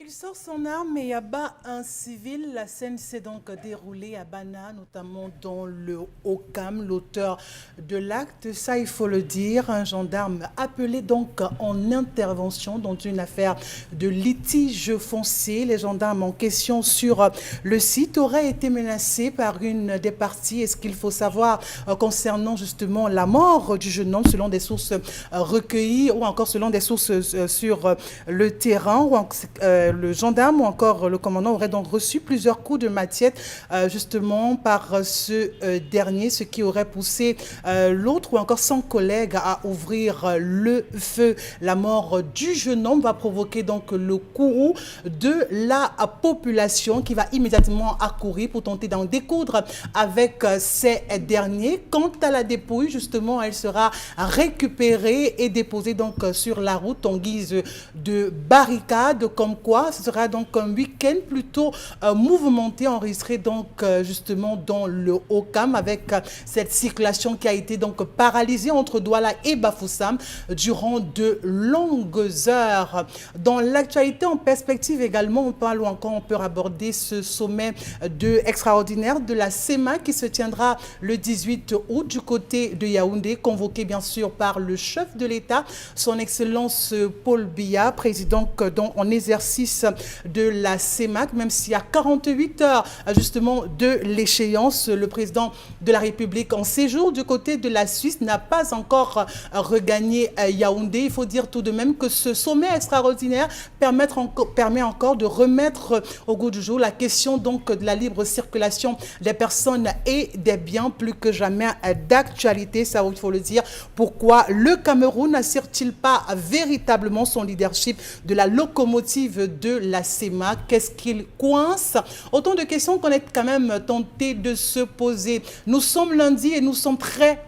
Il sort son arme et abat un civil. La scène s'est donc déroulée à Bana, notamment dans le Haut-Cam, l'auteur de l'acte. Ça, il faut le dire, un gendarme appelé donc en intervention dans une affaire de litige foncier. Les gendarmes en question sur le site auraient été menacés par une des parties. Et ce qu'il faut savoir concernant justement la mort du jeune homme, selon des sources recueillies ou encore selon des sources sur le terrain, ou le gendarme ou encore le commandant aurait donc reçu plusieurs coups de matraque justement par ce dernier, ce qui aurait poussé l'autre ou encore son collègue à ouvrir le feu. La mort du jeune homme va provoquer donc le courroux de la population qui va immédiatement accourir pour tenter d'en découdre avec ces derniers. Quant à la dépouille, justement, elle sera récupérée et déposée donc sur la route en guise de barricade, comme quoi ce sera donc un week-end plutôt mouvementé, enregistré donc justement dans le Haut-Cam avec cette circulation qui a été donc paralysée entre Douala et Bafoussam durant de longues heures. Dans l'actualité en perspective également, on parle ou encore on peut aborder ce sommet extraordinaire de la CEMA qui se tiendra le 18 août du côté de Yaoundé, convoqué bien sûr par le chef de l'État, son Excellence Paul Biya, président en exercice de la CEMAC, même s'il y a 48 heures justement de l'échéance, le président de la République en séjour du côté de la Suisse n'a pas encore regagné Yaoundé. Il faut dire tout de même que ce sommet extraordinaire permet encore de remettre au goût du jour la question donc de la libre circulation des personnes et des biens, plus que jamais d'actualité, ça il faut le dire. Pourquoi le Cameroun n'assure-t-il pas véritablement son leadership de la locomotive de la CEMA? Qu'est-ce qu'il coince? Autant de questions qu'on est quand même tenté de se poser. Nous sommes lundi et nous sommes très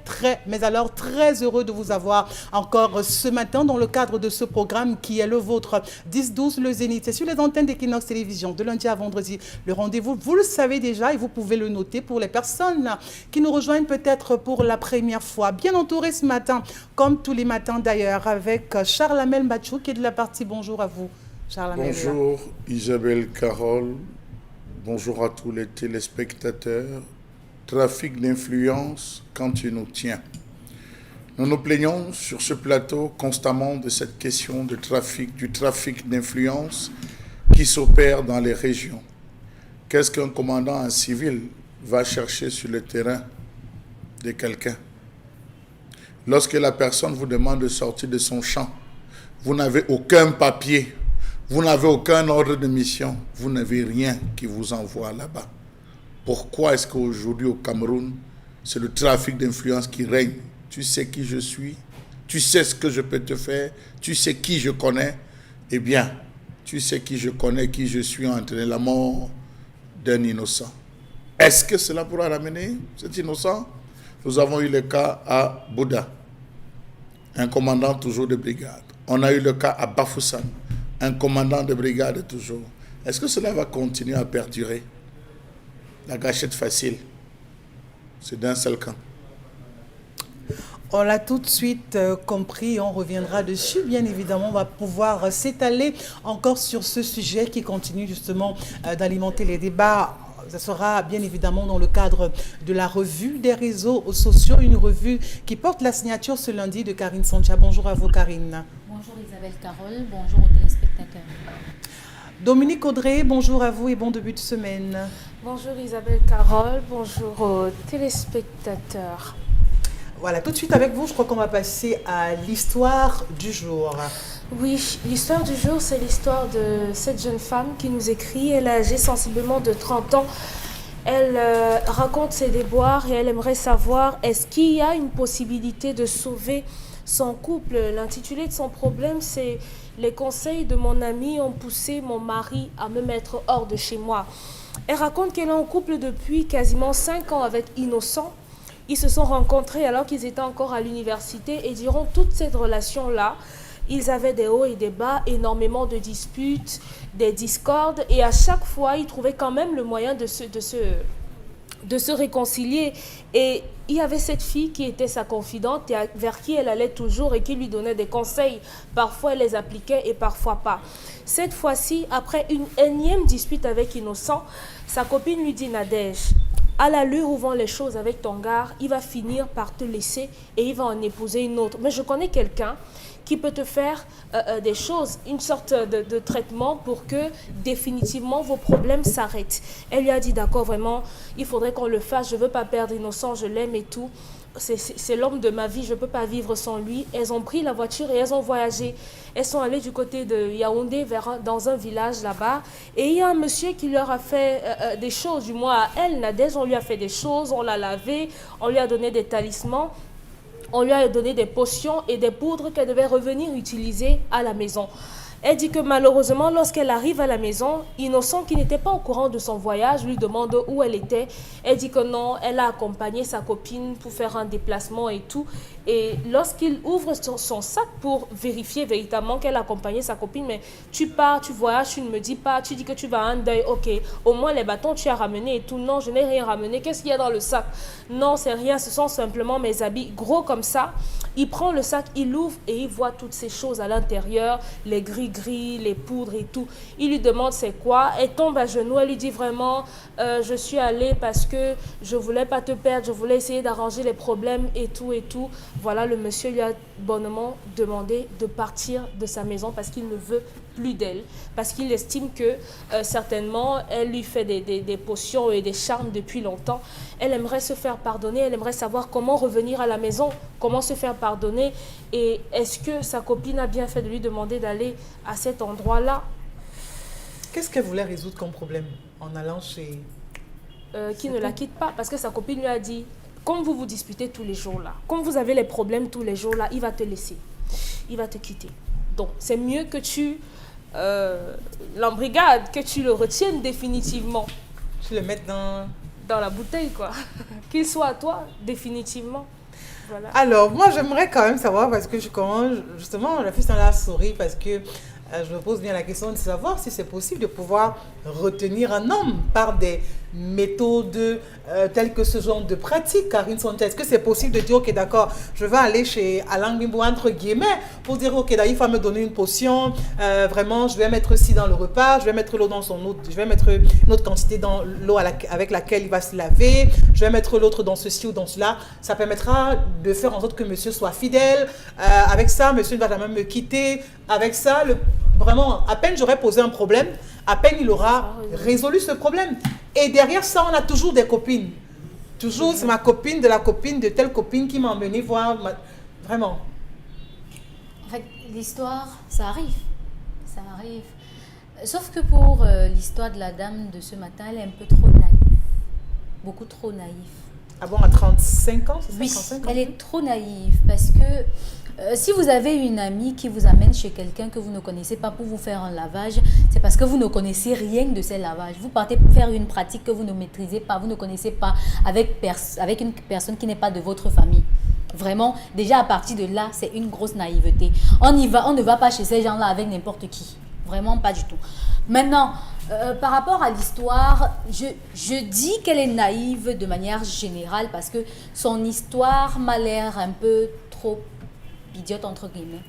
heureux de vous avoir encore ce matin dans le cadre de ce programme qui est le vôtre, 10-12 le Zénith. C'est sur les antennes d'Equinox Télévision de lundi à vendredi. Le rendez-vous, vous le savez déjà et vous pouvez le noter pour les personnes qui nous rejoignent peut-être pour la première fois. Bien entouré ce matin, comme tous les matins d'ailleurs, avec Charles Amel Bachou qui est de la partie. Bonjour à vous, Charles Amel. Bonjour Isabelle Carole, bonjour à tous les téléspectateurs. Trafic d'influence quand tu nous tiens. Nous nous plaignons sur ce plateau constamment de cette question du trafic d'influence qui s'opère dans les régions. Qu'est-ce qu'un commandant en civil va chercher sur le terrain de quelqu'un? Lorsque la personne vous demande de sortir de son champ, vous n'avez aucun papier, vous n'avez aucun ordre de mission, vous n'avez rien qui vous envoie là-bas. Pourquoi est-ce qu'aujourd'hui au Cameroun, c'est le trafic d'influence qui règne? Tu sais qui je suis, tu sais ce que je peux te faire, tu sais qui je connais. Eh bien, tu sais qui je connais, qui je suis, entraîné la mort d'un innocent. Est-ce que cela pourra ramener cet innocent? Nous avons eu le cas à Bouddha, un commandant toujours de brigade. On a eu le cas à Bafoussam, un commandant de brigade toujours. Est-ce que cela va continuer à perdurer? La gâchette facile, c'est d'un seul camp. On l'a tout de suite compris, on reviendra dessus. Bien évidemment, on va pouvoir s'étaler encore sur ce sujet qui continue justement d'alimenter les débats. Ça sera bien évidemment dans le cadre de la revue des réseaux sociaux, une revue qui porte la signature ce lundi de Karine Sancha. Bonjour à vous, Karine. Bonjour Isabelle Carole, bonjour aux téléspectateurs. Dominique Audrey, bonjour à vous et bon début de semaine. Bonjour Isabelle Carole, bonjour aux téléspectateurs. Voilà, tout de suite avec vous, je crois qu'on va passer à l'histoire du jour. Oui, l'histoire du jour, c'est l'histoire de cette jeune femme qui nous écrit. Elle est âgée sensiblement de 30 ans. Elle raconte ses déboires et elle aimerait savoir est-ce qu'il y a une possibilité de sauver son couple. L'intitulé de son problème, c'est « Les conseils de mon ami ont poussé mon mari à me mettre hors de chez moi ». Elle raconte qu'elle est en couple depuis quasiment 5 ans avec Innocent. Ils se sont rencontrés alors qu'ils étaient encore à l'université et durant toute cette relation-là, ils avaient des hauts et des bas, énormément de disputes, des discordes et à chaque fois, ils trouvaient quand même le moyen de se de se réconcilier. Et il y avait cette fille qui était sa confidente et vers qui elle allait toujours et qui lui donnait des conseils. Parfois, elle les appliquait et parfois pas. Cette fois-ci, après une énième dispute avec Innocent, sa copine lui dit: Nadège, à l'allure où vont les choses avec ton gars, il va finir par te laisser et il va en épouser une autre. Mais je connais quelqu'un qui peut te faire des choses, une sorte de traitement pour que définitivement vos problèmes s'arrêtent. Elle lui a dit: d'accord, vraiment, il faudrait qu'on le fasse, je ne veux pas perdre Innocent, je l'aime et tout. C'est l'homme de ma vie, je ne peux pas vivre sans lui. Elles ont pris la voiture et elles ont voyagé. Elles sont allées du côté de Yaoundé, dans un village là-bas. Et il y a un monsieur qui leur a fait des choses, du moins à elle, Nadège, on lui a fait des choses, on l'a lavé, on lui a donné des talismans. On lui a donné des potions et des poudres qu'elle devait revenir utiliser à la maison. Elle dit que malheureusement, lorsqu'elle arrive à la maison, Innocent, qui n'était pas au courant de son voyage, lui demande où elle était. Elle dit que non, elle a accompagné sa copine pour faire un déplacement et tout. Et lorsqu'il ouvre son sac pour vérifier véritablement qu'elle a accompagné sa copine, mais tu pars, tu voyages, tu ne me dis pas, tu dis que tu vas à un deuil, ok, au moins les bâtons tu as ramené et tout. Non, je n'ai rien ramené. Qu'est-ce qu'il y a dans le sac? Non, c'est rien, ce sont simplement mes habits gros comme ça. Il prend le sac, il l'ouvre et il voit toutes ces choses à l'intérieur, les gris-gris, les poudres et tout. Il lui demande c'est quoi. Elle tombe à genoux, elle lui dit vraiment je suis allée parce que je voulais pas te perdre, je voulais essayer d'arranger les problèmes et tout et tout. Voilà, le monsieur lui a bonnement demandé de partir de sa maison parce qu'il ne veut plus d'elle, parce qu'il estime que certainement elle lui fait des potions et des charmes depuis longtemps. Elle aimerait se faire pardonner, elle aimerait savoir comment revenir à la maison, comment se faire pardonner. Et est-ce que sa copine a bien fait de lui demander d'aller à cet endroit-là? Qu'est-ce qu'elle voulait résoudre comme problème en allant chez... Qui ne la quitte pas, parce que sa copine lui a dit: comme vous vous disputez tous les jours là, comme vous avez les problèmes tous les jours là, il va te laisser, il va te quitter. Donc c'est mieux que tu l'embrigades, que tu le retiennes définitivement. Tu le mettes dans la bouteille quoi, qu'il soit à toi définitivement. Voilà. Alors, moi, j'aimerais quand même savoir, parce que je commence, justement, la fille dans la souris, parce que je me pose bien la question de savoir si c'est possible de pouvoir retenir un homme par des méthodes telles que ce genre de pratique, Karine Sonta. Est-ce que c'est possible de dire, ok, d'accord, je vais aller chez Alain Bimbo, entre guillemets, pour dire, ok, il va me donner une potion, vraiment, je vais mettre ci dans le repas, je vais mettre l'eau dans son eau, je vais mettre une autre quantité dans l'eau avec laquelle il va se laver, je vais mettre l'autre dans ceci ou dans cela. Ça permettra de faire en sorte que monsieur soit fidèle. Avec ça, monsieur ne va jamais me quitter. Avec ça, vraiment, à peine j'aurais posé un problème, à peine il aura résolu ce problème. Et derrière ça, on a toujours des copines. Toujours, c'est ma copine, de la copine, de telle copine qui m'a emmené voir. Vraiment. En fait, l'histoire, ça arrive. Ça arrive. Sauf que pour l'histoire de la dame de ce matin, elle est un peu trop naïve. Beaucoup trop naïve. Ah bon, à 35 ans, c'est ça? Oui, 35 ans? elle est trop naïve parce que si vous avez une amie qui vous amène chez quelqu'un que vous ne connaissez pas pour vous faire un lavage, c'est parce que vous ne connaissez rien de ces lavages. Vous partez faire une pratique que vous ne maîtrisez pas, vous ne connaissez pas avec une personne qui n'est pas de votre famille. Vraiment, déjà à partir de là, c'est une grosse naïveté. On ne va pas chez ces gens-là avec n'importe qui. Vraiment pas du tout. Maintenant, par rapport à l'histoire, je dis qu'elle est naïve de manière générale parce que son histoire m'a l'air un peu trop idiote entre guillemets.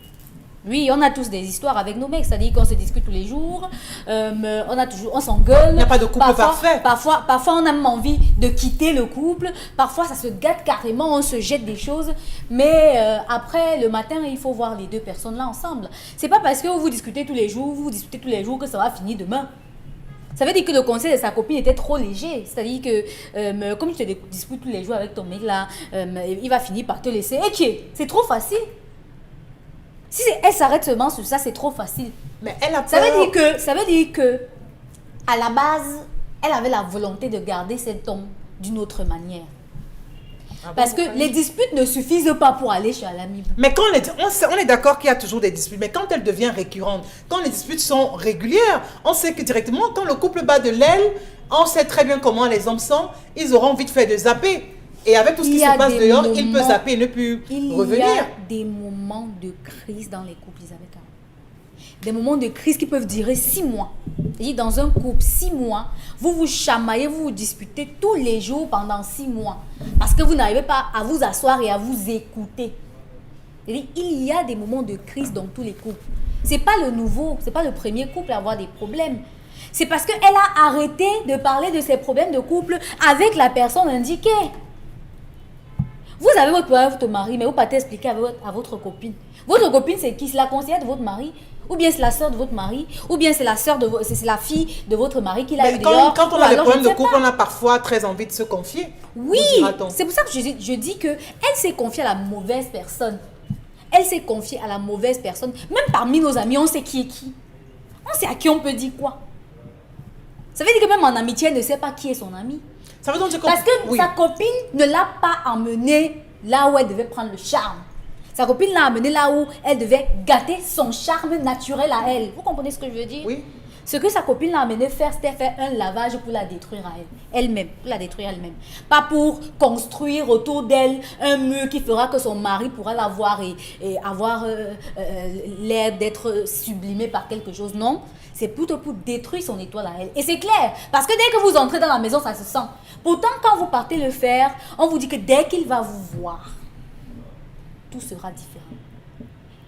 Oui, on a tous des histoires avec nos mecs, c'est-à-dire qu'on se discute tous les jours, on s'engueule. Il n'y a pas de couple parfait. Parfois, on a même envie de quitter le couple. Parfois, ça se gâte carrément, on se jette des choses. Mais après, le matin, il faut voir les deux personnes là ensemble. C'est pas parce que vous disputez tous les jours que ça va finir demain. Ça veut dire que le conseil de sa copine était trop léger. C'est-à-dire que comme tu te disputes tous les jours avec ton mec là, il va finir par te laisser. Et c'est trop facile. Si elle s'arrête seulement sur ça, c'est trop facile. Mais elle a peur. Ça veut dire que à la base, elle avait la volonté de garder cet homme d'une autre manière. Parce que les disputes ne suffisent pas pour aller chez l'ami. Mais quand on est d'accord qu'il y a toujours des disputes, mais quand elles deviennent récurrentes, quand les disputes sont régulières, on sait que directement, quand le couple bat de l'aile, on sait très bien comment les hommes sont, ils auront vite fait de zapper. Et avec tout ce qui se passe dehors, il peut zapper et ne plus revenir. Il y a des moments de crise dans les couples, Isabelle. Des moments de crise qui peuvent durer 6 mois. Et dans un couple, 6 mois, vous vous chamaillez, vous vous disputez tous les jours pendant 6 mois. Parce que vous n'arrivez pas à vous asseoir et à vous écouter. Et il y a des moments de crise dans tous les couples. Ce n'est pas le nouveau, ce n'est pas le premier couple à avoir des problèmes. C'est parce qu'elle a arrêté de parler de ses problèmes de couple avec la personne indiquée. Vous avez votre problème avec votre mari, mais vous partez expliquer à votre copine. Votre copine, c'est qui? C'est la conseillère de votre mari? Ou bien c'est la sœur de votre mari? Ou bien c'est la fille de votre mari qui l'a eu dehors? Quand on a des problèmes de couple, on a parfois très envie de se confier. Oui, c'est pour ça que je dis qu'elle s'est confiée à la mauvaise personne. Elle s'est confiée à la mauvaise personne. Même parmi nos amis, on sait qui est qui. On sait à qui on peut dire quoi. Ça veut dire que même en amitié, elle ne sait pas qui est son ami. Ça veut donc dire parce que sa copine ne l'a pas emmenée là où elle devait prendre le charme. Sa copine l'a amenée là où elle devait gâter son charme naturel à elle. Vous comprenez ce que je veux dire? Oui. Ce que sa copine l'a amenée faire, c'était faire un lavage pour la détruire à elle-même. Pour la détruire elle-même. Pas pour construire autour d'elle un mur qui fera que son mari pourra la voir et avoir l'air d'être sublimé par quelque chose. Non. C'est plutôt pour détruire son étoile à elle. Et c'est clair, parce que dès que vous entrez dans la maison, ça se sent. Pourtant, quand vous partez le faire, on vous dit que dès qu'il va vous voir, tout sera différent.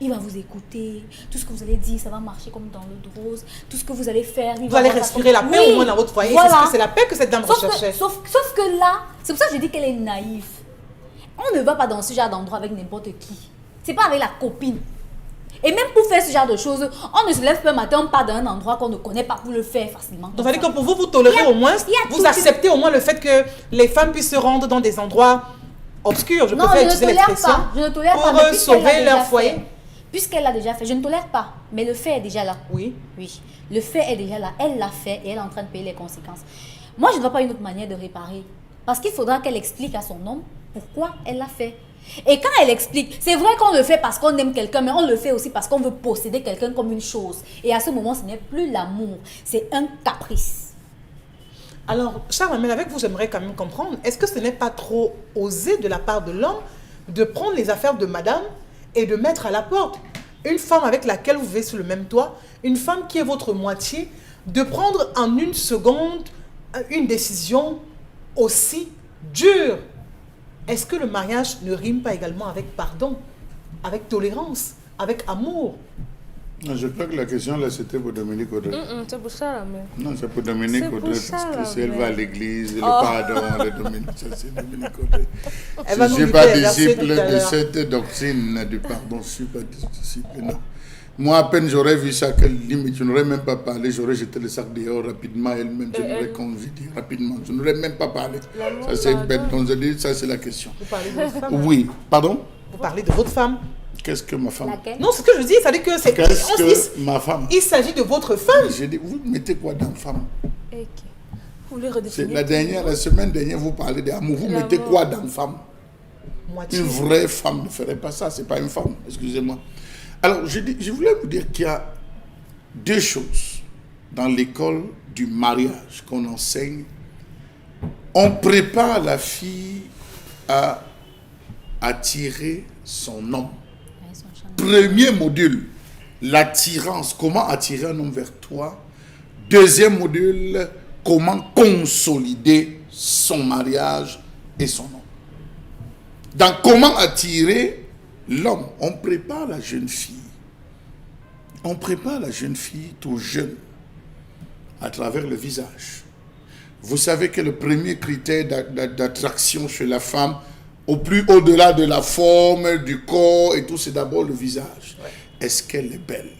Il va vous écouter. Tout ce que vous allez dire, ça va marcher comme dans l'eau de rose. Tout ce que vous allez faire... Vous allez respirer la paix au moins dans votre foyer. Voilà. C'est la paix que cette dame recherchait. Sauf que là, c'est pour ça que je dis qu'elle est naïve. On ne va pas dans ce genre d'endroit avec n'importe qui. C'est pas avec la copine. Et même pour faire ce genre de choses, on ne se lève pas le matin, on part dans un endroit qu'on ne connaît pas pour le faire facilement. Donc, ça veut dire que pour vous, vous tolérez au moins, vous acceptez au moins le fait que les femmes puissent se rendre dans des endroits obscurs, je préfère utiliser l'expression, je ne tolère pas, pour sauver leur foyer. Puisqu'elle l'a déjà fait, je ne tolère pas, mais le fait est déjà là. Oui. Oui, le fait est déjà là, elle l'a fait et elle est en train de payer les conséquences. Moi, je ne vois pas une autre manière de réparer. Parce qu'il faudra qu'elle explique à son homme pourquoi elle l'a fait. Et quand elle explique, c'est vrai qu'on le fait parce qu'on aime quelqu'un, mais on le fait aussi parce qu'on veut posséder quelqu'un comme une chose. Et à ce moment, ce n'est plus l'amour, c'est un caprice. Alors, Charles, avec vous, j'aimerais quand même comprendre, est-ce que ce n'est pas trop osé de la part de l'homme de prendre les affaires de madame et de mettre à la porte une femme avec laquelle vous vivez sous le même toit, une femme qui est votre moitié, de prendre en une seconde une décision aussi dure? Est-ce que le mariage ne rime pas également avec pardon, avec tolérance, avec amour? Je crois que la question là c'était pour Dominique Audrey. C'est pour ça la mère. Non, c'est pour Dominique Audrey. Parce que si elle va à l'église, le Oh. pardon, ça c'est Dominique Audrey. Elle va Je nous ne suis lire pas les versets disciple tout à de l'heure. cette doctrine du pardon. Je ne suis pas disciple, non. Moi, à peine j'aurais vu ça, que limite, je n'aurais même pas parlé. J'aurais jeté le sac dehors rapidement. Elle-même, je n'aurais convidé rapidement. Je n'aurais même pas parlé. Ça, c'est une bête. Donc, je dis, ça, c'est la question. Vous parlez de votre femme? Oui. Pardon? Vous parlez de votre femme? Qu'est-ce que ma femme? Laquelle? Non, ce que je dis, ça veut dire que c'est... Qu'est-ce que ma femme? Il s'agit de votre femme. J'ai dit, vous mettez quoi dans femme? Ok. Vous voulez C'est redéfinir? la semaine dernière, vous parlez d'amour. Vous mettez quoi dans femme? Moitié. Une vraie femme ne ferait pas ça. C'est pas une femme. Excusez-moi. Alors, je voulais vous dire qu'il y a deux choses dans l'école du mariage qu'on enseigne. On prépare la fille à attirer son homme. Premier module, l'attirance. Comment attirer un homme vers toi. Deuxième module, comment consolider son mariage et son homme. Dans comment attirer l'homme, on prépare la jeune fille. On prépare la jeune fille tout jeune à travers le visage. Vous savez que le premier critère d'attraction chez la femme, au-delà de la forme, du corps et tout, c'est d'abord le visage. Ouais. Est-ce qu'elle est belle?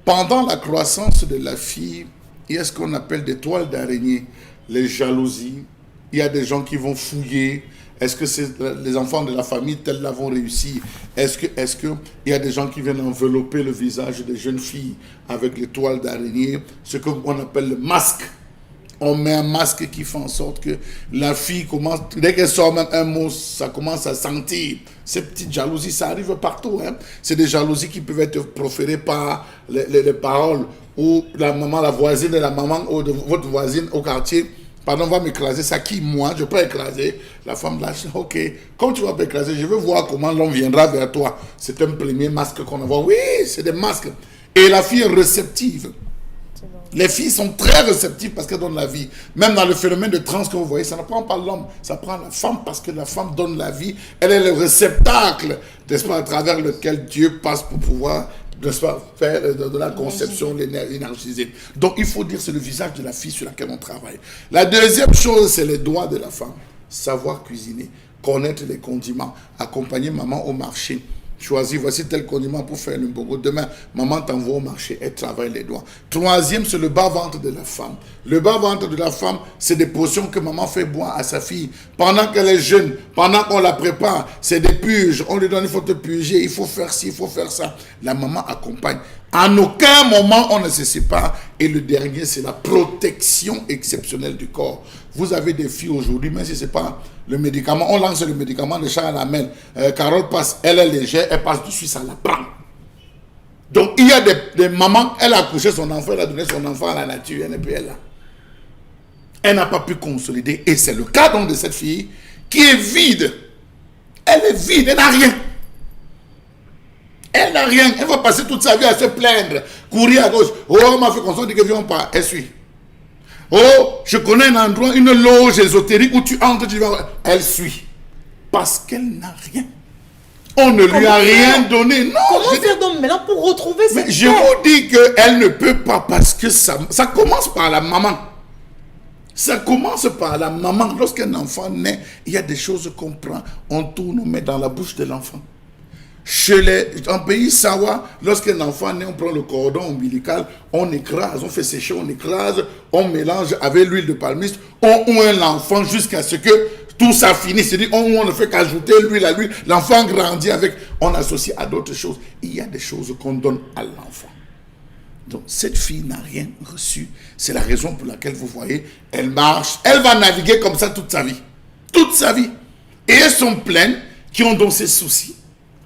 Pendant la croissance de la fille, il y a ce qu'on appelle des toiles d'araignée, les jalousies. Il y a des gens qui vont fouiller. Est-ce que c'est les enfants de la famille tels l'avont réussi? Est-ce que il y a des gens qui viennent envelopper le visage des jeunes filles avec les toiles d'araignée, ce qu'on appelle le masque? On met un masque qui fait en sorte que la fille commence, dès qu'elle sort même un mot, ça commence à sentir. Ces petites jalousies, ça arrive partout. Hein? C'est des jalousies qui peuvent être proférées par les paroles, ou la maman, la voisine de la maman, ou de votre voisine au quartier. Pardon, on va m'écraser. Ça qui, moi, je peux écraser. La femme lâche, ok. Comme tu vas m'écraser, je veux voir comment l'homme viendra vers toi. C'est un premier masque qu'on envoie. Oui, c'est des masques. Et la fille est réceptive. Les filles sont très réceptives parce qu'elles donnent la vie. Même dans le phénomène de trans que vous voyez, ça ne prend pas l'homme, ça prend la femme parce que la femme donne la vie. Elle est le réceptacle, n'est-ce pas, à travers lequel Dieu passe pour pouvoir, n'est-ce pas, faire de la conception énergisée. Donc il faut dire c'est le visage de la fille sur laquelle on travaille. La deuxième chose, c'est les doigts de la femme. Savoir cuisiner, connaître les condiments, accompagner maman au marché. Choisis, voici tel condiment pour faire le bogo. Demain, maman t'envoie au marché, elle travaille les doigts. Troisième, c'est le bas-ventre de la femme. Le bas-ventre de la femme, c'est des potions que maman fait boire à sa fille. Pendant qu'elle est jeune, pendant qu'on la prépare, c'est des purges. On lui donne, il faut te purger, il faut faire ci, il faut faire ça. La maman accompagne. En aucun moment, on ne se sépare. Et le dernier, c'est la protection exceptionnelle du corps. Vous avez des filles aujourd'hui, même si ce n'est pas le médicament, on lance le médicament de Charles Lamel. Carole passe, elle est légère, elle passe dessus, ça la prend. Donc, il y a des mamans, elle a accouché son enfant, elle a donné son enfant à la nature, elle n'est plus là. Elle n'a pas pu consolider. Et c'est le cas donc de cette fille qui est vide. Elle est vide, elle n'a rien. Elle n'a rien. Elle va passer toute sa vie à se plaindre, courir à gauche. Oh, on m'a fait consommer, on dit que viens pas. Elle suit. Oh, je connais un endroit, une loge ésotérique où tu entres, tu vas. Elle suit. Parce qu'elle n'a rien. On ne lui a rien donné. Non. Comment faire donc maintenant pour retrouver cette je vous dis qu'elle ne peut pas parce que ça commence par la maman. Ça commence par la maman. Lorsqu'un enfant naît, il y a des choses qu'on prend, on tourne, on met dans la bouche de l'enfant. En pays Sawa, lorsqu'un enfant naît, on prend le cordon ombilical, on écrase, on fait sécher, on écrase, on mélange avec l'huile de palmiste, on oint l'enfant jusqu'à ce que tout ça finisse. C'est-à-dire, on ne fait qu'ajouter l'huile à l'huile, l'enfant grandit avec, on associe à d'autres choses. Il y a des choses qu'on donne à l'enfant. Donc, cette fille n'a rien reçu. C'est la raison pour laquelle vous voyez, elle marche, elle va naviguer comme ça toute sa vie. Toute sa vie. Et elles sont pleines qui ont donc ces soucis.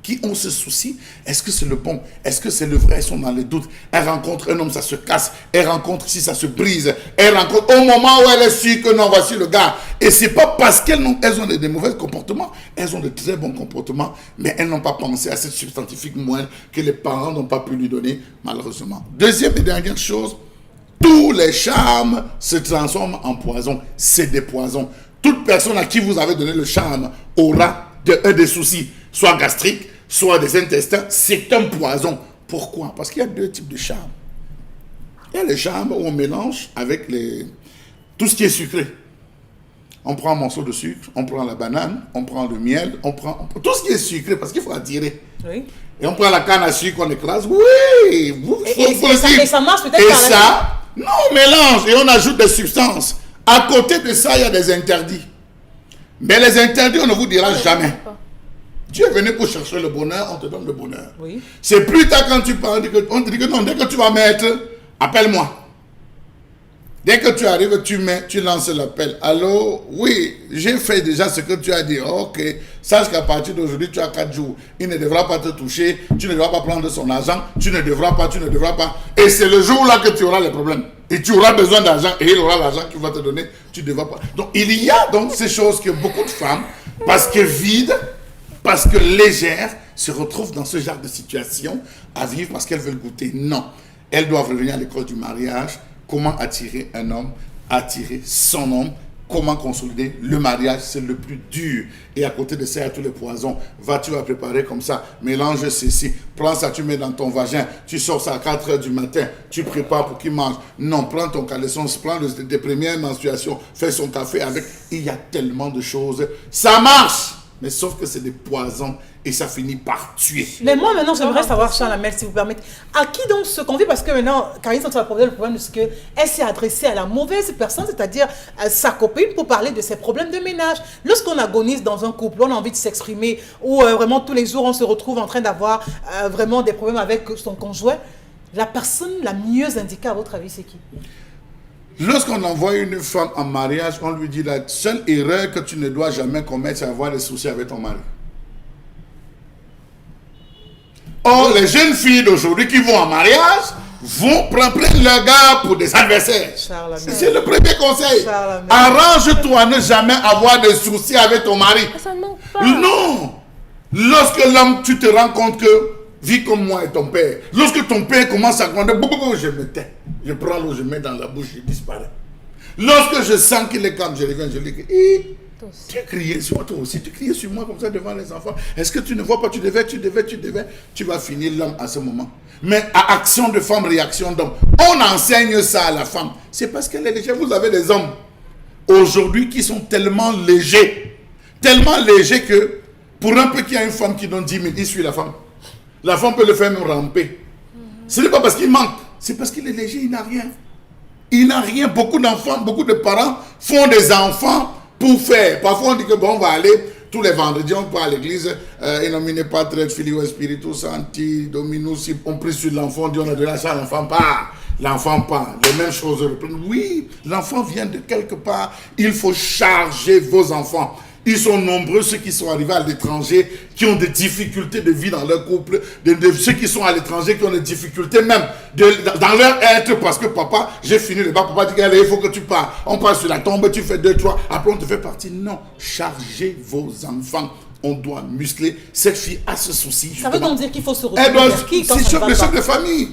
Qui ont ce souci, est-ce que c'est le bon, est-ce que c'est le vrai, elles sont dans les doutes. Elle rencontre un homme, ça se casse, elle rencontre ici, ça se brise, elle rencontre au moment où elle est sûre que non, voici le gars. Et c'est pas parce qu'elles ont des mauvais comportements, elles ont de très bons comportements, mais elles n'ont pas pensé à cette substantifique moelle que les parents n'ont pas pu lui donner, malheureusement. Deuxième et dernière chose, tous les charmes se transforment en poison, c'est des poisons. Toute personne à qui vous avez donné le charme aura des soucis, soit gastriques, soit des intestins, c'est un poison. Pourquoi? Parce qu'il y a deux types de charmes. Il y a les charmes où on mélange avec tout ce qui est sucré. On prend un morceau de sucre, on prend la banane, on prend le miel, on prend tout ce qui est sucré parce qu'il faut attirer. Oui. Et on prend la canne à sucre, on écrase. Oui, et ça marche peut-être. Et ça, non, on mélange et on ajoute des substances. À côté de ça, il y a des interdits. Mais les interdits, on ne vous dira jamais. Tu es venu pour chercher le bonheur, on te donne le bonheur. Oui. C'est plus tard quand tu parles, on te dit que non, dès que tu vas mettre, appelle-moi. Dès que tu arrives, tu lances l'appel. Allô, oui, j'ai fait déjà ce que tu as dit. Ok, sache qu'à partir d'aujourd'hui, tu as 4 jours. Il ne devra pas te toucher, tu ne devras pas prendre son argent, tu ne devras pas. Et c'est le jour-là que tu auras les problèmes. Et tu auras besoin d'argent et il aura l'argent qu'il va te donner, tu ne devras pas. Donc, il y a donc ces choses que beaucoup de femmes, parce que vides, parce que légères, se retrouvent dans ce genre de situation à vivre parce qu'elles veulent goûter. Non, elles doivent revenir à l'école du mariage. Comment attirer un homme, attirer son homme, comment consolider le mariage, c'est le plus dur. Et à côté de ça, il y a tous les poisons. Tu vas préparer comme ça, mélange ceci, prends ça, tu mets dans ton vagin, tu sors ça à 4 h du matin, tu prépares pour qu'il mange. Non, prends ton caleçon, prends tes premières menstruations, fais son café avec. Il y a tellement de choses. Ça marche, mais sauf que c'est des poisons. Et ça finit par tuer. Mais moi, maintenant, j'aimerais savoir, Charles Lamel, si vous permettez, à qui donc se confie? Parce que maintenant, Karine, le problème, c'est qu'elle s'est adressée à la mauvaise personne, c'est-à-dire à sa copine, pour parler de ses problèmes de ménage. Lorsqu'on agonise dans un couple, on a envie de s'exprimer, ou vraiment tous les jours, on se retrouve en train d'avoir vraiment des problèmes avec son conjoint, la personne la mieux indiquée, à votre avis, c'est qui? Lorsqu'on envoie une femme en mariage, on lui dit la seule erreur que tu ne dois jamais commettre, c'est avoir des soucis avec ton mari. Or, les jeunes filles d'aujourd'hui qui vont en mariage vont prendre leur gars pour des adversaires. C'est le premier conseil. Arrange-toi à ne jamais avoir de soucis avec ton mari. Ça ne manque pas. Non. Lorsque l'homme, tu te rends compte que vis comme moi et ton père. Lorsque ton père commence à grandir, je me tais. Je prends l'eau, je mets dans la bouche, je disparais. Lorsque je sens qu'il est calme, je reviens, je lui dis, tu as crié sur moi, toi aussi, tu criais sur moi comme ça devant les enfants. Est-ce que tu ne vois pas, tu devais, tu vas finir l'homme à ce moment. Mais à action de femme, réaction d'homme. On enseigne ça à la femme. C'est parce qu'elle est légère. Vous avez des hommes aujourd'hui qui sont tellement légers que pour un peu qu'il y a une femme qui donne 10 000, il suit la femme. La femme peut le faire même ramper. Ce n'est pas parce qu'il manque, c'est parce qu'il est léger, il n'a rien. Il n'a rien. Beaucoup d'enfants, beaucoup de parents font des enfants pour faire. Parfois on dit que bon, on va aller tous les vendredis, on va à l'église, nominé Patre, Filio, Spiritus Sancti, Dominus, on prie sur l'enfant, on dit on a donné ça à l'enfant, pas. L'enfant pas. Les mêmes choses reprennent. Oui, l'enfant vient de quelque part. Il faut charger vos enfants. Ils sont nombreux, ceux qui sont arrivés à l'étranger, qui ont des difficultés de vie dans leur couple, ceux qui sont à l'étranger, qui ont des difficultés même dans leur être, parce que papa, j'ai fini le bas, papa dit, il faut que tu pars. On part sur la tombe, tu fais 2, 3, après on te fait partir. Non, chargez vos enfants. On doit muscler. Cette fille a ce souci. Ça veut donc dire qu'il faut se retrouver elle doit, vers qui quand c'est ça ne va le chef pas? de famille,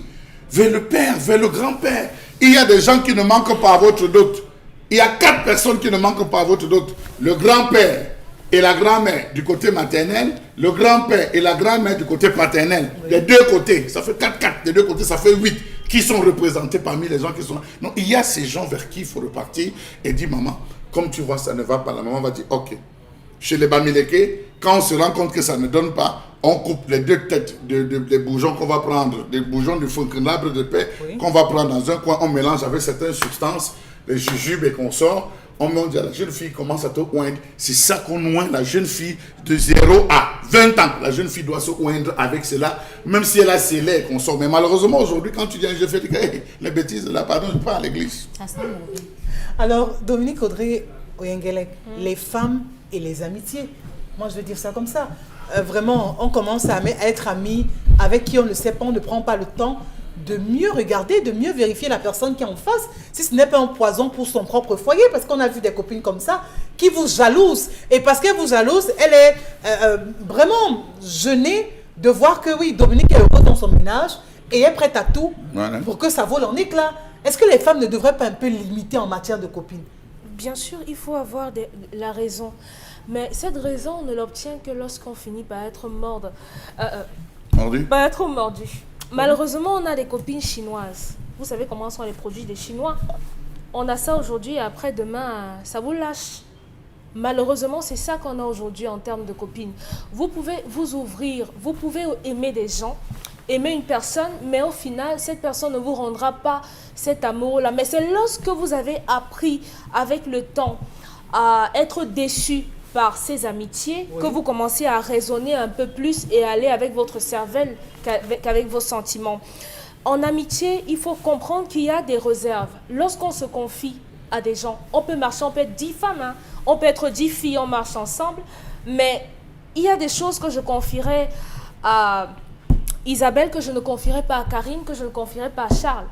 vers le père, vers le grand-père. Il y a des gens qui ne manquent pas à votre dot. Il y a 4 personnes qui ne manquent pas à votre dot. Le grand-père et la grand-mère du côté maternel, le grand-père et la grand-mère du côté paternel. Oui. Les deux côtés, ça fait 4, des deux côtés, ça fait 8 qui sont représentés parmi les gens qui sont là. Donc il y a ces gens vers qui il faut repartir et dire, maman, comme tu vois, ça ne va pas. La maman va dire, ok. Chez les Bamileke, quand on se rend compte que ça ne donne pas, on coupe les 2 têtes des bourgeons qu'on va prendre, des bourgeons du l'arbre de paix, oui, qu'on va prendre dans un coin, on mélange avec certaines substances, les jujubes et qu'on sort. On dit à la jeune fille, commence à te oindre. C'est ça qu'on oint la jeune fille de 0 à 20 ans. La jeune fille doit se oindre avec cela, même si elle a ses laits qu'on sort. Mais malheureusement, aujourd'hui, quand tu dis, je fais les bêtises, là, pardon, je pars à l'église. Alors, Dominique Audrey Oyengelek, les femmes et les amitiés. Moi, je veux dire ça comme ça. Vraiment, on commence à être amis avec qui on ne sait pas, on ne prend pas le temps de mieux regarder, de mieux vérifier la personne qui est en face, si ce n'est pas un poison pour son propre foyer, parce qu'on a vu des copines comme ça qui vous jalousent. Et parce qu'elle vous jalouse, elle est vraiment gênée de voir que oui, Dominique est heureux dans son ménage et est prête à tout pour que ça vole en éclats. Est-ce que les femmes ne devraient pas un peu limiter en matière de copines? Bien sûr, il faut avoir la raison. Mais cette raison, on ne l'obtient que lorsqu'on finit par être mordu. Par être mordu. Malheureusement, on a des copines chinoises. Vous savez comment sont les produits des Chinois? On a ça aujourd'hui et après-demain, ça vous lâche. Malheureusement, c'est ça qu'on a aujourd'hui en termes de copines. Vous pouvez vous ouvrir, vous pouvez aimer des gens, aimer une personne, mais au final, cette personne ne vous rendra pas cet amour-là. Mais c'est lorsque vous avez appris avec le temps à être déçu par ces amitiés, oui, que vous commencez à raisonner un peu plus et aller avec votre cervelle qu'avec vos sentiments. En amitié, il faut comprendre qu'il y a des réserves. Lorsqu'on se confie à des gens, on peut marcher, on peut être 10 femmes, hein, on peut être 10 filles, on marche ensemble, mais il y a des choses que je confierais à Isabelle, que je ne confierais pas à Karine, que je ne confierais pas à Charles.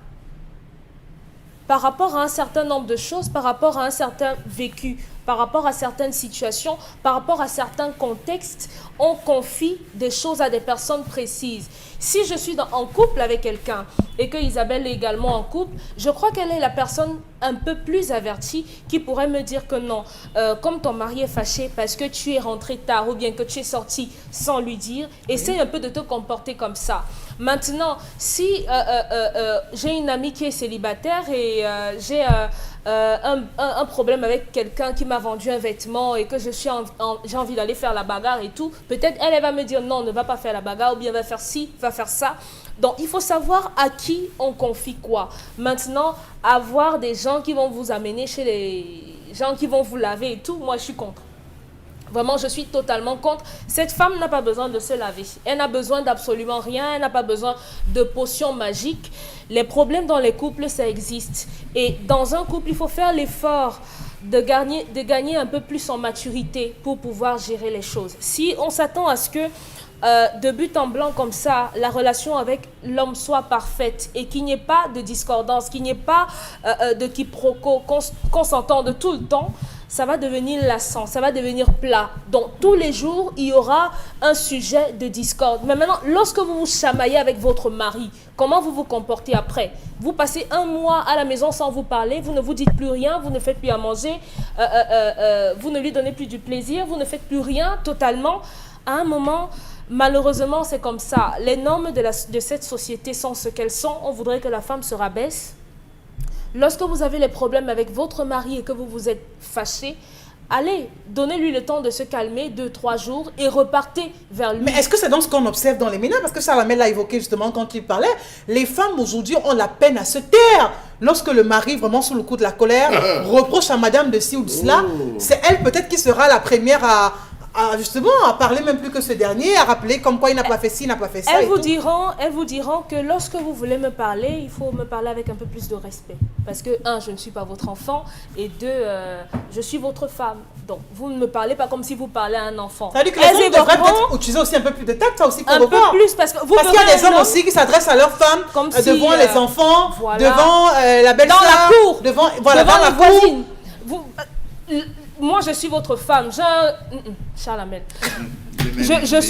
Par rapport à un certain nombre de choses, par rapport à un certain vécu, par rapport à certaines situations, par rapport à certains contextes, on confie des choses à des personnes précises. Si je suis en couple avec quelqu'un et que Isabelle est également en couple, je crois qu'elle est la personne un peu plus avertie qui pourrait me dire que non, comme ton mari est fâché parce que tu es rentré tard ou bien que tu es sorti sans lui dire, essaye un peu de te comporter comme ça. Maintenant, si j'ai une amie qui est célibataire et j'ai un problème avec quelqu'un qui m'a vendu un vêtement et que j'ai envie d'aller faire la bagarre et tout, peut-être elle va me dire non, ne va pas faire la bagarre ou bien va faire ci, va faire ça. Donc, il faut savoir à qui on confie quoi. Maintenant, avoir des gens qui vont vous amener chez les gens qui vont vous laver et tout, moi, je suis contre. Vraiment, je suis totalement contre. Cette femme n'a pas besoin de se laver. Elle n'a besoin d'absolument rien. Elle n'a pas besoin de potions magiques. Les problèmes dans les couples, ça existe. Et dans un couple, il faut faire l'effort de gagner un peu plus en maturité pour pouvoir gérer les choses. Si on s'attend à ce que de but en blanc comme ça, la relation avec l'homme soit parfaite et qu'il n'y ait pas de discordance, qu'il n'y ait pas de quiproquo, qu'on s'entende tout le temps, ça va devenir lassant, ça va devenir plat. Donc, tous les jours, il y aura un sujet de discorde. Mais maintenant, lorsque vous vous chamaillez avec votre mari, comment vous vous comportez après? Vous passez un mois à la maison sans vous parler, vous ne vous dites plus rien, vous ne faites plus à manger, vous ne lui donnez plus du plaisir, vous ne faites plus rien totalement. À un moment, malheureusement, c'est comme ça. Les normes de cette société sont ce qu'elles sont. On voudrait que la femme se rabaisse. Lorsque vous avez les problèmes avec votre mari et que vous vous êtes fâché, allez, donnez-lui le temps de se calmer, 2-3 jours, et repartez vers lui. Mais est-ce que c'est donc ce qu'on observe dans les ménages? Parce que Salamel l'a évoqué justement quand il parlait. Les femmes aujourd'hui ont la peine à se taire. Lorsque le mari, vraiment sous le coup de la colère, reproche à madame de ci ou de cela, c'est elle peut-être qui sera la première à justement à parler même plus que ce dernier, à rappeler comme quoi il n'a pas fait ci, il n'a pas fait ça. Elles vous diront que lorsque vous voulez me parler, il faut me parler avec un peu plus de respect. Parce que, un, je ne suis pas votre enfant, et deux, je suis votre femme. Donc, vous ne me parlez pas comme si vous parlez à un enfant. Ça veut dire que les hommes devraient peut-être utiliser aussi un peu plus de tact, ça aussi qu'on un peu plus, parce qu'il y a des hommes aussi qui s'adressent à leurs femmes devant les enfants, voilà, devant la belle-sœur, dans la cour, devant la voisine. Moi, je suis votre femme. Charles Amel. Je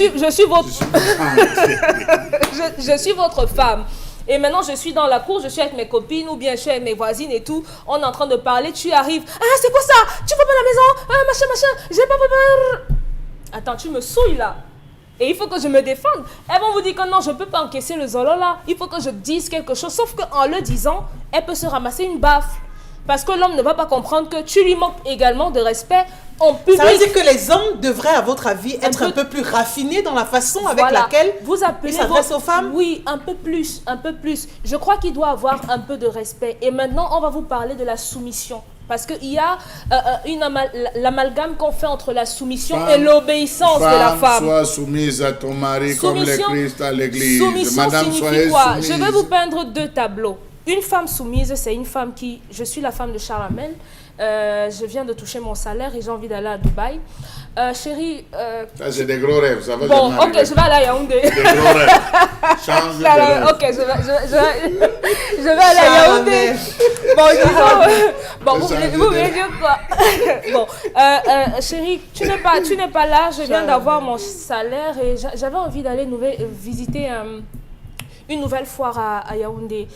suis votre femme. Et maintenant, je suis dans la cour, je suis avec mes copines ou bien je suis avec mes voisines et tout. On est en train de parler, tu arrives. Ah, c'est quoi ça? Tu vas pas à la maison? Ah, machin. J'ai pas préparé. Attends, tu me souilles là. Et il faut que je me défende. Elles vont vous dire que non, je ne peux pas encaisser le zolo là. Il faut que je dise quelque chose. Sauf qu'en le disant, elle peut se ramasser une baffe. Parce que l'homme ne va pas comprendre que tu lui manques également de respect en public. Ça veut dire que les hommes devraient, à votre avis, être un peu plus raffinés dans la façon avec laquelle vous appelez ils s'adressent aux femmes? Oui, un peu plus. Je crois qu'il doit avoir un peu de respect. Et maintenant, on va vous parler de la soumission. Parce qu'il y a l'amalgame qu'on fait entre la soumission et l'obéissance de la femme. Sois soumise à ton mari comme le Christ à l'église. Soumission Madame, signifie quoi? soumise. Je vais vous peindre 2 tableaux. Une femme soumise, c'est une femme qui... Je suis la femme de Charles Amel. Je viens de toucher mon salaire et j'ai envie d'aller à Dubaï. Chérie... Ça, c'est des gros rêves. Ça va bon, jamais ok, arriver. je vais aller à Yaoundé. Des gros rêves. Change de rêve. Ok, je vais aller à Yaoundé. Bon, vous voulez dire quoi? Bon, chérie, tu n'es pas là. Je viens d'avoir mon salaire et j'avais envie d'aller visiter une nouvelle foire à Yaoundé.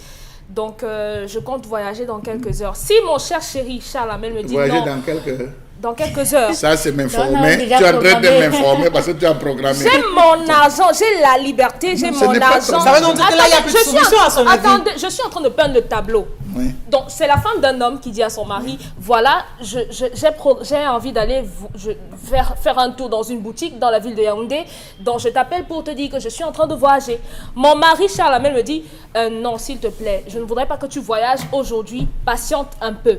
Donc, je compte voyager dans quelques heures. Si mon cher chéri Charles Amel me dit voyager non... dans quelques heures? Dans quelques heures. Ça, c'est m'informer. Non, Tu es en train de m'informer parce que tu as programmé. J'ai mon argent, j'ai la liberté, j'ai mon argent. Ça veut donc dire que là, il n'y a plus de soumission à son avis. Attendez, je suis en train de peindre le tableau. Oui. Donc, c'est la femme d'un homme qui dit à son mari, voilà, j'ai envie d'aller faire un tour dans une boutique dans la ville de Yaoundé. Donc, je t'appelle pour te dire que je suis en train de voyager. Mon mari, Charles Amel, me dit, non, s'il te plaît, je ne voudrais pas que tu voyages aujourd'hui, patiente un peu.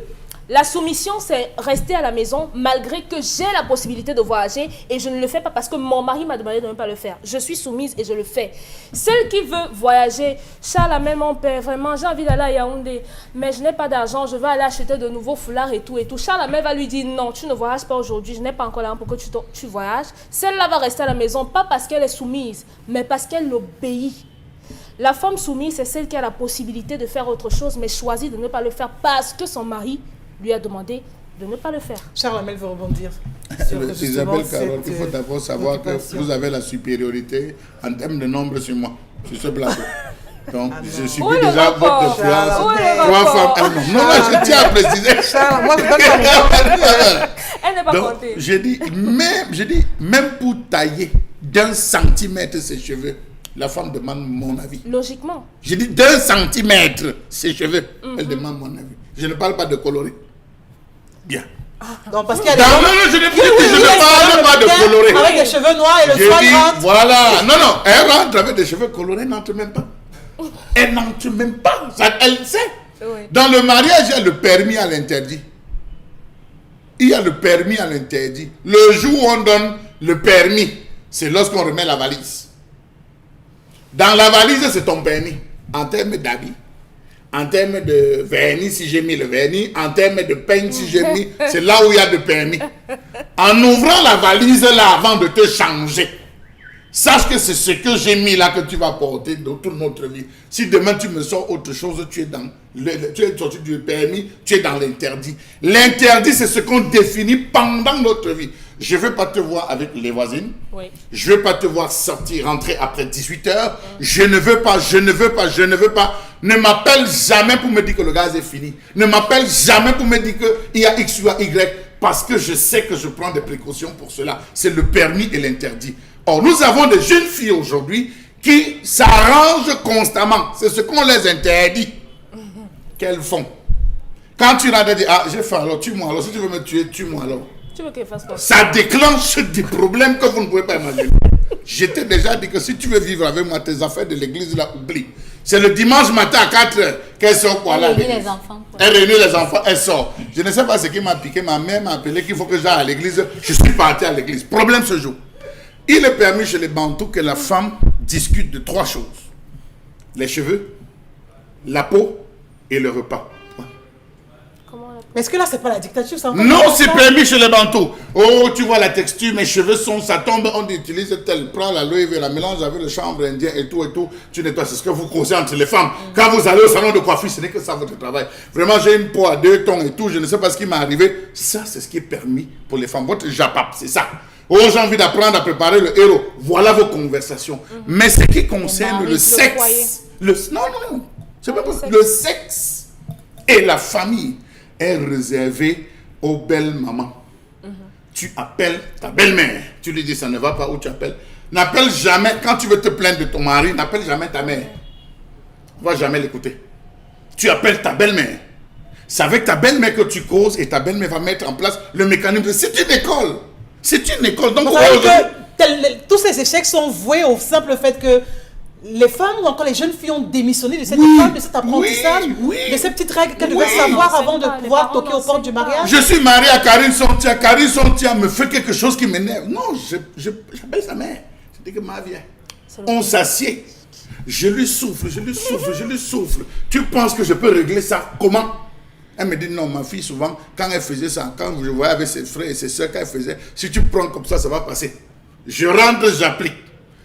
La soumission, c'est rester à la maison malgré que j'ai la possibilité de voyager et je ne le fais pas parce que mon mari m'a demandé de ne pas le faire. Je suis soumise et je le fais. Celle qui veut voyager, Charles Amel, mon père, vraiment, j'ai envie d'aller à Yaoundé, mais je n'ai pas d'argent, je vais aller acheter de nouveaux foulards et tout. Charles Amel va lui dire non, tu ne voyages pas aujourd'hui, je n'ai pas encore l'argent pour que tu voyages. Celle-là va rester à la maison, pas parce qu'elle est soumise, mais parce qu'elle obéit. La femme soumise, c'est celle qui a la possibilité de faire autre chose, mais choisit de ne pas le faire parce que son mari lui a demandé de ne pas le faire. Charles Amel veut rebondir. Isabelle Carole, il faut d'abord savoir que vous avez la supériorité en termes de nombre sur moi, sur ce plateau. Donc, je subis déjà votre influence. 3 femmes, 1 homme. Non, je tiens à préciser. Charles, moi, je donne pas mon Elle n'est pas Donc, comptée. je dis, même pour tailler d'1 centimètre ses cheveux, la femme demande mon avis. Logiquement. Je dis d'1 centimètre ses cheveux, elle demande mon avis. Je ne parle pas de colorer. Bien. Donc, parce qu'il y a des Non, hommes je ne parle pas de colorer. avec des cheveux noirs et le Je soir dis, rentre. voilà. Non, elle rentre avec des cheveux colorés, n'entre même pas. Elle n'entre même pas. Elle sait. Oui. Dans le mariage, il y a le permis à l'interdit. Il y a le permis à l'interdit. Le jour où on donne le permis, c'est lorsqu'on remet la valise. Dans la valise, c'est ton permis. En termes d'habits. En termes de vernis, si j'ai mis le vernis. En termes de peigne, si j'ai mis. C'est là où il y a de permis. En ouvrant la valise là avant de te changer, Sache que c'est ce que j'ai mis là que tu vas porter dans toute notre vie. Si demain tu me sors autre chose, tu es sorti du permis, tu es dans l'interdit. L'interdit, c'est ce qu'on définit pendant notre vie. Je ne veux pas te voir avec les voisines. Oui. Je ne veux pas te voir sortir, rentrer après 18 heures. Je ne veux pas, je ne veux pas, je ne veux pas. Ne m'appelle jamais pour me dire que le gaz est fini. Ne m'appelle jamais pour me dire qu'il y a X ou Y. Parce que je sais que je prends des précautions pour cela. C'est le permis et l'interdit. Or, nous avons des jeunes filles aujourd'hui qui s'arrangent constamment. C'est ce qu'on les interdit qu'elles font. Quand tu l'as dit, ah, j'ai faim, alors tue-moi. Alors, si tu veux me tuer, tue-moi alors. Tu veux qu'elle fasse quoi? Ça déclenche des problèmes que vous ne pouvez pas imaginer. Je t'ai déjà dit que si tu veux vivre avec moi, tes affaires de l'église, là, oublie. C'est le dimanche matin à 4 h qu'elle sort pour aller à Elle réunit l'église. les enfants. Elle réunit les enfants, elle sort. Je ne sais pas ce qui m'a piqué. Ma mère m'a appelé qu'il faut que j'aille à l'église. Je suis parti à l'église. Problème ce jour. Il est permis chez les Bantous que la femme discute de 3 choses. Les cheveux, la peau et le repas. Mais est-ce que là, c'est pas la dictature, ça? Non, c'est permis chez les Bantous. Oh, tu vois la texture, mes cheveux sont, ça tombe, on utilise tel. Prends l'aloe vera, la mélange avec le chanvre indien et tout. Tu nettoies, c'est ce que vous causez entre les femmes. Quand vous allez au salon de coiffure, ce n'est que ça votre travail. Vraiment, j'ai une peau à 2 tons et tout, je ne sais pas ce qui m'est arrivé. Ça, c'est ce qui est permis pour les femmes. Votre japap, c'est ça. Oh, j'ai envie d'apprendre à préparer le héros. Voilà vos conversations. Mais ce qui concerne le sexe, non, c'est pas possible. Le sexe et la famille est réservé aux belles mamans. Tu appelles ta belle-mère. Tu lui dis ça ne va pas, où tu appelles. N'appelle jamais, quand tu veux te plaindre de ton mari, n'appelle jamais ta mère. On ne va jamais l'écouter. Tu appelles ta belle-mère. C'est avec ta belle-mère que tu causes et ta belle-mère va mettre en place le mécanisme. C'est une école. C'est une école. Donc, vous savez que tous ces échecs sont voués au simple fait que les femmes ou encore les jeunes filles ont démissionné de cette école, de cet apprentissage, de ces petites règles qu'elles devaient savoir avant de pouvoir toquer aux portes du mariage. Je suis marié à Karine Sontia. Karine Sontia me fait quelque chose qui m'énerve. Non, j'appelle sa mère. Je dis que ma vient. On s'assied. Je lui souffle. Tu penses que je peux régler ça? Comment? Elle me dit non, ma fille, souvent, quand elle faisait ça, quand je voyais avec ses frères et ses soeurs, quand elle faisait, si tu prends comme ça va passer. Je rentre, j'applique.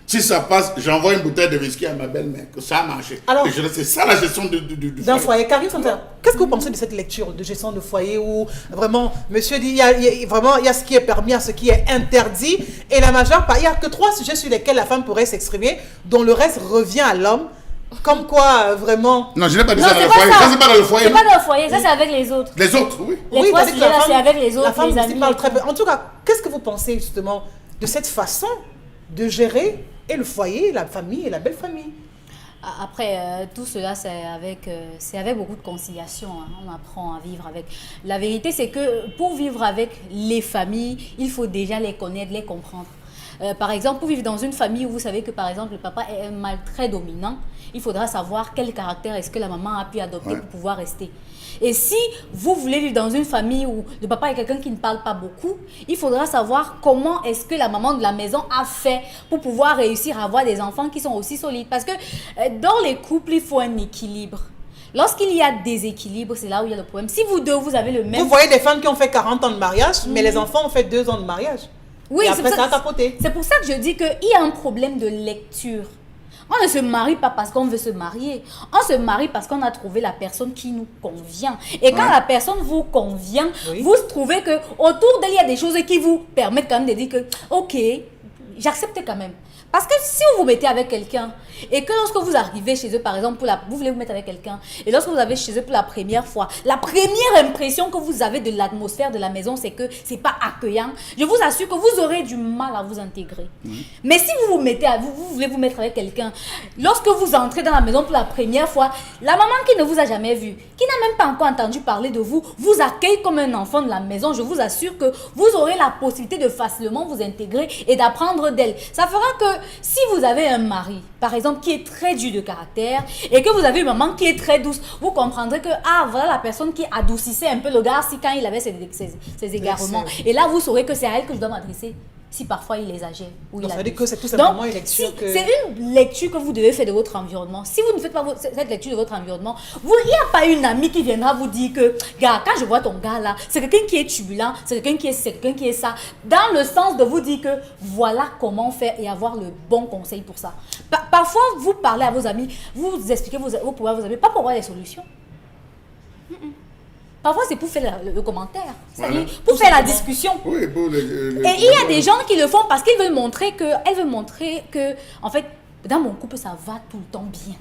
Si ça passe, j'envoie une bouteille de whisky à ma belle-mère, que ça a marché. Alors, c'est ça la gestion d'un foyer. Karine Sontia, qu'est-ce que vous pensez de cette lecture de gestion de foyer où vraiment, monsieur dit, il y a ce qui est permis, il y a ce qui est interdit, et la majeure part, il n'y a que 3 sujets sur lesquels la femme pourrait s'exprimer, dont le reste revient à l'homme. Comme quoi, vraiment... Non, je n'ai pas dit ça dans le foyer. Ça, c'est pas dans le foyer. C'est pas dans le foyer, ça, c'est avec les autres. Les autres, oui. Les 3 sujets, là, c'est avec les autres, la femme les amis. Parle très peu. En tout cas, qu'est-ce que vous pensez, justement, de cette façon de gérer et le foyer, la famille et la belle famille? Après, tout cela, c'est avec beaucoup de conciliation. Hein. On apprend à vivre avec. La vérité, c'est que pour vivre avec les familles, il faut déjà les connaître, les comprendre. Par exemple, pour vivre dans une famille où vous savez que, par exemple, le papa est un mâle très dominant, il faudra savoir quel caractère est-ce que la maman a pu adopter pour pouvoir rester. Et si vous voulez vivre dans une famille où le papa est quelqu'un qui ne parle pas beaucoup, il faudra savoir comment est-ce que la maman de la maison a fait pour pouvoir réussir à avoir des enfants qui sont aussi solides. Parce que dans les couples, il faut un équilibre. Lorsqu'il y a déséquilibre, c'est là où il y a le problème. Si vous deux, vous avez le même... Vous voyez des femmes qui ont fait 40 ans de mariage, mais les enfants ont fait 2 ans de mariage. Oui, c'est pour ça que je dis qu'il y a un problème de lecture. On ne se marie pas parce qu'on veut se marier. On se marie parce qu'on a trouvé la personne qui nous convient. Et quand la personne vous convient, vous trouvez que autour d'elle, il y a des choses qui vous permettent quand même de dire que, ok, j'accepte quand même. Parce que si vous vous mettez avec quelqu'un et que lorsque vous arrivez chez eux, par exemple, vous voulez vous mettre avec quelqu'un et lorsque vous arrivez chez eux pour la première fois, la première impression que vous avez de l'atmosphère de la maison, c'est que c'est pas accueillant. Je vous assure que vous aurez du mal à vous intégrer. Mais si vous voulez vous mettre avec quelqu'un, lorsque vous entrez dans la maison pour la première fois, la maman qui ne vous a jamais vu, qui n'a même pas encore entendu parler de vous, vous accueille comme un enfant de la maison. Je vous assure que vous aurez la possibilité de facilement vous intégrer et d'apprendre d'elle. Ça fera que si vous avez un mari, par exemple, qui est très dur de caractère et que vous avez une maman qui est très douce, vous comprendrez que, voilà la personne qui adoucissait un peu le gars si quand il avait ses égarements. Et là, vous saurez que c'est à elle que je dois m'adresser. si parfois il exagère ou Donc, il ça veut dire abuse. que c'est tout simplement Donc, une lecture si- que... c'est une lecture que vous devez faire de votre environnement. Si vous ne faites pas cette lecture de votre environnement, il n'y a pas une amie qui viendra vous dire que, gars, quand je vois ton gars là, c'est quelqu'un qui est turbulent, c'est quelqu'un qui est ça. Dans le sens de vous dire que voilà comment faire et avoir le bon conseil pour ça. Parfois, vous parlez à vos amis, vous expliquez vos problèmes à vos amis, pas pour avoir des solutions. Parfois, c'est pour faire le commentaire, c'est-à-dire Voilà. pour Tout faire la simplement. discussion. Oui, bon, Et il y a des gens qui le font parce qu'ils veulent montrer que, en fait, dans mon couple, ça va tout le temps bien.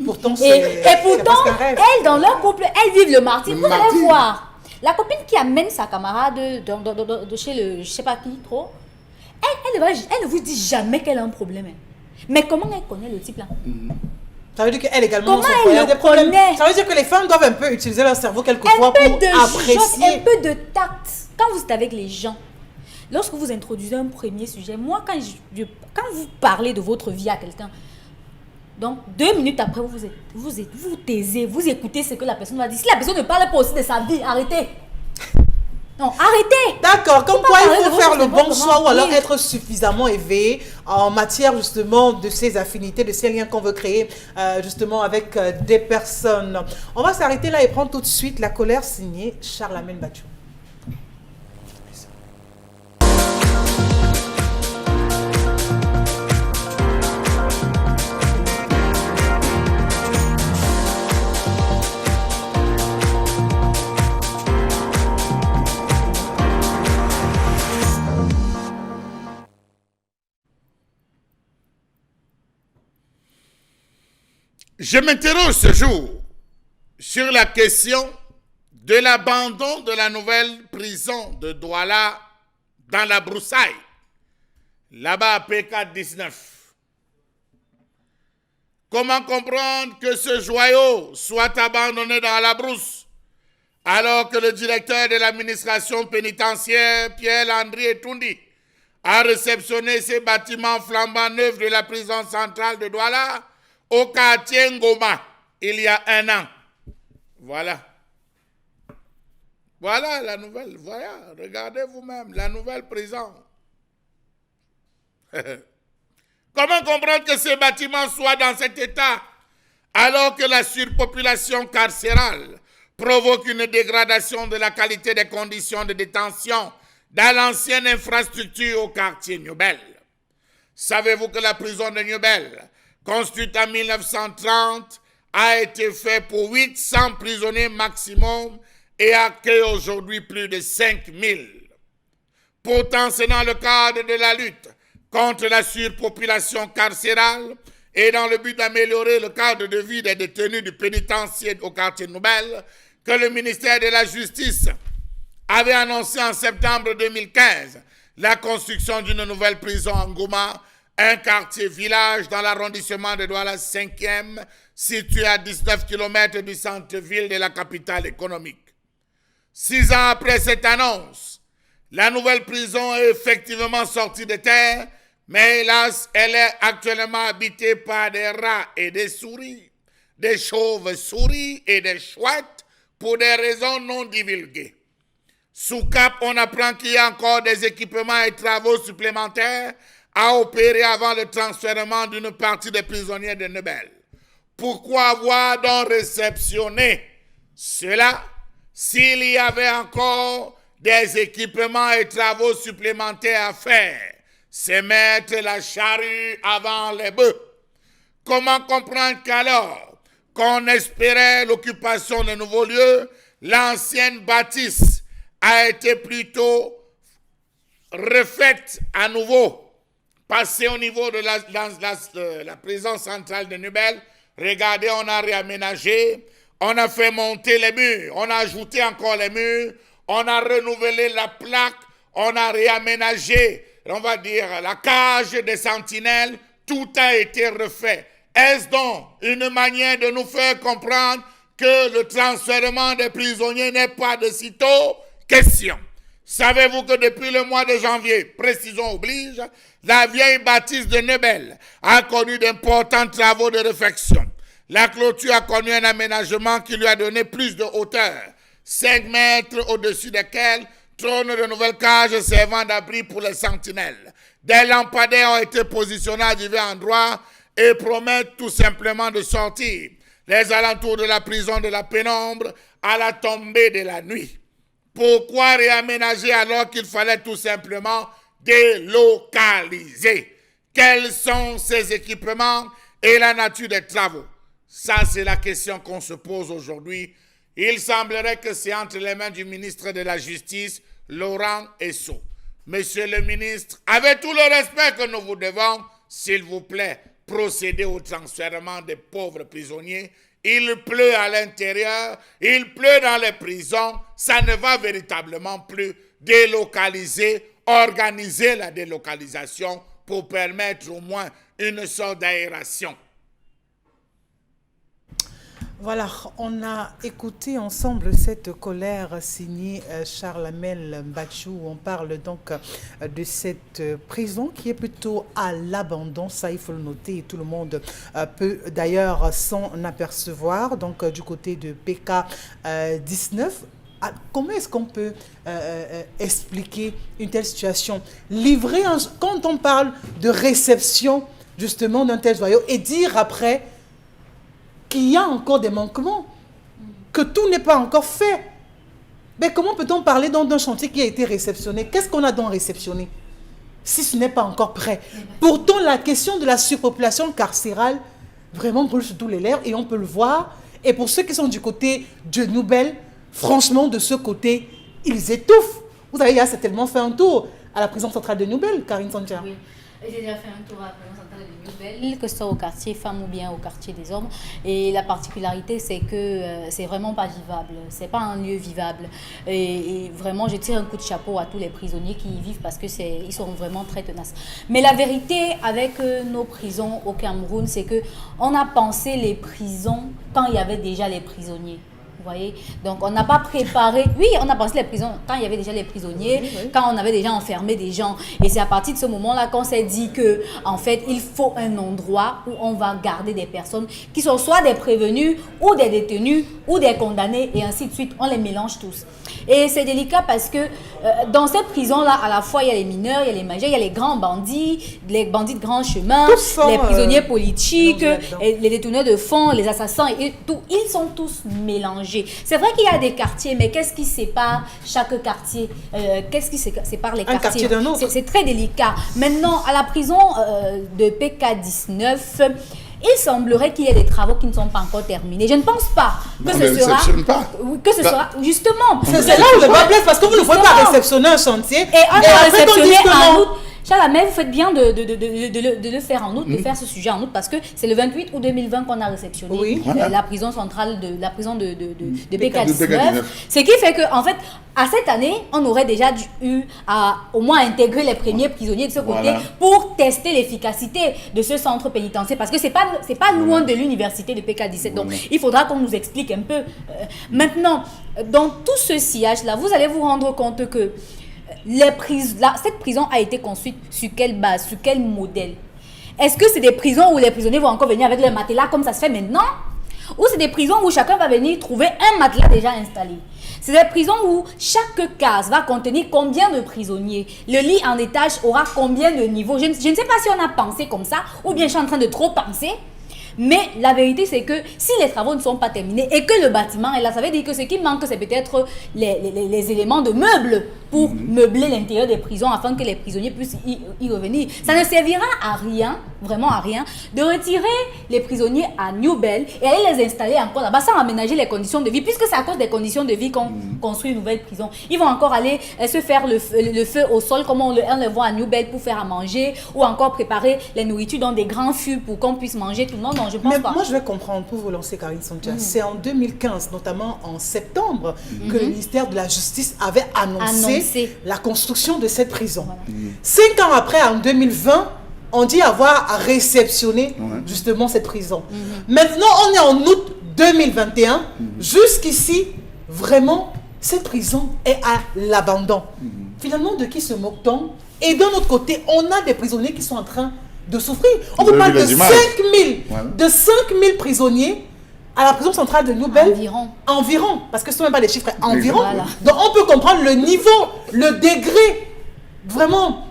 Pourtant, Et pourtant, parce qu'un rêve. elles, dans leur couple, elles vivent le martyre. Le Vous allez martyre. voir. La copine qui amène sa camarade de chez le, je sais pas qui, trop, elle ne vous dit jamais qu'elle a un problème. Hein. Mais comment elle connaît le type là? Ça veut dire qu'elle également... Comment son elle foyer a le des problèmes. connaît? Ça veut dire que les femmes doivent un peu utiliser leur cerveau Un quelquefois peu pour de apprécier. un peu de tact. Quand vous êtes avec les gens, lorsque vous introduisez un premier sujet, moi, quand vous parlez de votre vie à quelqu'un, donc 2 minutes après, vous taisez, vous écoutez ce que la personne va dire. Si la personne ne parle pas aussi de sa vie, arrêtez. Non, arrêtez. D'accord, comme Faut pas quoi il parler de faut votre faire le bon développement. choix ou alors Oui. être suffisamment éveillé en matière justement de ces affinités, de ces liens qu'on veut créer justement avec des personnes. On va s'arrêter là et prendre tout de suite La colère signée Charlamagne Bathiou. Je m'interroge ce jour sur la question de l'abandon de la nouvelle prison de Douala dans la broussaille, là-bas à PK19. Comment comprendre que ce joyau soit abandonné dans la brousse alors que le directeur de l'administration pénitentiaire, Pierre-André Toundi, a réceptionné ces bâtiments flambant neufs de la prison centrale de Douala au quartier Ngoma il y a 1 an. Voilà. Voilà la nouvelle. Voilà, regardez vous-même, la nouvelle prison. Comment comprendre que ces bâtiments soient dans cet état alors que la surpopulation carcérale provoque une dégradation de la qualité des conditions de détention dans l'ancienne infrastructure au quartier Newbel? Savez-vous que la prison de Newbel, construite en 1930, a été faite pour 800 prisonniers maximum et accueille aujourd'hui plus de 5000. Pourtant, c'est dans le cadre de la lutte contre la surpopulation carcérale et dans le but d'améliorer le cadre de vie des détenus du pénitencier au quartier Newbel que le ministère de la Justice avait annoncé en septembre 2015 la construction d'une nouvelle prison en Ngoma, un quartier-village dans l'arrondissement de Douala 5e, situé à 19 km du centre-ville de la capitale économique. 6 ans après cette annonce, la nouvelle prison est effectivement sortie de terre, mais hélas, elle est actuellement habitée par des rats et des souris, des chauves-souris et des chouettes pour des raisons non divulguées. Sous cap, on apprend qu'il y a encore des équipements et travaux supplémentaires à opérer avant le transfèrement d'une partie des prisonniers de Newbel. Pourquoi avoir donc réceptionné cela s'il y avait encore des équipements et travaux supplémentaires à faire? C'est mettre la charrue avant les bœufs. Comment comprendre qu'alors qu'on espérait l'occupation de nouveaux lieux, l'ancienne bâtisse a été plutôt refaite à nouveau, passée au niveau de la prison centrale de Newbel? Regardez, on a réaménagé, on a fait monter les murs, on a ajouté encore les murs, on a renouvelé la plaque, on a réaménagé, on va dire, la cage des sentinelles, tout a été refait. Est-ce donc une manière de nous faire comprendre que le transfèrement des prisonniers n'est pas de sitôt? Question. Savez-vous que depuis le mois de janvier, précision oblige, la vieille bâtisse de Newbel a connu d'importants travaux de réfection. La clôture a connu un aménagement qui lui a donné plus de hauteur, 5 mètres au-dessus desquels trône de nouvelles cages servant d'abri pour les sentinelles. Des lampadaires ont été positionnés à divers endroits et promettent tout simplement de sortir les alentours de la prison de la pénombre à la tombée de la nuit. Pourquoi réaménager alors qu'il fallait tout simplement délocaliser? Quels sont ces équipements et la nature des travaux? Ça, c'est la question qu'on se pose aujourd'hui. Il semblerait que c'est entre les mains du ministre de la Justice, Laurent Esso. Monsieur le ministre, avec tout le respect que nous vous devons, s'il vous plaît, procédez au transfèrement des pauvres prisonniers. Il pleut à l'intérieur, il pleut dans les prisons, ça ne va véritablement plus. Délocaliser, organiser la délocalisation pour permettre au moins une sorte d'aération. Voilà, on a écouté ensemble cette colère signée Charles Amel Mbachou, où on parle donc de cette prison qui est plutôt à l'abandon, ça il faut le noter, et tout le monde peut d'ailleurs s'en apercevoir, donc du côté de PK 19. Comment est-ce qu'on peut expliquer une telle situation? Quand on parle de réception justement d'un tel joyau et dire après qu'il y a encore des manquements, que tout n'est pas encore fait. Mais comment peut-on parler d'un chantier qui a été réceptionné? Qu'est-ce qu'on a donc réceptionné si ce n'est pas encore prêt? Pourtant, la question de la surpopulation carcérale vraiment brûle sur tous les lèvres et on peut le voir. Et pour ceux qui sont du côté de Nouvelle, franchement, de ce côté, ils étouffent. Vous savez, il y a certainement fait un tour à la prison centrale de Nouvelle, Karine Santia. Oui, j'ai déjà fait un tour à la prison centrale de Nouvelle, que ce soit au quartier femmes ou bien au quartier des hommes. Et la particularité, c'est que c'est vraiment pas vivable. C'est pas un lieu vivable. Et vraiment, je tire un coup de chapeau à tous les prisonniers qui y vivent parce que ils sont vraiment très tenaces. Mais la vérité avec nos prisons au Cameroun, c'est que on a pensé les prisons quand il y avait déjà les prisonniers. Vous voyez? Donc, on n'a pas préparé... Oui, on a pensé les prisons quand il y avait déjà les prisonniers, oui. Quand on avait déjà enfermé des gens. Et c'est à partir de ce moment-là qu'on s'est dit que, en fait, il faut un endroit où on va garder des personnes qui sont soit des prévenus, ou des détenus, ou des condamnés, et ainsi de suite. On les mélange tous. Et c'est délicat parce que dans cette prison-là, à la fois, il y a les mineurs, il y a les majeurs, il y a les grands bandits, les bandits de grand chemin, les prisonniers politiques, les détenus de fond, les assassins, et tout. Ils sont tous mélangés. C'est vrai qu'il y a des quartiers, mais qu'est-ce qui sépare chaque quartier? Qu'est-ce qui sépare les quartiers? Un quartier d'un autre. C'est très délicat. Maintenant, à la prison de PK19, il semblerait qu'il y ait des travaux qui ne sont pas encore terminés. Je ne pense pas que ce sera justement. C'est là où le bas blesse parce que vous ne pouvez pas réceptionner un chantier. Et on a réceptionné en août. Charles, mais vous faites bien de le faire en août, de faire ce sujet en août, parce que c'est le 28 août 2020 qu'on a réceptionné la prison centrale de PK19. Ce qui fait que, en fait, à cette année, on aurait déjà eu à au moins intégrer les premiers prisonniers de ce côté pour tester l'efficacité de ce centre pénitentiaire, parce que c'est pas loin de l'université de PK17. Donc, il faudra qu'on nous explique un peu. Maintenant, dans tout ce sillage-là, vous allez vous rendre compte que cette prison a été construite sur quelle base, sur quel modèle? Est-ce que c'est des prisons où les prisonniers vont encore venir avec leur matelas comme ça se fait maintenant? Ou c'est des prisons où chacun va venir trouver un matelas déjà installé? C'est des prisons où chaque case va contenir combien de prisonniers? Le lit en étage aura combien de niveaux? Je ne sais pas si on a pensé comme ça ou bien je suis en train de trop penser. Mais la vérité, c'est que si les travaux ne sont pas terminés et que le bâtiment est là, ça veut dire que ce qui manque, c'est peut-être les éléments de meubles pour meubler l'intérieur des prisons afin que les prisonniers puissent y revenir. Ça ne servira à rien, vraiment à rien, de retirer les prisonniers à New Bell et aller les installer encore là-bas sans aménager les conditions de vie, puisque c'est à cause des conditions de vie qu'on construit une nouvelle prison. Ils vont encore aller se faire le feu au sol, comme on le voit à New Bell, pour faire à manger, ou encore préparer les nourritures dans des grands fûts pour qu'on puisse manger tout le monde. Je pense pas. Moi, je vais comprendre pour vous lancer, Karine Santia. C'est en 2015, notamment en septembre, que le ministère de la Justice avait annoncé la construction de cette prison. 5 ans après, en 2020, on dit avoir réceptionné justement cette prison. Maintenant, on est en août 2021. Jusqu'ici, vraiment, cette prison est à l'abandon. Finalement, de qui se moque-t-on? Et d'un autre côté, on a des prisonniers qui sont en train de souffrir. On vous parle de 5 000 prisonniers à la prison centrale de Nouvelle. Environ, parce que ce ne sont même pas les chiffres, environ. Voilà. Donc on peut comprendre le niveau, le degré vraiment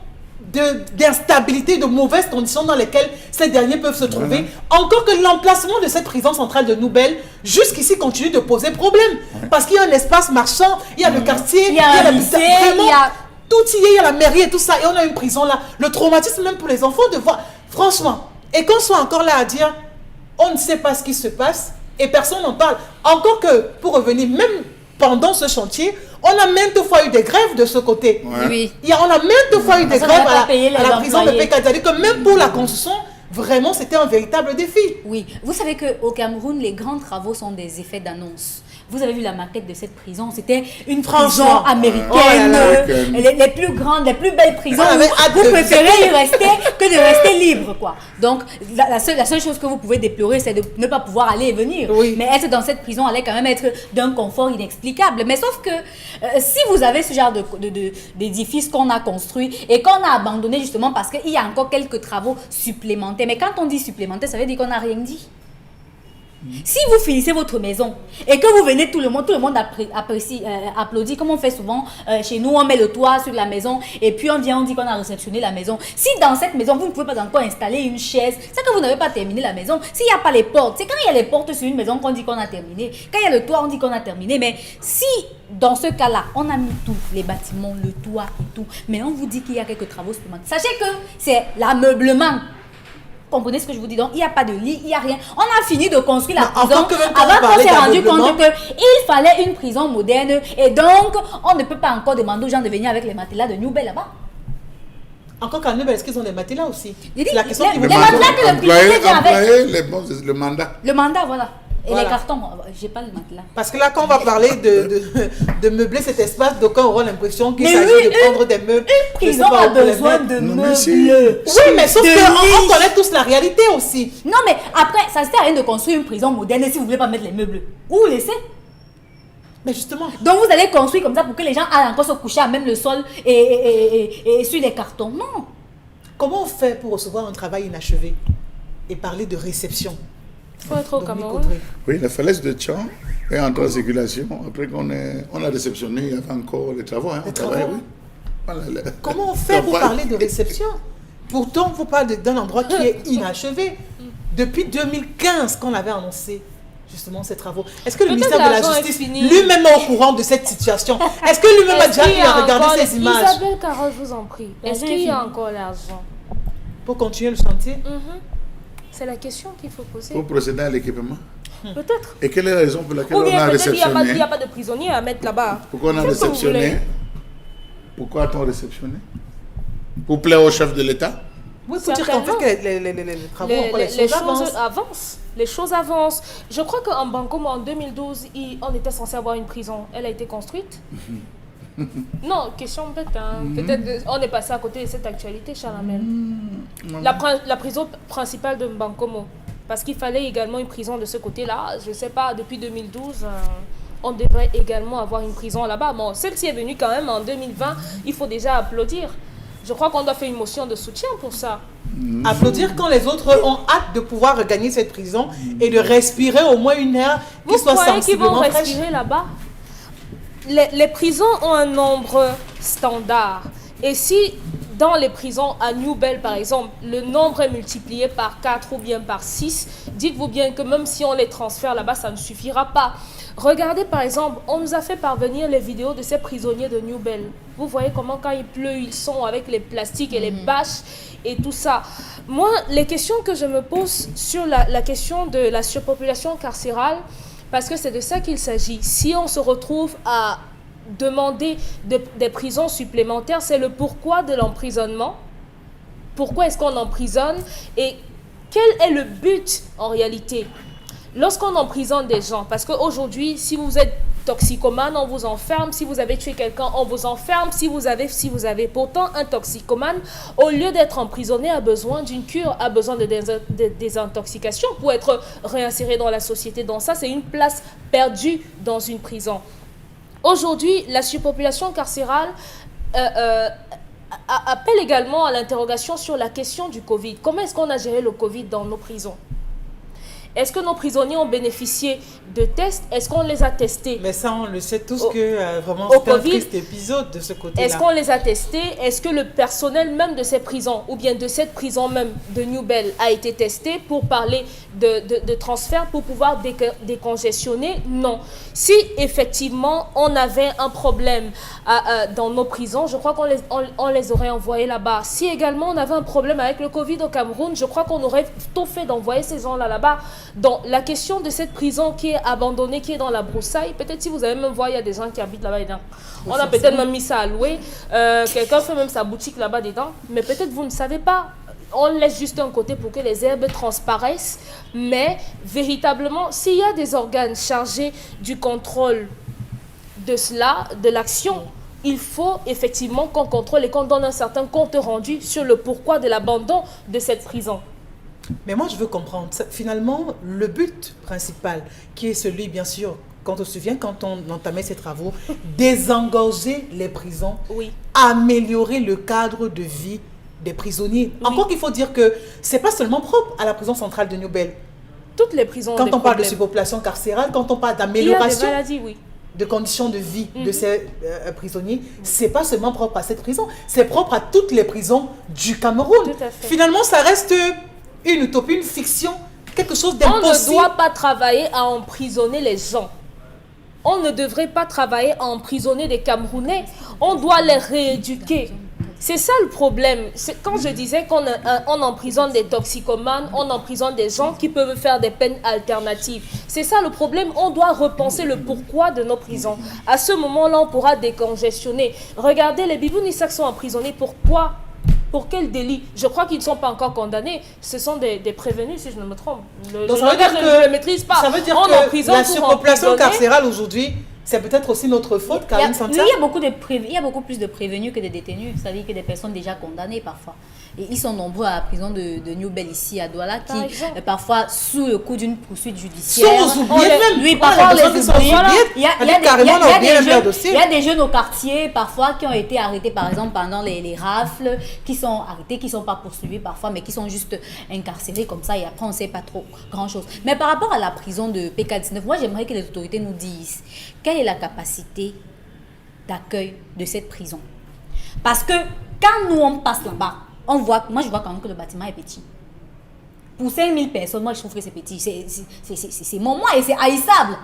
d'instabilité, de mauvaises conditions dans lesquelles ces derniers peuvent se trouver. Encore que l'emplacement de cette prison centrale de Nouvelle, jusqu'ici, continue de poser problème. Parce qu'il y a un espace marchand, il y a le quartier, il y a un lycée, vraiment, tout y est, il y a la mairie et tout ça, et on a une prison là. Le traumatisme même pour les enfants de voir, franchement, et qu'on soit encore là à dire, on ne sait pas ce qui se passe, et personne n'en parle. Encore que, pour revenir, même pendant ce chantier, on a maintes fois eu des grèves de ce côté. Oui. On a maintes fois eu des grèves à la prison de employés. Pékin. C'est-à-dire que même pour la construction, vraiment, c'était un véritable défi. Oui, vous savez qu'au Cameroun, les grands travaux sont des effets d'annonce. Vous avez vu la maquette de cette prison, c'était une prison américaine, les plus grandes, les plus belles prisons. Vous préférez y rester que de rester libre, quoi. Donc, la seule chose que vous pouvez déplorer, c'est de ne pas pouvoir aller et venir. Oui. Mais être dans cette prison allait quand même être d'un confort inexplicable. Mais sauf que si vous avez ce genre d'édifice qu'on a construit et qu'on a abandonné justement parce qu'il y a encore quelques travaux supplémentaires. Mais quand on dit supplémentaire, ça veut dire qu'on n'a rien dit. Si vous finissez votre maison et que vous venez, tout le monde apprécie, applaudit, comme on fait souvent chez nous, on met le toit sur la maison et puis on vient, on dit qu'on a réceptionné la maison. Si dans cette maison, vous ne pouvez pas encore installer une chaise, c'est que vous n'avez pas terminé la maison. S'il n'y a pas les portes, c'est quand il y a les portes sur une maison qu'on dit qu'on a terminé. Quand il y a le toit, on dit qu'on a terminé. Mais si, dans ce cas-là, on a mis tout, les bâtiments, le toit et tout, mais on vous dit qu'il y a quelques travaux supplémentaires, sachez que c'est l'ameublement. Comprenez ce que je vous dis? Donc, il n'y a pas de lit, il n'y a rien. On a fini de construire la prison avant qu'on s'est rendu compte qu'il fallait une prison moderne et donc, on ne peut pas encore demander aux gens de venir avec les matelas de Nouvelle là-bas. Encore qu'à Nouvelle, est-ce qu'ils ont des matelas aussi? C'est la question qui les me matelas que le prisonnier vient avec. Le mandat. Le mandat, voilà. Et Voilà. les cartons, j'ai pas le matelas. Parce que là, quand on va parler de meubler cet espace, d'aucuns auront l'impression qu'il Mais s'agit oui, de prendre des meubles. Une prison a besoin de meubles. Oui, mais sauf qu'on connaît tous la réalité aussi. Non, mais après, ça ne sert à rien de construire une prison moderne si vous ne voulez pas mettre les meubles. Où vous laissez? Mais justement. Donc vous allez construire comme ça pour que les gens aillent encore se coucher à même le sol et sur les cartons. Non. Comment on fait pour recevoir un travail inachevé et parler de réception? Il faut être au Cameroun. Oui, la falaise de Tchan est en train de circulation. Après qu'on a réceptionné, il y avait encore les travaux. Les travaux. Oui. Voilà, Comment on fait pour parler de réception? Pourtant, vous parlez d'un endroit qui est inachevé. Depuis 2015 qu'on avait annoncé justement ces travaux. Est-ce que le ministère de la Justice lui-même est au courant de cette situation? Est-ce que lui-même a déjà regardé ces images? Isabelle Carole, je vous en prie. Est-ce qu'il y a encore l'argent pour continuer le chantier? C'est la question qu'il faut poser. Pour procéder à l'équipement. Peut-être. Et quelle est la raison pour laquelle Ou on a bien peut-être il réceptionné? n'y a pas de prisonniers à mettre là-bas. Pourquoi on a Qu'est-ce que vous réceptionné? voulez? Pourquoi a-t-on réceptionné? Pour plaire au chef de l'État? Oui, pour dire qu'en fait que les travaux, les choses avancent. Les choses avancent. Je crois qu'en Bankomo, en 2012, on était censé avoir une prison. Elle a été construite. Non, question bête. Peut-être on est passé à côté de cette actualité, Charamel. La prison principale de Bankomo. Parce qu'il fallait également une prison de ce côté-là. Je ne sais pas, depuis 2012, on devrait également avoir une prison là-bas. Bon, celle-ci est venue quand même en 2020. Il faut déjà applaudir. Je crois qu'on doit faire une motion de soutien pour ça. Applaudir quand les autres ont hâte de pouvoir regagner cette prison et de respirer au moins une air qui soit sensiblement fraîche. Vous croyez qu'ils vont respirer là-bas? Les prisons ont un nombre standard. Et si dans les prisons à New Bell, par exemple, le nombre est multiplié par 4 ou bien par 6, dites-vous bien que même si on les transfère là-bas, ça ne suffira pas. Regardez par exemple, on nous a fait parvenir les vidéos de ces prisonniers de New Bell. Vous voyez comment quand il pleut, ils sont avec les plastiques et les bâches et tout ça. Moi, les questions que je me pose sur la question de la surpopulation carcérale, parce que c'est de ça qu'il s'agit. Si on se retrouve à demander des prisons supplémentaires, c'est le pourquoi de l'emprisonnement. Pourquoi est-ce qu'on emprisonne et quel est le but en réalité lorsqu'on emprisonne des gens? Parce qu'aujourd'hui, si vous êtes toxicomane, on vous enferme. Si vous avez tué quelqu'un, on vous enferme. Si vous avez pourtant un toxicomane, au lieu d'être emprisonné, a besoin d'une cure, a besoin de désintoxication pour être réinséré dans la société. Donc ça, c'est une place perdue dans une prison. Aujourd'hui, la surpopulation carcérale appelle également à l'interrogation sur la question du Covid. Comment est-ce qu'on a géré le Covid dans nos prisons? Est-ce que nos prisonniers ont bénéficié de tests? Est-ce qu'on les a testés? Mais ça, on le sait tous que vraiment, au c'est un Covid, triste épisode de ce côté-là. Est-ce qu'on les a testés? Est-ce que le personnel même de ces prisons, ou bien de cette prison même de New Bell, a été testé pour parler de transfert, pour pouvoir décongestionner? Non. Si effectivement on avait un problème dans nos prisons, je crois qu'on les aurait envoyés là-bas. Si également on avait un problème avec le Covid au Cameroun, je crois qu'on aurait tout fait d'envoyer ces gens là-bas. Donc la question de cette prison qui est abandonnée, qui est dans la broussaille, peut-être si vous avez même vu, il y a des gens qui habitent là-bas dedans. On a peut-être même mis ça à louer. Quelqu'un fait même sa boutique là-bas dedans, mais peut-être vous ne savez pas. On laisse juste un côté pour que les herbes transparaissent, mais véritablement, s'il y a des organes chargés du contrôle de cela, de l'action, il faut effectivement qu'on contrôle et qu'on donne un certain compte rendu sur le pourquoi de l'abandon de cette prison. Mais moi, je veux comprendre. Finalement, le but principal, qui est celui, bien sûr, quand on se souvient, quand on entamait ces travaux, désengorger les prisons, oui, améliorer le cadre de vie des prisonniers. Oui. Encore qu'il faut dire que ce n'est pas seulement propre à la prison centrale de New Bell. Toutes les prisons quand on parle de surpopulation carcérale, quand on parle d'amélioration de conditions de vie de ces prisonniers, ce n'est pas seulement propre à cette prison, c'est propre à toutes les prisons du Cameroun. Tout à fait. Finalement, ça reste une utopie, une fiction, quelque chose d'impossible. On ne doit pas travailler à emprisonner les gens. On ne devrait pas travailler à emprisonner des Camerounais. On doit les rééduquer. C'est ça le problème. Quand je disais qu'on emprisonne des toxicomanes, on emprisonne des gens qui peuvent faire des peines alternatives. C'est ça le problème. On doit repenser le pourquoi de nos prisons. À ce moment-là, on pourra décongestionner. Regardez, les Bibounissacs sont emprisonnés. Pourquoi? Pour quel délit? Je crois qu'ils ne sont pas encore condamnés. Ce sont des prévenus, si je ne me trompe. Donc ça veut dire que je ne le maîtrise pas. Ça veut dire que la surpopulation carcérale aujourd'hui, c'est peut-être aussi notre faute, Karine Santia. Il y a beaucoup plus de prévenus que de détenus, c'est-à-dire que des personnes déjà condamnées parfois. Et ils sont nombreux à la prison de New Bell ici à Douala, qui parfois sous le coup d'une poursuite judiciaire. Sans oublier même. Oui, parfois on les oublie. Il y a des jeunes au quartier parfois qui ont été arrêtés par exemple pendant les rafles, qui sont arrêtés, qui ne sont pas poursuivis parfois, mais qui sont juste incarcérés comme ça et après on ne sait pas trop grand-chose. Mais par rapport à la prison de PK19, moi j'aimerais que les autorités nous disent quelle est la capacité d'accueil de cette prison. Parce que quand nous on passe là-bas, moi je vois quand même que le bâtiment est petit. Pour 5000 personnes, moi je trouve que c'est petit. C'est moi et c'est haïssable.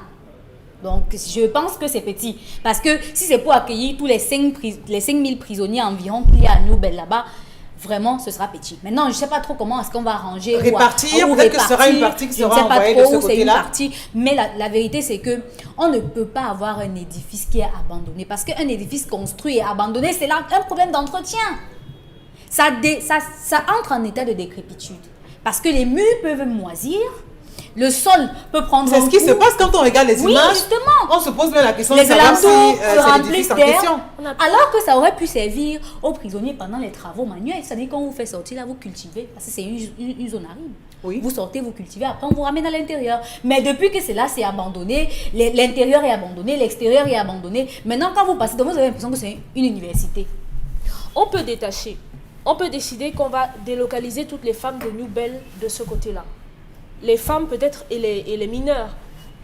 Donc je pense que c'est petit. Parce que si c'est pour accueillir tous les 5000 prisonniers environ qu'il y a à New Bell là-bas, vraiment ce sera petit. Maintenant je ne sais pas trop comment est-ce qu'on va arranger. Répartir, peut-être que ce sera une partie qui sera envoyée de ce côté-là. Mais la vérité c'est que on ne peut pas avoir un édifice qui est abandonné. Parce qu'un édifice construit et abandonné, c'est là un problème d'entretien. Ça entre en état de décrépitude. Parce que les murs peuvent moisir, le sol peut prendre. C'est ce qui se passe quand on regarde les images. Justement. On se pose même la question de savoir si se remplissent d'air. question. Alors que ça aurait pu servir aux prisonniers pendant les travaux manuels. C'est-à-dire quand vous faites sortir là, vous cultivez. Parce que c'est une zone aride. Oui. Vous sortez, vous cultivez, après on vous ramène à l'intérieur. Mais depuis que c'est là, c'est abandonné, l'intérieur est abandonné, l'extérieur est abandonné. Maintenant, quand vous passez devant, vous avez l'impression que c'est une université. On peut détacher. On peut décider qu'on va délocaliser toutes les femmes de New Bell de ce côté-là. Les femmes peut-être et les mineurs,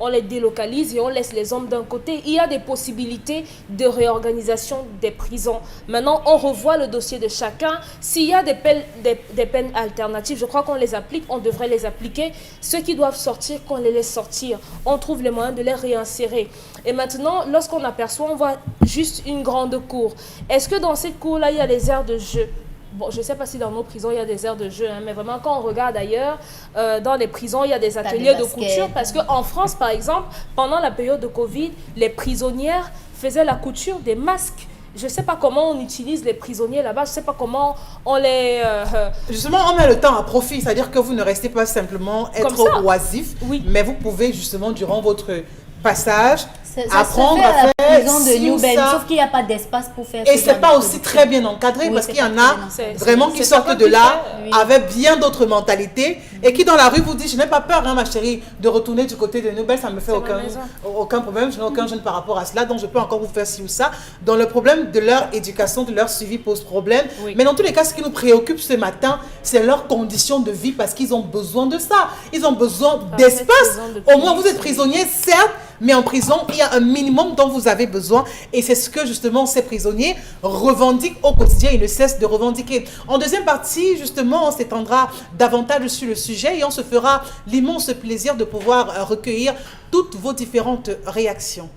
on les délocalise et on laisse les hommes d'un côté. Il y a des possibilités de réorganisation des prisons. Maintenant, on revoit le dossier de chacun. S'il y a des peines alternatives, je crois qu'on les applique, on devrait les appliquer. Ceux qui doivent sortir, qu'on les laisse sortir. On trouve les moyens de les réinsérer. Et maintenant, lorsqu'on aperçoit, on voit juste une grande cour. Est-ce que dans cette cour-là, il y a des aires de jeu? Bon, je ne sais pas si dans nos prisons, il y a des aires de jeu, mais vraiment, quand on regarde ailleurs, dans les prisons, il y a des ateliers de couture. Parce qu'en France, par exemple, pendant la période de Covid, les prisonnières faisaient la couture des masques. Je ne sais pas comment on utilise les prisonniers là-bas, je ne sais pas comment on les... Justement, on met le temps à profit, c'est-à-dire que vous ne restez pas simplement être oisif, oui. Mais vous pouvez justement, durant votre passage, Ça apprendre se fait à à la faire prison de ci ou New Bell, ça. sauf qu'il n'y a pas d'espace pour faire Et ce c'est genre pas de aussi choses. très bien encadré Oui, parce c'est qu'il y pas en très a bien encadré. vraiment C'est qui ça sortent qui de là fait, oui. avec bien d'autres mentalités et qui dans la rue vous disent je n'ai pas peur hein, ma chérie de retourner du côté de Nobel, ça me fait C'est ma maison. aucun problème, je n'ai aucun gêne par rapport à cela, donc je peux encore vous faire ci ou ça. Dans le problème de leur éducation, de leur suivi pose problème. Oui. Mais dans tous les cas, ce qui nous préoccupe ce matin, c'est leurs conditions de vie parce qu'ils ont besoin de ça. Ils ont besoin d'espace. besoin de Au moins vous êtes plus. prisonnier, certes, mais en prison, il y a un minimum dont vous avez besoin. Et c'est ce que justement ces prisonniers revendiquent au quotidien. Ils ne cessent de revendiquer. En deuxième partie, justement, on s'étendra davantage sur le sujet et on se fera l'immense plaisir de pouvoir recueillir toutes vos différentes réactions.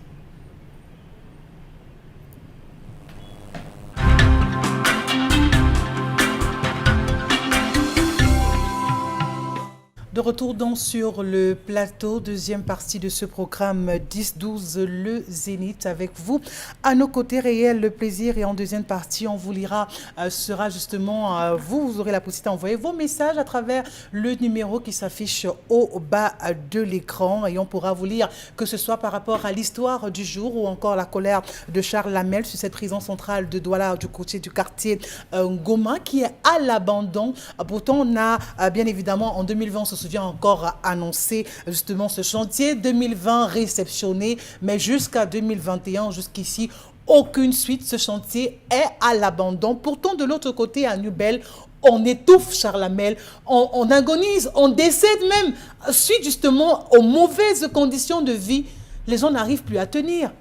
De retour donc sur le plateau, deuxième partie de ce programme 10-12, le Zénith avec vous. À nos côtés, réel le plaisir et en deuxième partie, on vous lira, sera justement, vous aurez la possibilité d'envoyer vos messages à travers le numéro qui s'affiche au bas de l'écran et on pourra vous lire que ce soit par rapport à l'histoire du jour ou encore la colère de Charles Lamel sur cette prison centrale de Douala du côté du quartier Ngoma qui est à l'abandon. Pourtant, on a bien évidemment en 2020, on se souvient encore annoncé justement ce chantier 2020 réceptionné, mais jusqu'à 2021, jusqu'ici, aucune suite. Ce chantier est à l'abandon. Pourtant, de l'autre côté, à New Bell, on étouffe Charles Lamel, on agonise, on décède même suite justement aux mauvaises conditions de vie. Les gens n'arrivent plus à tenir.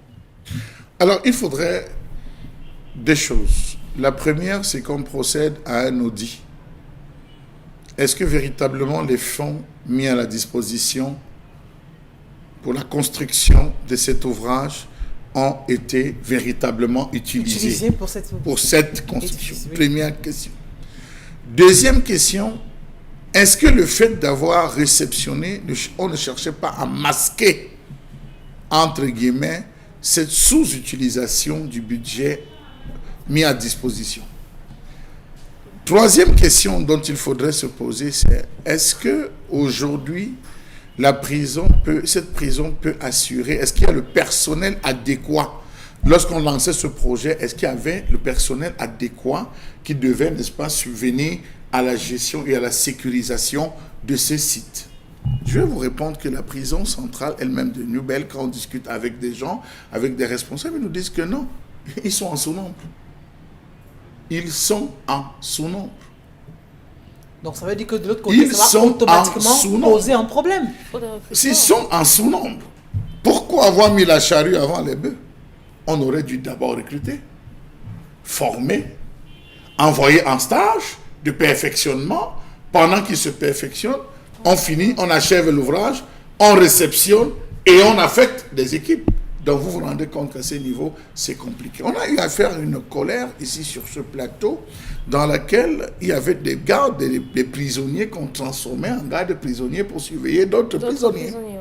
Alors, il faudrait des choses. La première, c'est qu'on procède à un audit. Est-ce que véritablement les fonds mis à la disposition pour la construction de cet ouvrage ont été véritablement utilisés pour cette construction? Oui. Première question. Deuxième question, est-ce que le fait d'avoir réceptionné, on ne cherchait pas à masquer, entre guillemets, cette sous-utilisation du budget mis à disposition? Troisième question dont il faudrait se poser, c'est est-ce que aujourd'hui cette prison peut assurer, est-ce qu'il y a le personnel adéquat? Lorsqu'on lançait ce projet, est-ce qu'il y avait le personnel adéquat qui devait, n'est-ce pas, subvenir à la gestion et à la sécurisation de ces sites? Je vais vous répondre que la prison centrale elle-même de New Bell, quand on discute avec des gens, avec des responsables, ils nous disent que non, ils sont en sous-nombre. Ils sont en sous-nombre. Donc ça veut dire que de l'autre côté, ça va automatiquement poser un problème. S'ils sont en sous-nombre, pourquoi avoir mis la charrue avant les bœufs? On aurait dû d'abord recruter, former, envoyer en stage de perfectionnement. Pendant qu'ils se perfectionnent, on finit, on achève l'ouvrage, on réceptionne et on affecte des équipes. Donc vous vous rendez compte qu'à ce niveau, c'est compliqué. On a eu affaire à une colère ici sur ce plateau dans laquelle il y avait des gardes, des prisonniers qu'on transformait en gardes prisonniers pour surveiller d'autres prisonniers. Ouais.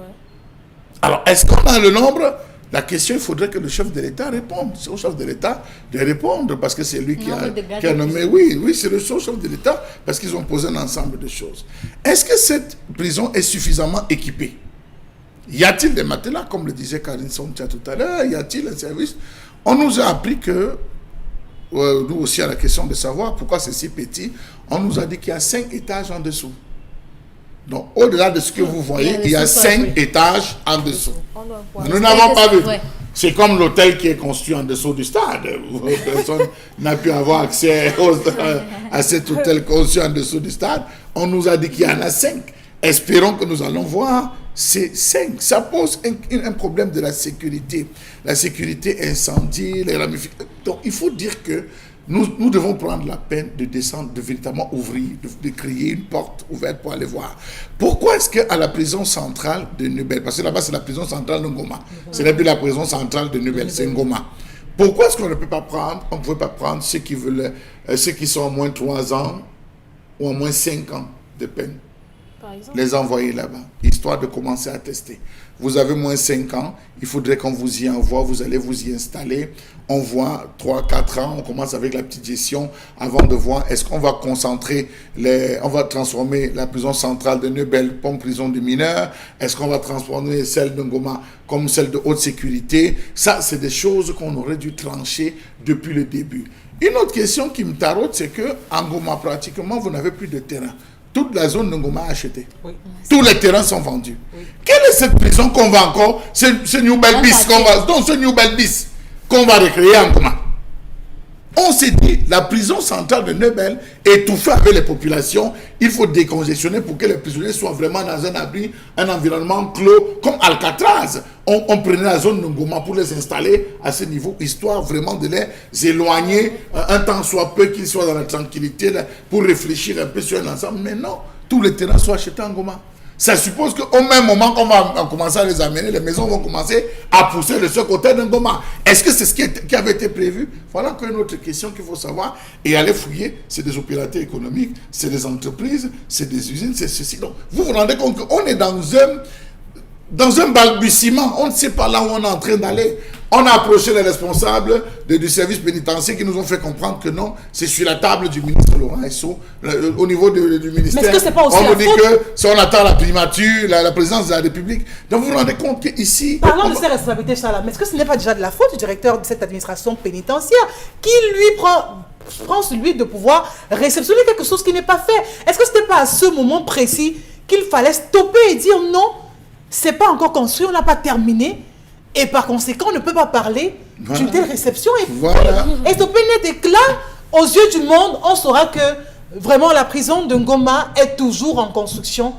Alors, est-ce qu'on a le nombre? La question, il faudrait que le chef de l'État réponde. C'est au chef de l'État de répondre parce que c'est lui qui a nommé. Oui, c'est le chef de l'État parce qu'ils ont posé un ensemble de choses. Est-ce que cette prison est suffisamment équipée? Y a-t-il des matelas, comme le disait Karine Sontia tout à l'heure? Y a-t-il un service? On nous a appris que, nous aussi à la question de savoir pourquoi c'est si petit, on nous a dit qu'il y a 5 étages en dessous. Donc, au-delà de ce que vous voyez, il y a 5 étages en dessous. Nous n'avons pas vu. C'est comme l'hôtel qui est construit en dessous du stade. Personne n'a pu avoir accès à cet hôtel construit en dessous du stade. On nous a dit qu'il y en a 5. Espérons que nous allons voir ces 5. Ça pose un problème de la sécurité. La sécurité incendie, les ramifications. Donc, il faut dire que nous devons prendre la peine de descendre, de véritablement ouvrir, de créer une porte ouverte pour aller voir. Pourquoi est-ce qu'à la prison centrale de New Bell, parce que là-bas c'est la prison centrale de Ngoma, ce n'est plus la prison centrale de New Bell, c'est Ngoma. Pourquoi est-ce qu'on ne peut pas prendre, on ne pouvait pas prendre ceux qui sont au moins 3 ans ou au moins 5 ans de peine? exemple. les envoyer là-bas, histoire de commencer à tester. Vous avez moins 5 ans, il faudrait qu'on vous y envoie, vous allez vous y installer. On voit 3-4 ans, on commence avec la petite gestion avant de voir est-ce qu'on va concentrer, on va transformer la prison centrale de Neubel comme prison de mineurs, est-ce qu'on va transformer celle de Ngoma comme celle de haute sécurité. Ça, c'est des choses qu'on aurait dû trancher depuis le début. Une autre question qui me taraude, c'est qu'en Ngoma, pratiquement, vous n'avez plus de terrain. Toute la zone de Ngoma a acheté. Oui. Tous les terrains sont vendus. Oui. Quelle est cette prison qu'on va encore, ce New Belbis qu'on va recréer en Ngoma? On s'est dit, la prison centrale de Neubel, étouffée avec les populations, il faut décongestionner pour que les prisonniers soient vraiment dans un abri, un environnement clos, comme Alcatraz. On prenait la zone de Ngoma pour les installer à ce niveau, histoire vraiment de les éloigner, un temps soit peu qu'ils soient dans la tranquillité, là, pour réfléchir un peu sur l'ensemble. Mais non, tous les terrains sont achetés en Ngoma. Ça suppose qu'au même moment qu'on va commencer à les amener, les maisons vont commencer à pousser de ce côté de Ngoma. Est-ce que c'est ce qui avait été prévu? Voilà une autre question qu'il faut savoir. Et aller fouiller, c'est des opérateurs économiques, c'est des entreprises, c'est des usines, c'est ceci. Donc, vous vous rendez compte qu'on est dans un balbutiement. On ne sait pas là où on est en train d'aller. On a approché les responsables du service pénitentiaire qui nous ont fait comprendre que non, c'est sur la table du ministre Laurent Esso, au niveau du ministère. Mais est-ce que c'est pas aussi on la nous dit faute que si on attend la primature, la présidence de la République. Donc vous vous rendez compte qu'ici... Parlant de ces responsabilités, Charles, mais est-ce que ce n'est pas déjà de la faute du directeur de cette administration pénitentiaire qui, lui, prend sur lui de pouvoir réceptionner quelque chose qui n'est pas fait? Est-ce que ce n'était pas à ce moment précis qu'il fallait stopper et dire non, c'est pas encore construit, on n'a pas terminé, et par conséquent, on ne peut pas parler d'une telle réception. Et stopper net et clair, aux yeux du monde, on saura que vraiment la prison de Ngoma est toujours en construction.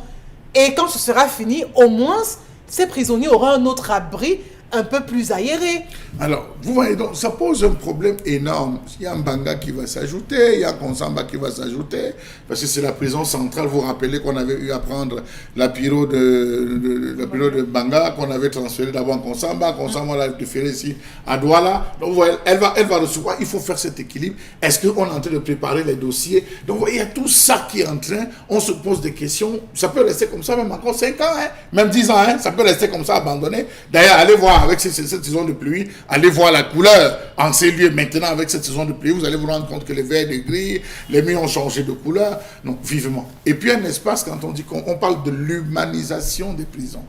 Et quand ce sera fini, au moins, ces prisonniers auront un autre abri un peu plus aéré. Alors, vous voyez, donc, ça pose un problème énorme. Il y a un Mbanga qui va s'ajouter, il y a Konsamba qui va s'ajouter, parce que c'est la prison centrale. Vous vous rappelez qu'on avait eu à prendre la bureau de Mbanga, qu'on avait transféré d'abord en Konsamba. Konsamba, on l'a déféré ici à Douala. Donc, vous voyez, elle va recevoir. Il faut faire cet équilibre. Est-ce qu'on est en train de préparer les dossiers? Donc, vous voyez, il y a tout ça qui est en train. On se pose des questions. Ça peut rester comme ça, même encore 5 ans, hein, même 10 ans. Hein, ça peut rester comme ça, abandonné. D'ailleurs, allez voir avec cette saison de pluie, allez voir la couleur en ces lieux. Maintenant, avec cette saison de pluie, vous allez vous rendre compte que les verts et gris, les murs ont changé de couleur. Donc, vivement. Et puis, un espace, quand on dit qu'on parle de l'humanisation des prisons,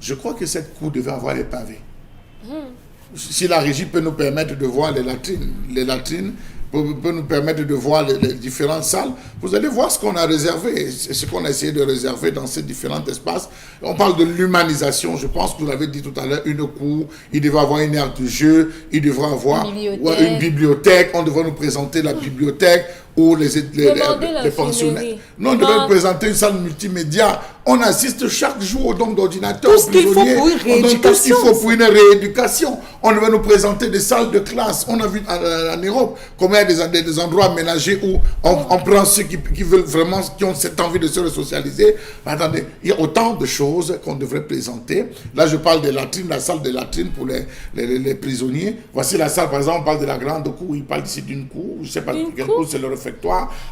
je crois que cette cour devait avoir les pavés. Si la régie peut nous permettre de voir les latrines peut nous permettre de voir les différentes salles, vous allez voir ce qu'on a réservé, ce qu'on a essayé de réserver dans ces différents espaces. On parle de l'humanisation, je pense que vous l'avez dit tout à l'heure, une cour, il devrait avoir une aire de jeu, il devrait avoir une bibliothèque, on devrait nous présenter la bibliothèque, ou les pensionnaires. Non, on devrait nous présenter une salle multimédia. On assiste chaque jour au don d'ordinateurs. Tout ce qu'il faut pour une rééducation. Tout ce qu'il faut pour une rééducation. On devrait nous présenter des salles de classe. On a vu en Europe combien il y a des endroits aménagés où on prend ceux qui veulent vraiment, qui ont cette envie de se resocialiser. Attendez, il y a autant de choses qu'on devrait présenter. Là, je parle des latrines, la salle de latrines pour les prisonniers. Voici la salle, par exemple, on parle de la grande cour. Il parle ici d'une cour. Je ne sais pas quelle cour, c'est le réfectoire.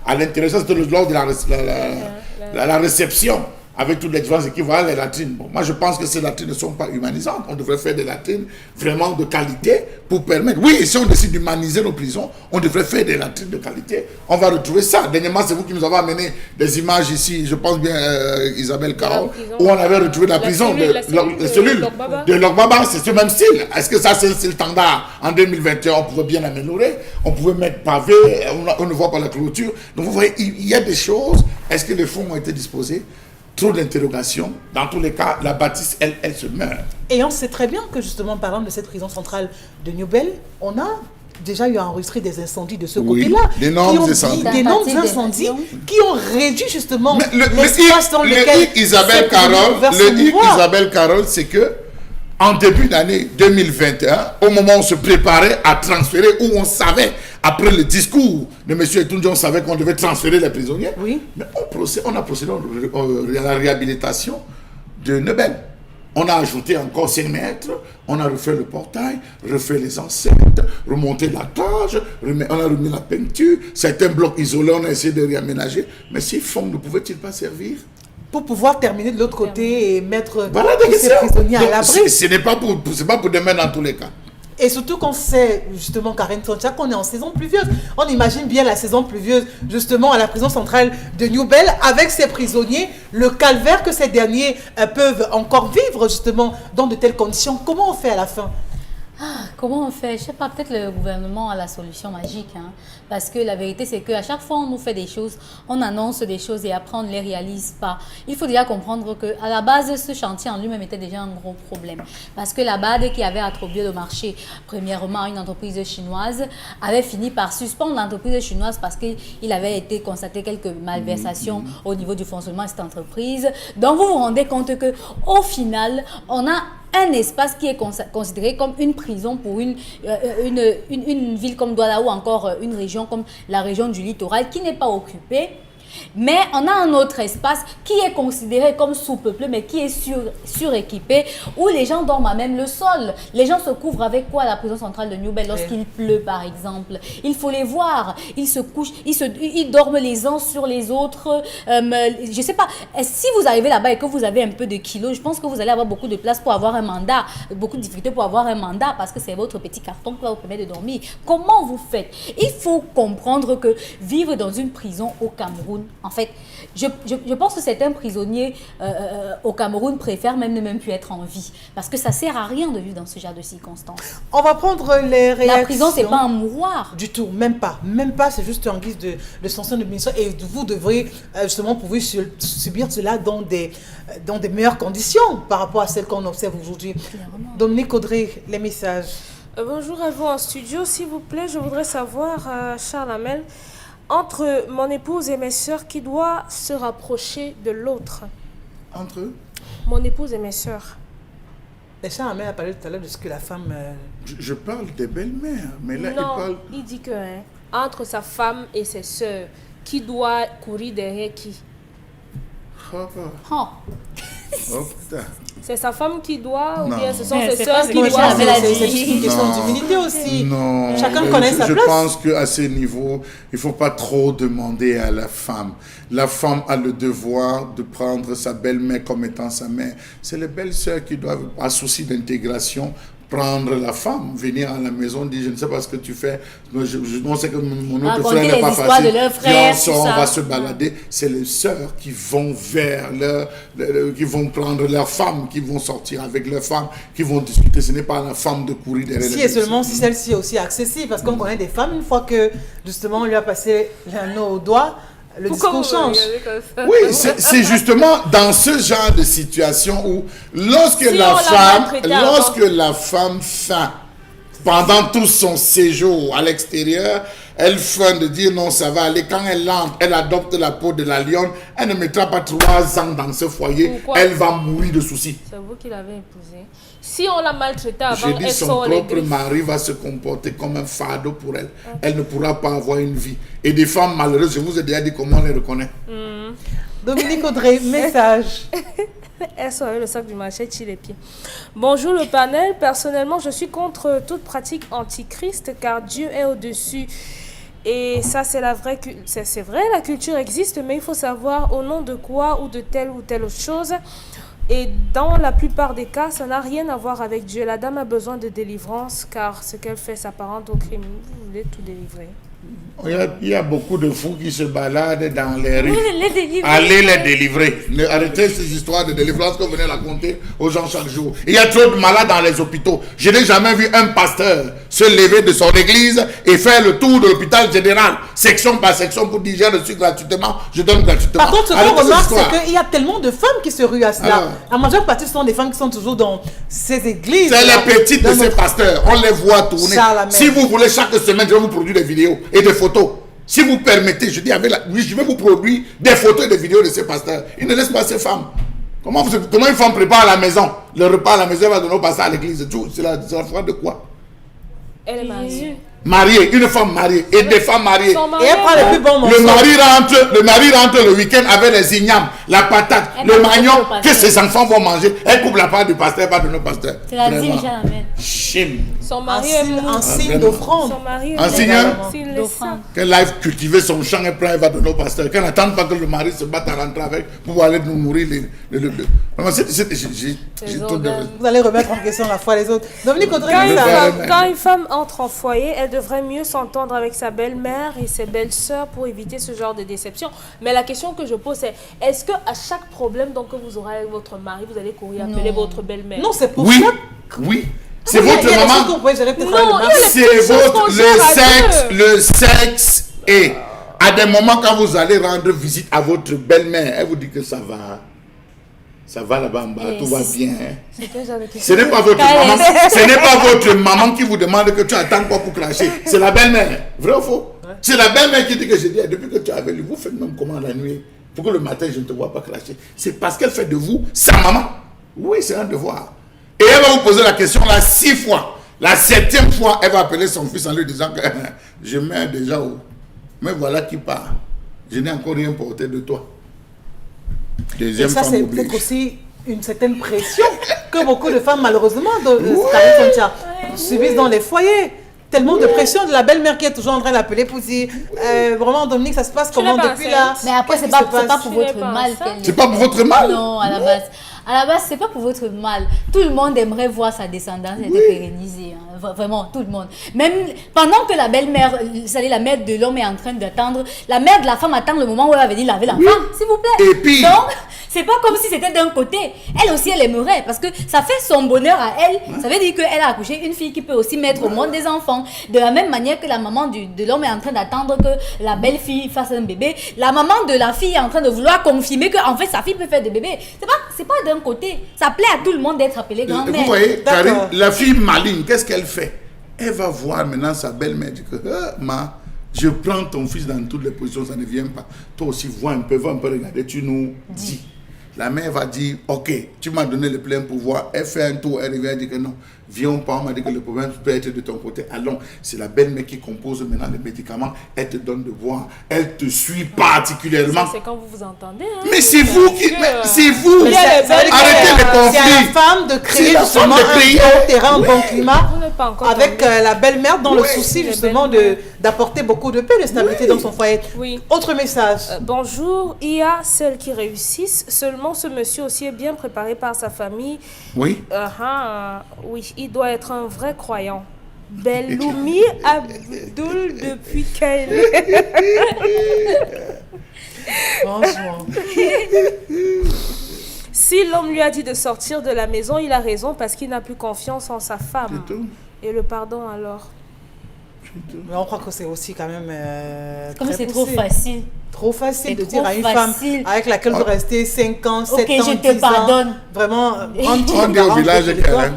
À l'intérieur, ça c'était lors de la réception, avec toutes les différences qui voient les latrines. Bon, moi je pense que ces latrines ne sont pas humanisantes. On devrait faire des latrines vraiment de qualité pour permettre. Oui, si on décide d'humaniser nos prisons, on devrait faire des latrines de qualité. On va retrouver ça. Dernièrement, c'est vous qui nous avez amené des images ici, je pense bien Isabelle Carole, où on avait retrouvé la prison de cellule de Logbaba. C'est ce même style. Est-ce que ça c'est le standard? En 2021, on pouvait bien améliorer. On pouvait mettre pavé, on ne voit pas la clôture. Donc vous voyez, il y a des choses. Est-ce que les fonds ont été disposés? Trop d'interrogations. Dans tous les cas, la bâtisse, elle se meurt. Et on sait très bien que, justement, parlant de cette prison centrale de Neubel, on a déjà eu à enregistrer des incendies de ce côté-là. D'énormes incendies. Qui ont réduit, justement, l'espace dans lequel... Isabelle Carole, c'est que en début d'année 2021, au moment où on se préparait à transférer, où on savait, après le discours de M. Etunji, on savait qu'on devait transférer les prisonniers, oui. Mais on a procédé à la réhabilitation de Neubel. On a ajouté encore 5 mètres, on a refait le portail, refait les enceintes, remonté la cage, on a remis la peinture, certains blocs isolés, on a essayé de réaménager. Mais ces fonds ne pouvaient-ils pas servir pour pouvoir terminer de l'autre côté et mettre Voilà, tous ces prisonniers à l'abri. Ce n'est pas pour demain dans tous les cas. Et surtout qu'on sait, justement, Karen Tonchak, qu'on est en saison pluvieuse. On imagine bien la saison pluvieuse, justement, à la prison centrale de New Bell, avec ces prisonniers, le calvaire que ces derniers peuvent encore vivre, justement, dans de telles conditions. Comment on fait à la fin? Comment on fait? Je ne sais pas, peut-être le gouvernement a la solution magique. Hein, parce que la vérité, c'est qu'à chaque fois, on nous fait des choses, on annonce des choses et après, on ne les réalise pas. Il faut déjà comprendre qu'à la base, ce chantier en lui-même était déjà un gros problème. Parce que la BAD qui avait attribué le marché, premièrement, à une entreprise chinoise, avait fini par suspendre l'entreprise chinoise parce qu'il avait été constaté quelques malversations au niveau du fonctionnement de cette entreprise. Donc, vous vous rendez compte qu'au final, on a un espace qui est considéré comme une prison pour une ville comme Douala ou encore une région comme la région du littoral qui n'est pas occupée. Mais on a un autre espace qui est considéré comme sous-peuplé, mais qui est suréquipé, où les gens dorment à même le sol. Les gens se couvrent avec quoi à la prison centrale de New Bell lorsqu'il pleut, par exemple? Il faut les voir. Ils se couchent, ils dorment les uns sur les autres. Je ne sais pas, si vous arrivez là-bas et que vous avez un peu de kilos, je pense que vous allez avoir beaucoup de place pour avoir un mandat, beaucoup de difficultés pour avoir un mandat, parce que c'est votre petit carton qui va vous permettre de dormir. Comment vous faites? Il faut comprendre que vivre dans une prison au Cameroun, en fait, je pense que certains prisonniers au Cameroun préfèrent même plus être en vie. Parce que ça ne sert à rien de vivre dans ce genre de circonstances. On va prendre les réactions. La prison, ce n'est pas un mouroir. Du tout, même pas. Même pas, c'est juste en guise de sanction de mission. Et vous devrez justement pouvoir subir cela dans des meilleures conditions par rapport à celles qu'on observe aujourd'hui. Dominique Audrey, les messages. Bonjour à vous en studio. S'il vous plaît, je voudrais savoir, Charles Hamel, entre mon épouse et mes sœurs, qui doit se rapprocher de l'autre? Entre Mon épouse et mes sœurs. Et Charles Hamel a parlé tout à l'heure de ce que la femme... Je parle des belles-mères, mais là, Non, il dit que entre sa femme et ses sœurs, qui doit courir derrière qui? Oh. Putain. C'est sa femme qui doit, ou Non. bien ce sont Mais ses c'est sœurs pas qui ce que doivent? C'est juste une question d'humilité aussi. Non, Chacun connaît sa je place. pense qu'à ce niveau, il ne faut pas trop demander à la femme. La femme a le devoir de prendre sa belle-mère comme étant sa mère. C'est les belles-sœurs qui doivent, par souci d'intégration, prendre la femme, venir à la maison, dire je ne sais pas ce que tu fais, on sait que mon autre Raconter frère n'est pas les histoires facile, de leurs frères, viens, on tout ça. va se balader. C'est les sœurs qui vont vers qui vont prendre leur femme, qui vont sortir avec leur femme, qui vont discuter. Ce n'est pas la femme de courir derrière Si et seulement si celle-ci est aussi accessible, parce qu'on connaît des femmes, une fois que justement on lui a passé l'anneau au doigt, le discours change. Oui, c'est justement dans ce genre de situation où lorsque Si la on l'a maltraité avant. femme faim pendant tout son séjour à l'extérieur, elle feint de dire non, ça va aller. Quand elle entre, elle adopte la peau de la lionne, elle ne mettra pas 3 ans dans ce foyer. Pourquoi? Elle va mourir de soucis. C'est vous qui l'avez épousée. Si on l'a maltraitée avant, J'ai dit elle son sort les propre griffes. mari va se comporter comme un fardeau pour elle. Elle ne pourra pas avoir une vie. Et des femmes malheureuses, je vous ai déjà dit comment on les reconnaît. Dominique Audrey, message. Elle sort avec le sac du marché, tire les pieds. Bonjour le panel. Personnellement, je suis contre toute pratique antichrist car Dieu est au-dessus. Et ça, c'est c'est vrai, la culture existe, mais il faut savoir au nom de quoi ou de telle autre chose. Et dans la plupart des cas, ça n'a rien à voir avec Dieu. La dame a besoin de délivrance car ce qu'elle fait s'apparente au crime. Vous voulez tout délivrer. Il y a beaucoup de fous qui se baladent dans les rues. Les délivrer. Allez les délivrer. Arrêtez ces histoires de délivrance que vous venez raconter aux gens chaque jour. Il y a trop de malades dans les hôpitaux. Je n'ai jamais vu un pasteur se lever de son église et faire le tour de l'hôpital général, section par section, pour dire j'ai reçu gratuitement, je donne gratuitement. Par contre, ce Arrêtez qu'on ces remarque, histoires. c'est qu'il y a tellement de femmes qui se ruent à cela. Alors. La majeure partie, ce sont des femmes qui sont toujours dans ces églises. C'est les petites de Dans ces notre- pasteurs. On les voit tourner. Charlemagne. Si vous voulez, chaque semaine, je vais vous produire des vidéos et des photos. Si vous permettez, je dis oui, je vais vous produire des photos et des vidéos de ces pasteurs. Ils ne laissent pas ces femmes. Comment une femme prépare à la maison? Le repas à la maison, elle va donner au pasteur à l'église. C'est la foi de quoi? Elle est mariée. Mariée, une femme mariée et des femmes mariées. Son Et mari elle prend est le plus bon morceau. Le mari rentre le week-end avec les ignames, la patate, Elle le va magnon donner au que pasteur. ses enfants vont manger. Elle coupe la part du pasteur, elle va donner au pasteur. C'est la Vraiment. dîme, jamais. Chim. Son Un mari est signe, mort. un signe vraiment. d'offrande. Son mari est Un mort. signal S'il laisse d'offrande. ça. Qu'elle aille cultiver son champ et prend, elle va donner au pasteur. Qu'elle n'attende pas que le mari se batte à rentrer avec pour pouvoir aller nous nourrir. Vraiment, j'ai trop de... Vous allez remettre en question la foi des autres. Dominique Audrey, Quand dit une, ça. femme, quand une femme entre en foyer, elle devrait mieux s'entendre avec sa belle-mère et ses belles-sœurs pour éviter ce genre de déception. Mais la question que je pose, c'est est-ce qu'à chaque problème donc, que vous aurez avec votre mari, vous allez courir appeler votre belle-mère? Non, c'est pour Oui, ça. oui. C'est Il y a- votre il y a des choses que maman. vous pouvez gérer peut-être Non, avec le il y a mari. les C'est petites choses qu'on votre gère à le sexe et à des moments quand vous allez rendre visite à votre belle-mère, elle vous dit que ça va là-bas en bas, Et tout va c'est- bien. C'est quel genre de Ce question? n'est pas votre maman, ce n'est pas votre maman qui vous demande que tu attends quoi pour cracher. C'est la belle-mère. Vrai ou faux? C'est la belle-mère qui dit que j'ai dit depuis que tu es avec lui, vous faites même comment la nuit pour que le matin je ne te vois pas cracher. C'est parce qu'elle fait de vous sa maman. Oui, c'est un devoir. Et elle va vous poser la question là 6 fois. La 7e fois, elle va appeler son fils en lui disant que je mets déjà où. Mais voilà qui part. Je n'ai encore rien porté de toi. Et Deuxième ça, femme c'est oblige. peut-être aussi une certaine pression que beaucoup de femmes, malheureusement, subissent dans les foyers. Tellement de pression de la belle-mère qui est toujours en train d'appeler pour dire vraiment, Dominique, ça se passe comment n'es pas depuis là? enceinte. Mais après, Qu'est-ce c'est qui pas, se c'est pas passe? pour Tu n'es votre pas mal enceinte. qu'elle... C'est pas pour votre mal. Non, à la base. À la base, c'est pas pour votre mal. Tout le monde aimerait voir sa descendance être pérennisée. Hein. Vraiment, tout le monde. Même pendant que la belle-mère, c'est-à-dire la mère de l'homme est en train d'attendre, la mère de la femme attend le moment où elle va venir laver l'enfant, s'il vous plaît. Et puis- Donc, c'est pas comme si c'était d'un côté. Elle aussi, elle aimerait parce que ça fait son bonheur à elle. Ça veut dire qu'elle a accouché une fille qui peut aussi mettre au monde des enfants. De la même manière que la maman de l'homme est en train d'attendre que la belle-fille fasse un bébé, la maman de la fille est en train de vouloir confirmer que en fait sa fille peut faire des bébés. C'est pas d'un côté. Ça plaît à tout le monde d'être appelé grand-mère. Vous voyez, D'accord. Karine, la fille maligne, qu'est-ce qu'elle fait? Elle va voir maintenant sa belle-mère, dit que je prends ton fils dans toutes les positions, ça ne vient pas. Toi aussi, vois un peu, regarder, tu nous dis. La mère va dire, ok, tu m'as donné le plein pouvoir. Elle fait un tour, elle revient, elle dit que non. Viens, on parle, on m'a dit que le problème peut être de ton côté. Allons, c'est la belle-mère qui compose maintenant les médicaments. Elle te donne de boire. Elle te suit particulièrement. Ça, c'est quand vous vous entendez. Hein. Mais c'est vous qui... Parce que, mais c'est vous. il y a les belles Arrêtez les mères. C'est à la conflits. femme de créer C'est la justement femme de créer. un bon terrain, un bon climat Vous n'êtes pas encore avec tombé. la belle-mère dans le Oui. souci Les justement belles-mères. d'apporter beaucoup de paix, de stabilité dans son foyer. Oui. Autre message. Bonjour, il y a celles qui réussissent. Seulement, ce monsieur aussi est bien préparé par sa famille. Oui. Oui, il doit être un vrai croyant. Belloumi Abdul depuis quel... Franchement. Si l'homme lui a dit de sortir de la maison, il a raison parce qu'il n'a plus confiance en sa femme. C'est tout. Et le pardon alors? Mais on croit que c'est aussi quand même Comme très c'est trop poussé. facile. Trop facile C'est de dire trop à une facile. femme avec laquelle vous restez 5 ans, 7 Ok, ans, je te 10 pardonne. ans. Vraiment, On dit au village, Karen,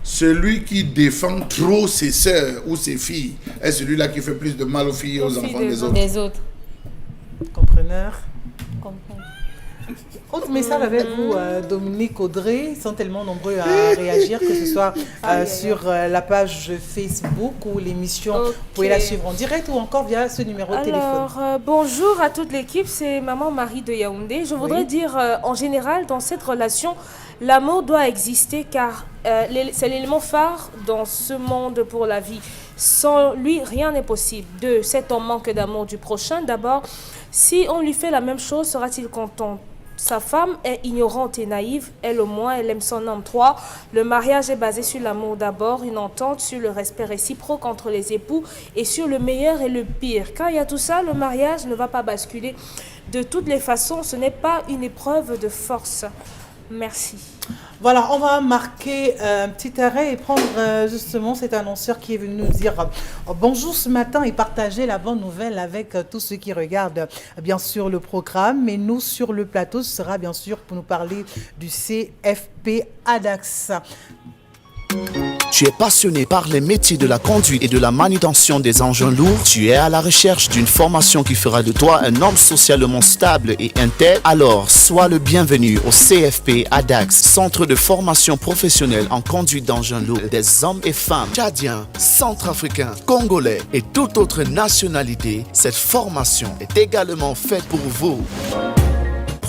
celui qui défend trop ses sœurs ou ses filles est celui-là qui fait plus de mal aux filles et aux Aux filles enfants des des autres. autres. Des autres. Compreneur. Comprends. Autre message avec vous, Dominique Audrey. Ils sont tellement nombreux à réagir, que ce soit sur la page Facebook ou l'émission. Ok. Vous pouvez la suivre en direct ou encore via ce numéro de téléphone. Alors, bonjour à toute l'équipe, c'est Maman Marie de Yaoundé. Je voudrais dire, en général, dans cette relation, l'amour doit exister car c'est l'élément phare dans ce monde pour la vie. Sans lui, rien n'est possible. 2. Cet homme manque d'amour du prochain. D'abord, si on lui fait la même chose, sera-t-il content? Sa femme est ignorante et naïve, elle au moins, elle aime son homme. 3. Le mariage est basé sur l'amour d'abord, une entente sur le respect réciproque entre les époux et sur le meilleur et le pire. Quand il y a tout ça, le mariage ne va pas basculer. De toutes les façons, ce n'est pas une épreuve de force. Merci. Voilà, on va marquer un petit arrêt et prendre justement cet annonceur qui est venu nous dire bonjour ce matin et partager la bonne nouvelle avec tous ceux qui regardent bien sûr le programme. Mais nous, sur le plateau, ce sera bien sûr pour nous parler du CFP ADAX. Tu es passionné par les métiers de la conduite et de la manutention des engins lourds. Tu es à la recherche d'une formation qui fera de toi un homme socialement stable et intègre. Alors, sois le bienvenu au CFP ADAX, Centre de formation professionnelle en conduite d'engins lourds. Des hommes et femmes tchadiens, centrafricains, congolais et toute autre nationalité. Cette formation est également faite pour vous.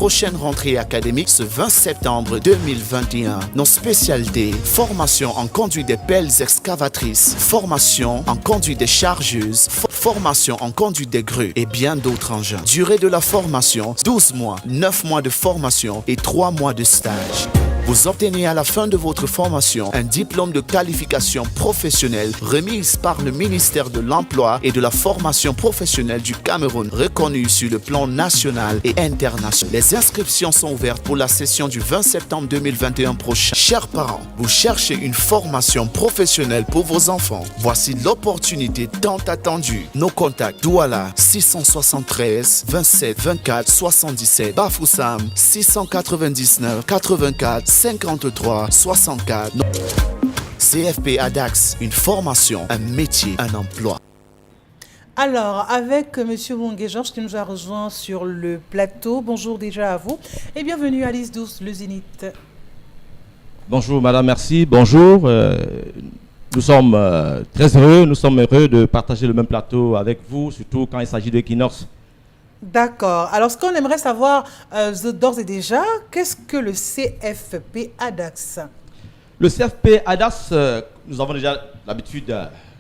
prochaine rentrée académique ce 20 septembre 2021. Nos spécialités: formation en conduite des pelles excavatrices, formation en conduite des chargeuses, formation en conduite des grues et bien d'autres engins. Durée de la formation: 12 mois, 9 mois de formation et 3 mois de stage. Vous obtenez à la fin de votre formation un diplôme de qualification professionnelle remise par le ministère de l'Emploi et de la formation professionnelle du Cameroun, reconnu sur le plan national et international. Les inscriptions sont ouvertes pour la session du 20 septembre 2021 prochain. Chers parents, vous cherchez une formation professionnelle pour vos enfants. Voici l'opportunité tant attendue. Nos contacts: Douala 673 27 24 77, Bafoussam 699 84 53 64. CFP ADAX, une formation, un métier, un emploi. Alors, avec M. Wongé Georges qui nous a rejoint sur le plateau. Bonjour déjà à vous et bienvenue à Alice Douce, le Zénith. Bonjour madame, merci. Bonjour. Nous sommes très heureux, de partager le même plateau avec vous, surtout quand il s'agit d'Equinox. D'accord. Alors, ce qu'on aimerait savoir d'ores et déjà, qu'est-ce que le CFP ADAX? Le CFP ADAX, nous avons déjà l'habitude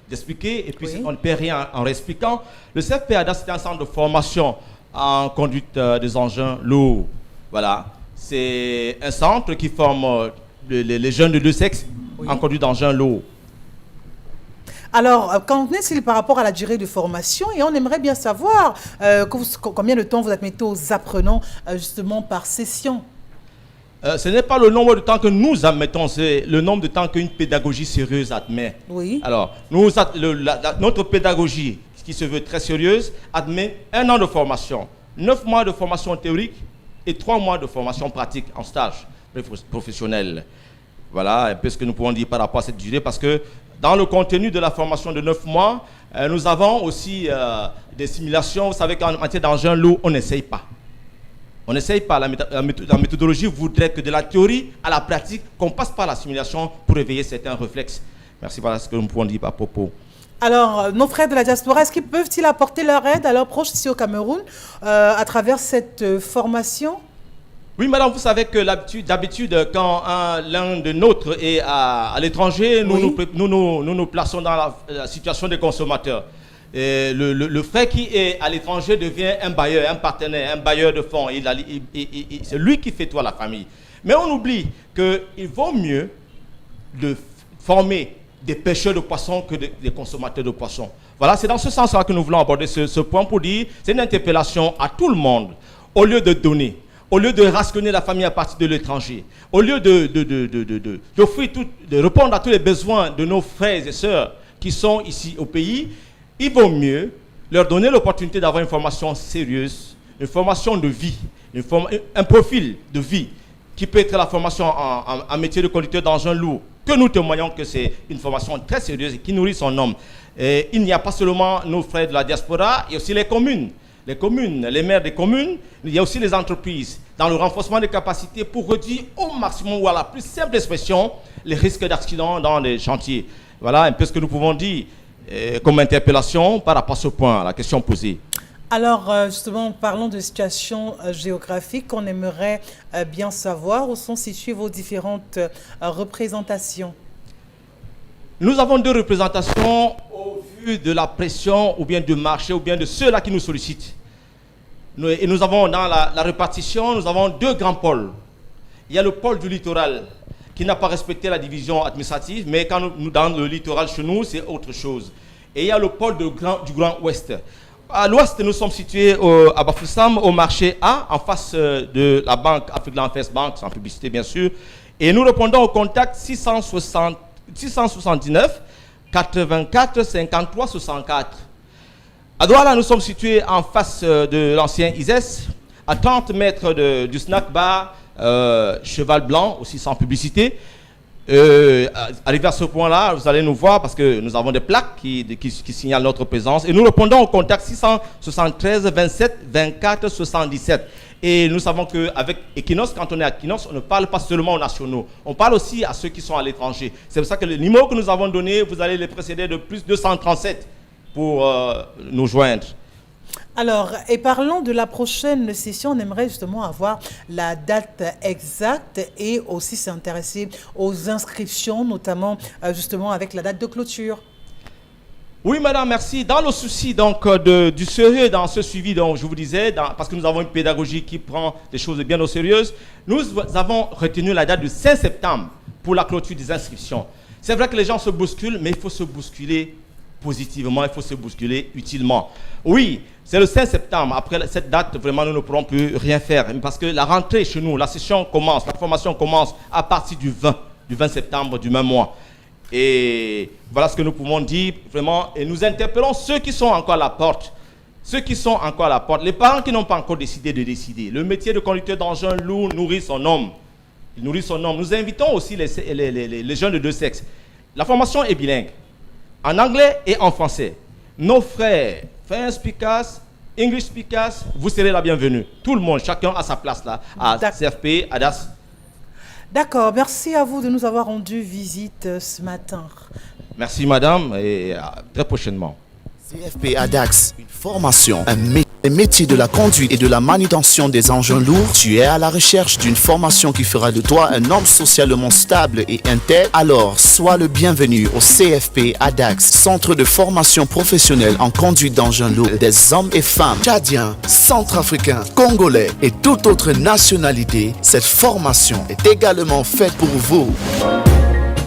d'expliquer, et puis on ne perd rien en réexpliquant. Le CFP ADAX, c'est un centre de formation en conduite des engins lourds. Voilà. C'est un centre qui forme les jeunes de deux sexes en conduite d'engins lourds. Alors, qu'en est-il par rapport à la durée de formation? Et on aimerait bien savoir combien de temps vous admettez aux apprenants justement par session. Ce n'est pas le nombre de temps que nous admettons, c'est le nombre de temps qu'une pédagogie sérieuse admet. Oui. Alors, notre pédagogie, qui se veut très sérieuse, admet 1 an de formation, 9 mois de formation théorique et 3 mois de formation pratique en stage professionnel. Voilà un peu ce que nous pouvons dire par rapport à cette durée, parce que dans le contenu de la formation de 9 mois, nous avons aussi des simulations. Vous savez qu'en matière d'engins lourds, on n'essaye pas. On n'essaye pas. La méthodologie voudrait que de la théorie à la pratique, qu'on passe par la simulation pour éveiller certains réflexes. Merci, voilà ce que nous pouvons dire par propos. Alors, nos frères de la diaspora, est-ce qu'ils peuvent-ils apporter leur aide à leurs proches ici au Cameroun à travers cette formation? Oui, madame, vous savez que d'habitude, quand l'un de nôtres est à l'étranger, nous nous plaçons dans la situation des consommateurs. Et le frère qui est à l'étranger devient un bailleur, un partenaire, un bailleur de fonds. C'est lui qui fait toi la famille. Mais on oublie qu'il vaut mieux de former des pêcheurs de poissons que des consommateurs de poissons. Voilà, c'est dans ce sens-là que nous voulons aborder ce point pour dire, c'est une interpellation à tout le monde. Au lieu de donner, au lieu de rationner la famille à partir de l'étranger, au lieu de répondre à tous les besoins de nos frères et sœurs qui sont ici au pays, il vaut mieux leur donner l'opportunité d'avoir une formation sérieuse, une formation de vie, un profil de vie qui peut être la formation en métier de conducteur d'engins lourds, que nous témoignons que c'est une formation très sérieuse et qui nourrit son homme. Et il n'y a pas seulement nos frères de la diaspora, il y a aussi les communes, les maires des communes, il y a aussi les entreprises, dans le renforcement des capacités pour réduire au maximum ou à la plus simple expression les risques d'accident dans les chantiers. Voilà un peu ce que nous pouvons dire comme interpellation par rapport à ce point, à la question posée. Alors, justement, parlons de situation géographique. On aimerait bien savoir où sont situées vos différentes représentations. Nous avons 2 représentations au vu de la pression ou bien du marché ou bien de ceux-là qui nous sollicitent. Et nous avons dans la répartition, nous avons 2 grands pôles. Il y a le pôle du littoral qui n'a pas respecté la division administrative, mais quand nous dans le littoral chez nous, c'est autre chose. Et il y a le pôle du Grand Ouest. À l'ouest, nous sommes situés à Bafoussam, au marché A, en face de la banque Afrique First Bank, sans publicité bien sûr. Et nous répondons au contact 679 84 53 64. À Douala, nous sommes situés en face de l'ancien ISES, à 30 mètres du snack bar Cheval Blanc, aussi sans publicité. Arrivé à ce point-là, vous allez nous voir parce que nous avons des plaques qui signalent notre présence. Et nous répondons au contact 673 27 24 77. Et nous savons qu'avec Equinox, quand on est à Equinox, on ne parle pas seulement aux nationaux. On parle aussi à ceux qui sont à l'étranger. C'est pour ça que le numéro que nous avons donné, vous allez les précéder de plus 237 pour nous joindre. Alors, et parlons de la prochaine session, on aimerait justement avoir la date exacte et aussi s'intéresser aux inscriptions, notamment justement avec la date de clôture. Oui, madame, merci. Dans le souci donc du sérieux dans ce suivi, donc je vous disais, parce que nous avons une pédagogie qui prend des choses bien au sérieux, nous avons retenu la date du 5 septembre pour la clôture des inscriptions. C'est vrai que les gens se bousculent, mais il faut se bousculer positivement, il faut se bousculer utilement. Oui, c'est le 5 septembre. Après cette date, vraiment, nous ne pourrons plus rien faire. Parce que la rentrée chez nous, la session commence, la formation commence à partir du 20 septembre du même mois. Et voilà ce que nous pouvons dire, vraiment. Et nous interpellons ceux qui sont encore à la porte. Ceux qui sont encore à la porte. Les parents qui n'ont pas encore décidé de décider. Le métier de conducteur d'engin lourd nourrit son homme. Il nourrit son homme. Nous invitons aussi les jeunes de deux sexes. La formation est bilingue. En anglais et en français. Nos frères, French speakers, English speakers, vous serez la bienvenue. Tout le monde, chacun à sa place là, à CFP, à DAS. D'accord, merci à vous de nous avoir rendu visite ce matin. Merci madame et à très prochainement. CFP ADAX, une formation, un métier de la conduite et de la manutention des engins lourds. Tu es à la recherche d'une formation qui fera de toi un homme socialement stable et intègre. Alors, sois le bienvenu au CFP ADAX, centre de formation professionnelle en conduite d'engins lourds des hommes et femmes tchadiens, centrafricains, congolais et toute autre nationalité. Cette formation est également faite pour vous.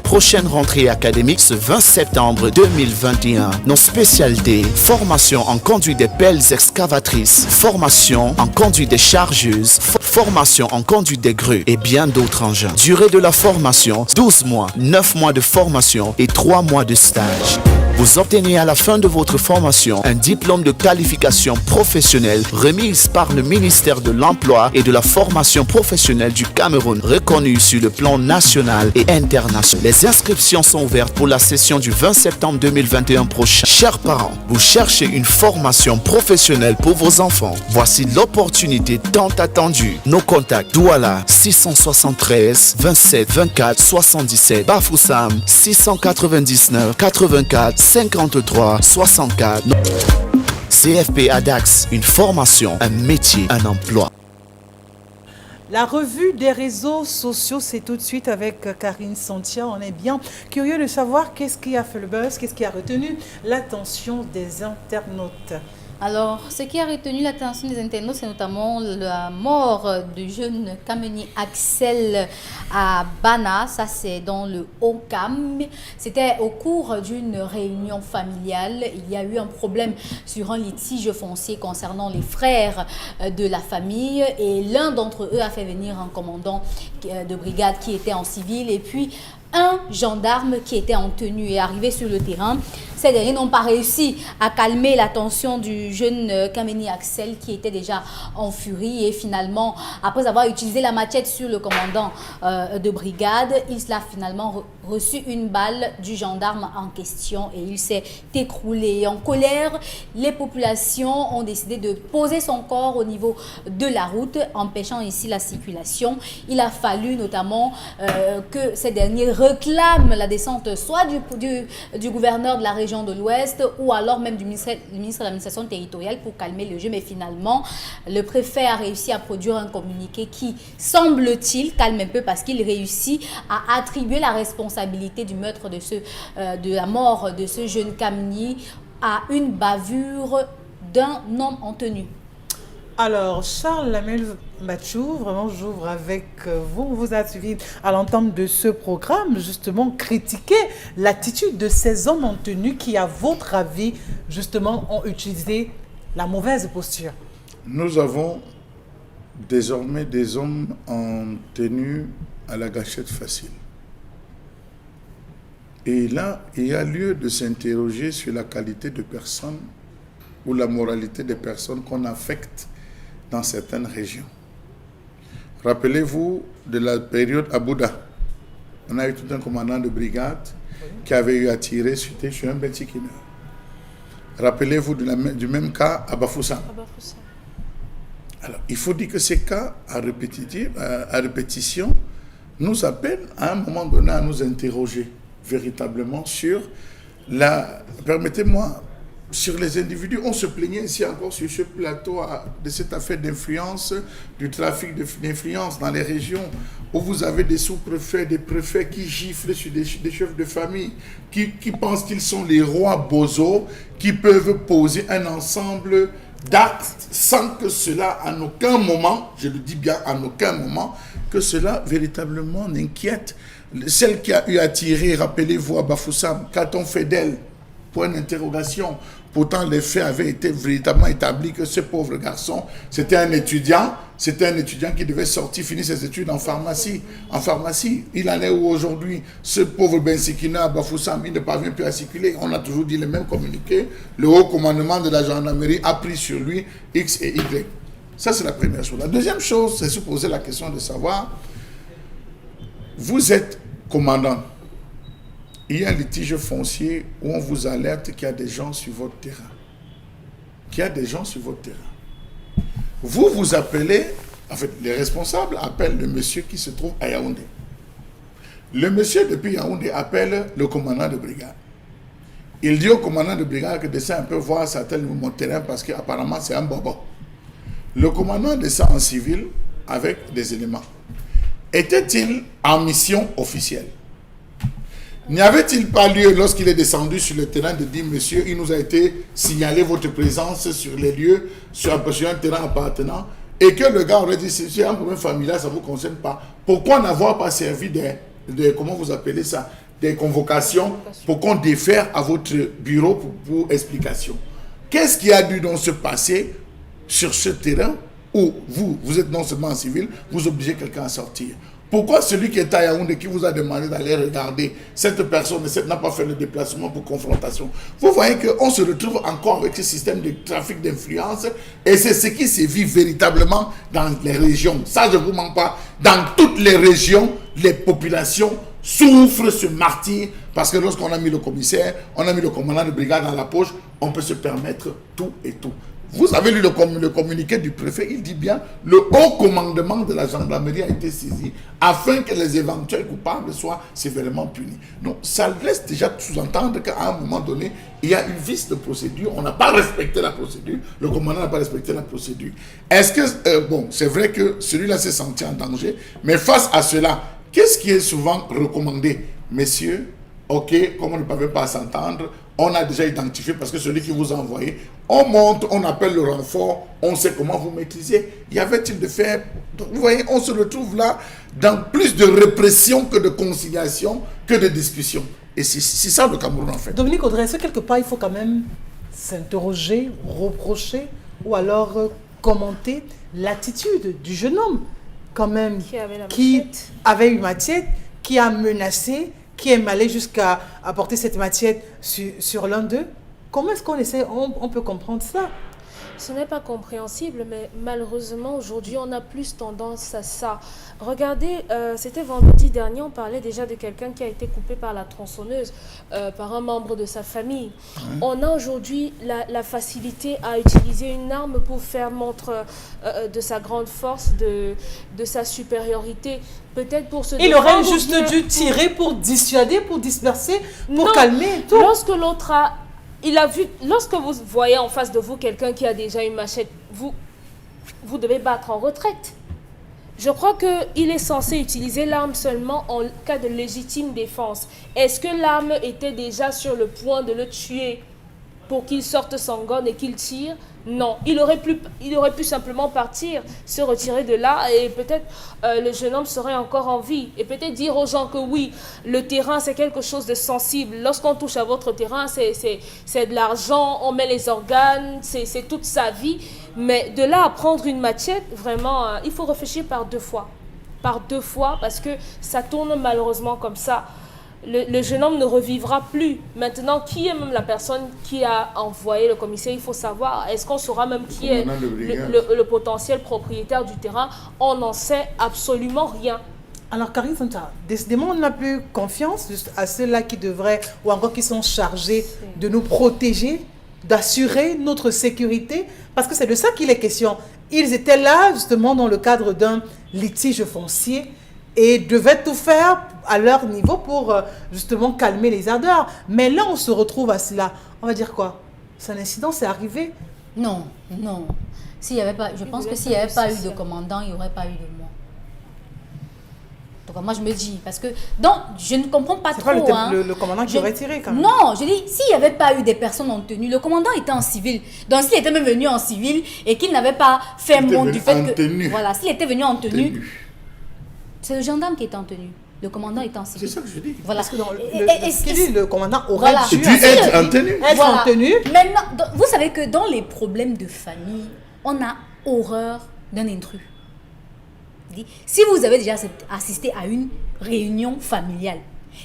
Prochaine rentrée académique ce 20 septembre 2021. Nos spécialités: formation en conduite des pelles excavatrices, formation en conduite des chargeuses, formation en conduite des grues et bien d'autres engins. Durée de la formation: 12 mois, 9 mois de formation et 3 mois de stage. Vous obtenez à la fin de votre formation un diplôme de qualification professionnelle remise par le ministère de l'Emploi et de la formation professionnelle du Cameroun, reconnu sur le plan national et international. Les inscriptions sont ouvertes pour la session du 20 septembre 2021 prochain. Chers parents, vous cherchez une formation professionnelle pour vos enfants. Voici l'opportunité tant attendue. Nos contacts: Douala 673 27 24 77, Bafoussam 699 84 53 64. CFP ADAX, une formation, un métier, un emploi. La revue des réseaux sociaux, c'est tout de suite avec Karine Santia. On est bien curieux de savoir qu'est-ce qui a fait le buzz, qu'est-ce qui a retenu l'attention des internautes. Alors, ce qui a retenu l'attention des internautes, c'est notamment la mort du jeune camionnier Axel à Bana. Ça, c'est dans le Haut-Cam. C'était au cours d'une réunion familiale. Il y a eu un problème sur un litige foncier concernant les frères de la famille. Et l'un d'entre eux a fait venir un commandant de brigade qui était en civil. Et puis, un gendarme qui était en tenue est arrivé sur le terrain. Ces derniers n'ont pas réussi à calmer la tension du jeune camionnier Axel qui était déjà en furie. Et finalement, après avoir utilisé la machette sur le commandant de brigade, il a finalement reçu une balle du gendarme en question et il s'est écroulé. Et en colère, les populations ont décidé de poser son corps au niveau de la route, empêchant ici la circulation. Il a fallu notamment que ces derniers réclament la descente soit du gouverneur de la région de l'Ouest ou alors même du ministre de l'administration territoriale pour calmer le jeu. Mais finalement, le préfet a réussi à produire un communiqué qui, semble-t-il, calme un peu parce qu'il réussit à attribuer la responsabilité du meurtre de la mort de ce jeune camionnier à une bavure d'un homme en tenue. Alors, Charles Lamel Mathieu, vraiment, j'ouvre avec vous. On vous a suivi à l'entente de ce programme, justement, critiquer l'attitude de ces hommes en tenue qui, à votre avis, justement, ont utilisé la mauvaise posture. Nous avons désormais des hommes en tenue à la gâchette facile. Et là, il y a lieu de s'interroger sur la qualité de personnes ou la moralité des personnes qu'on affecte dans certaines régions. Rappelez-vous de la période à Bouddha. On a eu tout un commandant de brigade qui avait eu à tirer sur un Beltikineur. Rappelez-vous du même cas à Bafoussam. Alors, il faut dire que ces cas à répétition nous appellent à un moment donné à nous interroger véritablement sur permettez-moi sur les individus. On se plaignait ici encore sur ce plateau de cette affaire d'influence, du trafic d'influence dans les régions où vous avez des sous-préfets, des préfets qui giflent sur des chefs de famille, qui pensent qu'ils sont les rois bozos, qui peuvent poser un ensemble d'actes sans que cela, en aucun moment, je le dis bien, en aucun moment, que cela véritablement n'inquiète. Celle qui a eu à tirer, rappelez-vous à Bafoussam, qu'a-t-on fait d'elle? Point d'interrogation. Pourtant, les faits avaient été véritablement établis que ce pauvre garçon, c'était un étudiant qui devait sortir, finir ses études en pharmacie. Il en est où aujourd'hui? Ce pauvre Bensikina à Bafoussam, il ne parvient plus à circuler. On a toujours dit les mêmes communiqués. Le haut commandement de la gendarmerie a pris sur lui X et Y. Ça, c'est la première chose. La deuxième chose, c'est se poser la question de savoir, vous êtes commandant. Il y a un litige foncier où on vous alerte qu'il y a des gens sur votre terrain. Vous vous appelez, en fait, les responsables appellent le monsieur qui se trouve à Yaoundé. Le monsieur depuis Yaoundé appelle le commandant de brigade. Il dit au commandant de brigade que descend un peu voir certains de mon terrain parce qu'apparemment c'est un bobo. Le commandant descend en civil avec des éléments. Était-il en mission officielle? N'y avait-il pas lieu, lorsqu'il est descendu sur le terrain, de dire, monsieur, il nous a été signalé votre présence sur les lieux, sur un terrain appartenant, et que le gars aurait dit, c'est un problème familial, ça ne vous concerne pas. Pourquoi n'avoir pas servi comment vous appelez ça, des convocations pour qu'on défère à votre bureau pour explication? Qu'est-ce qui a dû donc se passer sur ce terrain où vous êtes non seulement en civil, vous obligez quelqu'un à sortir? Pourquoi celui qui est à Yaoundé, qui vous a demandé d'aller regarder cette personne n'a pas fait le déplacement pour confrontation? Vous voyez qu'on se retrouve encore avec ce système de trafic d'influence, et c'est ce qui sévit véritablement dans les régions. Ça, je ne vous mens pas. Dans toutes les régions, les populations souffrent ce martyre, parce que lorsqu'on a mis le commissaire, on a mis le commandant de brigade dans la poche, on peut se permettre tout et tout. Vous avez lu le communiqué du préfet, il dit bien, le haut commandement de la gendarmerie a été saisi afin que les éventuels coupables soient sévèrement punis. Donc ça laisse déjà sous-entendre qu'à un moment donné, il y a une vice de procédure, on n'a pas respecté la procédure, le commandant n'a pas respecté la procédure. Est-ce que, c'est vrai que celui-là s'est senti en danger, mais face à cela, qu'est-ce qui est souvent recommandé? Messieurs, ok, comme on ne pouvait pas s'entendre, on a déjà identifié, parce que celui qui vous a envoyé, on monte, on appelle le renfort, on sait comment vous maîtriser. Y avait-il de faire? Donc, vous voyez, on se retrouve là dans plus de répression que de conciliation, que de discussion. Et c'est ça le Cameroun en fait. Dominique Audrey, est-ce que quelque part il faut quand même s'interroger, reprocher ou alors commenter l'attitude du jeune homme quand même qui avait une machette, qui a menacé, qui est allé jusqu'à apporter cette machette sur l'un d'eux? Comment est-ce on peut comprendre ça? Ce n'est pas compréhensible, mais malheureusement, aujourd'hui, on a plus tendance à ça. Regardez, c'était vendredi dernier, on parlait déjà de quelqu'un qui a été coupé par la tronçonneuse, par un membre de sa famille. On a aujourd'hui la facilité à utiliser une arme pour faire montre de sa grande force, de sa supériorité. Peut-être pour se Il aurait juste dû tirer pour dissuader, pour disperser, pour calmer tout. Lorsque l'autre a... lorsque vous voyez en face de vous quelqu'un qui a déjà une machette, vous devez battre en retraite. Je crois qu'il est censé utiliser l'arme seulement en cas de légitime défense. Est-ce que l'arme était déjà sur le point de le tuer pour qu'il sorte son gun et qu'il tire? Non, il aurait pu simplement partir, se retirer de là et peut-être le jeune homme serait encore en vie. Et peut-être dire aux gens que oui, le terrain c'est quelque chose de sensible. Lorsqu'on touche à votre terrain, c'est de l'argent, on met les organes, c'est toute sa vie. Mais de là à prendre une machette, vraiment, il faut réfléchir par deux fois. Par deux fois parce que ça tourne malheureusement comme ça. Le jeune homme ne revivra plus. Maintenant, qui est même la personne qui a envoyé le commissaire? Il faut savoir. Est-ce qu'on saura même qui est le potentiel propriétaire du terrain? On n'en sait absolument rien. Alors, Karine Santa, décidément, on n'a plus confiance à ceux-là qui devraient, ou encore qui sont chargés de nous protéger, d'assurer notre sécurité, parce que c'est de ça qu'il est question. Ils étaient là, justement, dans le cadre d'un litige foncier, et devaient tout faire à leur niveau pour justement calmer les ardeurs. Mais là, on se retrouve à cela. On va dire quoi? C'est un incident, c'est arrivé. Non, non. S'il y avait pas, je pense que s'il n'y avait pas eu de commandant, il n'y aurait pas eu de moi. Donc moi je me dis, parce que donc je ne comprends pas C'est trop. pas le commandant qui aurait tiré quand même. Non, je dis, s'il n'y avait pas eu des personnes en tenue, le commandant était en civil. Donc s'il était même venu en civil et qu'il n'avait pas fait montre du fait que... Tenue. Voilà, s'il était venu en tenue, c'est le gendarme qui était en tenue. Le commandant était en civil. C'est ça que je dis. Voilà. Parce que dans le commandant aurait Voilà. dû Tu être en tenue. être en tenue. Maintenant, vous savez que dans les problèmes de famille, on a horreur d'un intrus. Si vous avez déjà assisté à une réunion familiale,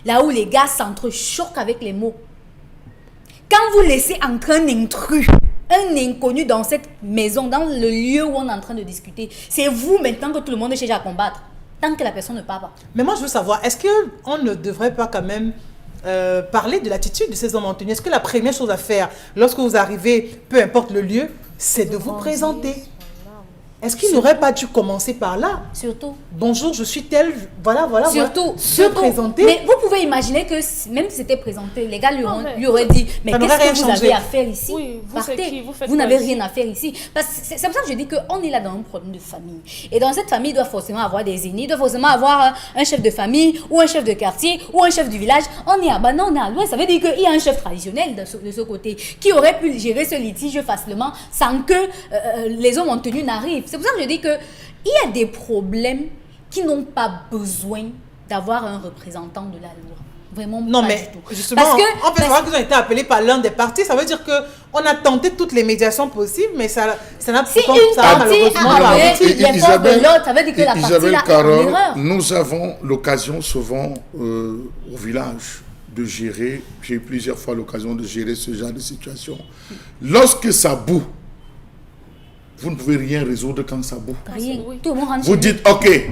là où les gars s'entrechoquent avec les mots, quand vous laissez entrer un intrus, un inconnu dans cette maison, dans le lieu où on est en train de discuter, c'est vous maintenant que tout le monde est cherché à combattre, tant que la personne ne parle pas. Mais moi, je veux savoir, est-ce qu'on ne devrait pas quand même parler de l'attitude de ces hommes en tenue? Est-ce que la première chose à faire, lorsque vous arrivez, peu importe le lieu, c'est de vous présenter? Est-ce qu'il n'aurait pas dû commencer par là? Surtout. Bonjour, je suis tel, voilà. Surtout, Se présenter. Mais vous pouvez imaginer que même si c'était présenté, les gars lui auraient dit, mais ça n'aurait qu'est-ce que rien vous changé. avez à faire ici? Oui, vous, c'est Partez. qui? Vous faites Vous quoi n'avez ici? rien à faire ici. Parce que c'est pour ça que je dis qu'on est là dans un problème de famille. Et dans cette famille, il doit forcément avoir des aînés, il doit forcément avoir un chef de famille, ou un chef de quartier, ou un chef du village. On est à Banan, on est à l'ouest. Ça veut dire qu'il y a un chef traditionnel de ce côté qui aurait pu gérer ce litige facilement sans que les hommes en tenue n'arrivent. C'est pour ça que je dis que il y a des problèmes qui n'ont pas besoin d'avoir un représentant de la loi. Vraiment Non, pas mais du tout. justement, en fait, savoir qu'ils ont été appelés par l'un des partis, ça veut dire qu'on a tenté toutes les médiations possibles, mais ça n'a Si une partie malheureusement a pas appelé abouti. les forces de l'autre, ça veut dire que la partie Isabelle là est en Carole, erreur. nous avons l'occasion souvent au village de gérer, j'ai eu plusieurs fois l'occasion de gérer ce genre de situation. Lorsque ça boue, vous ne pouvez rien résoudre quand ça boue. Rien. Tout le monde rentre Vous chez dites, ok,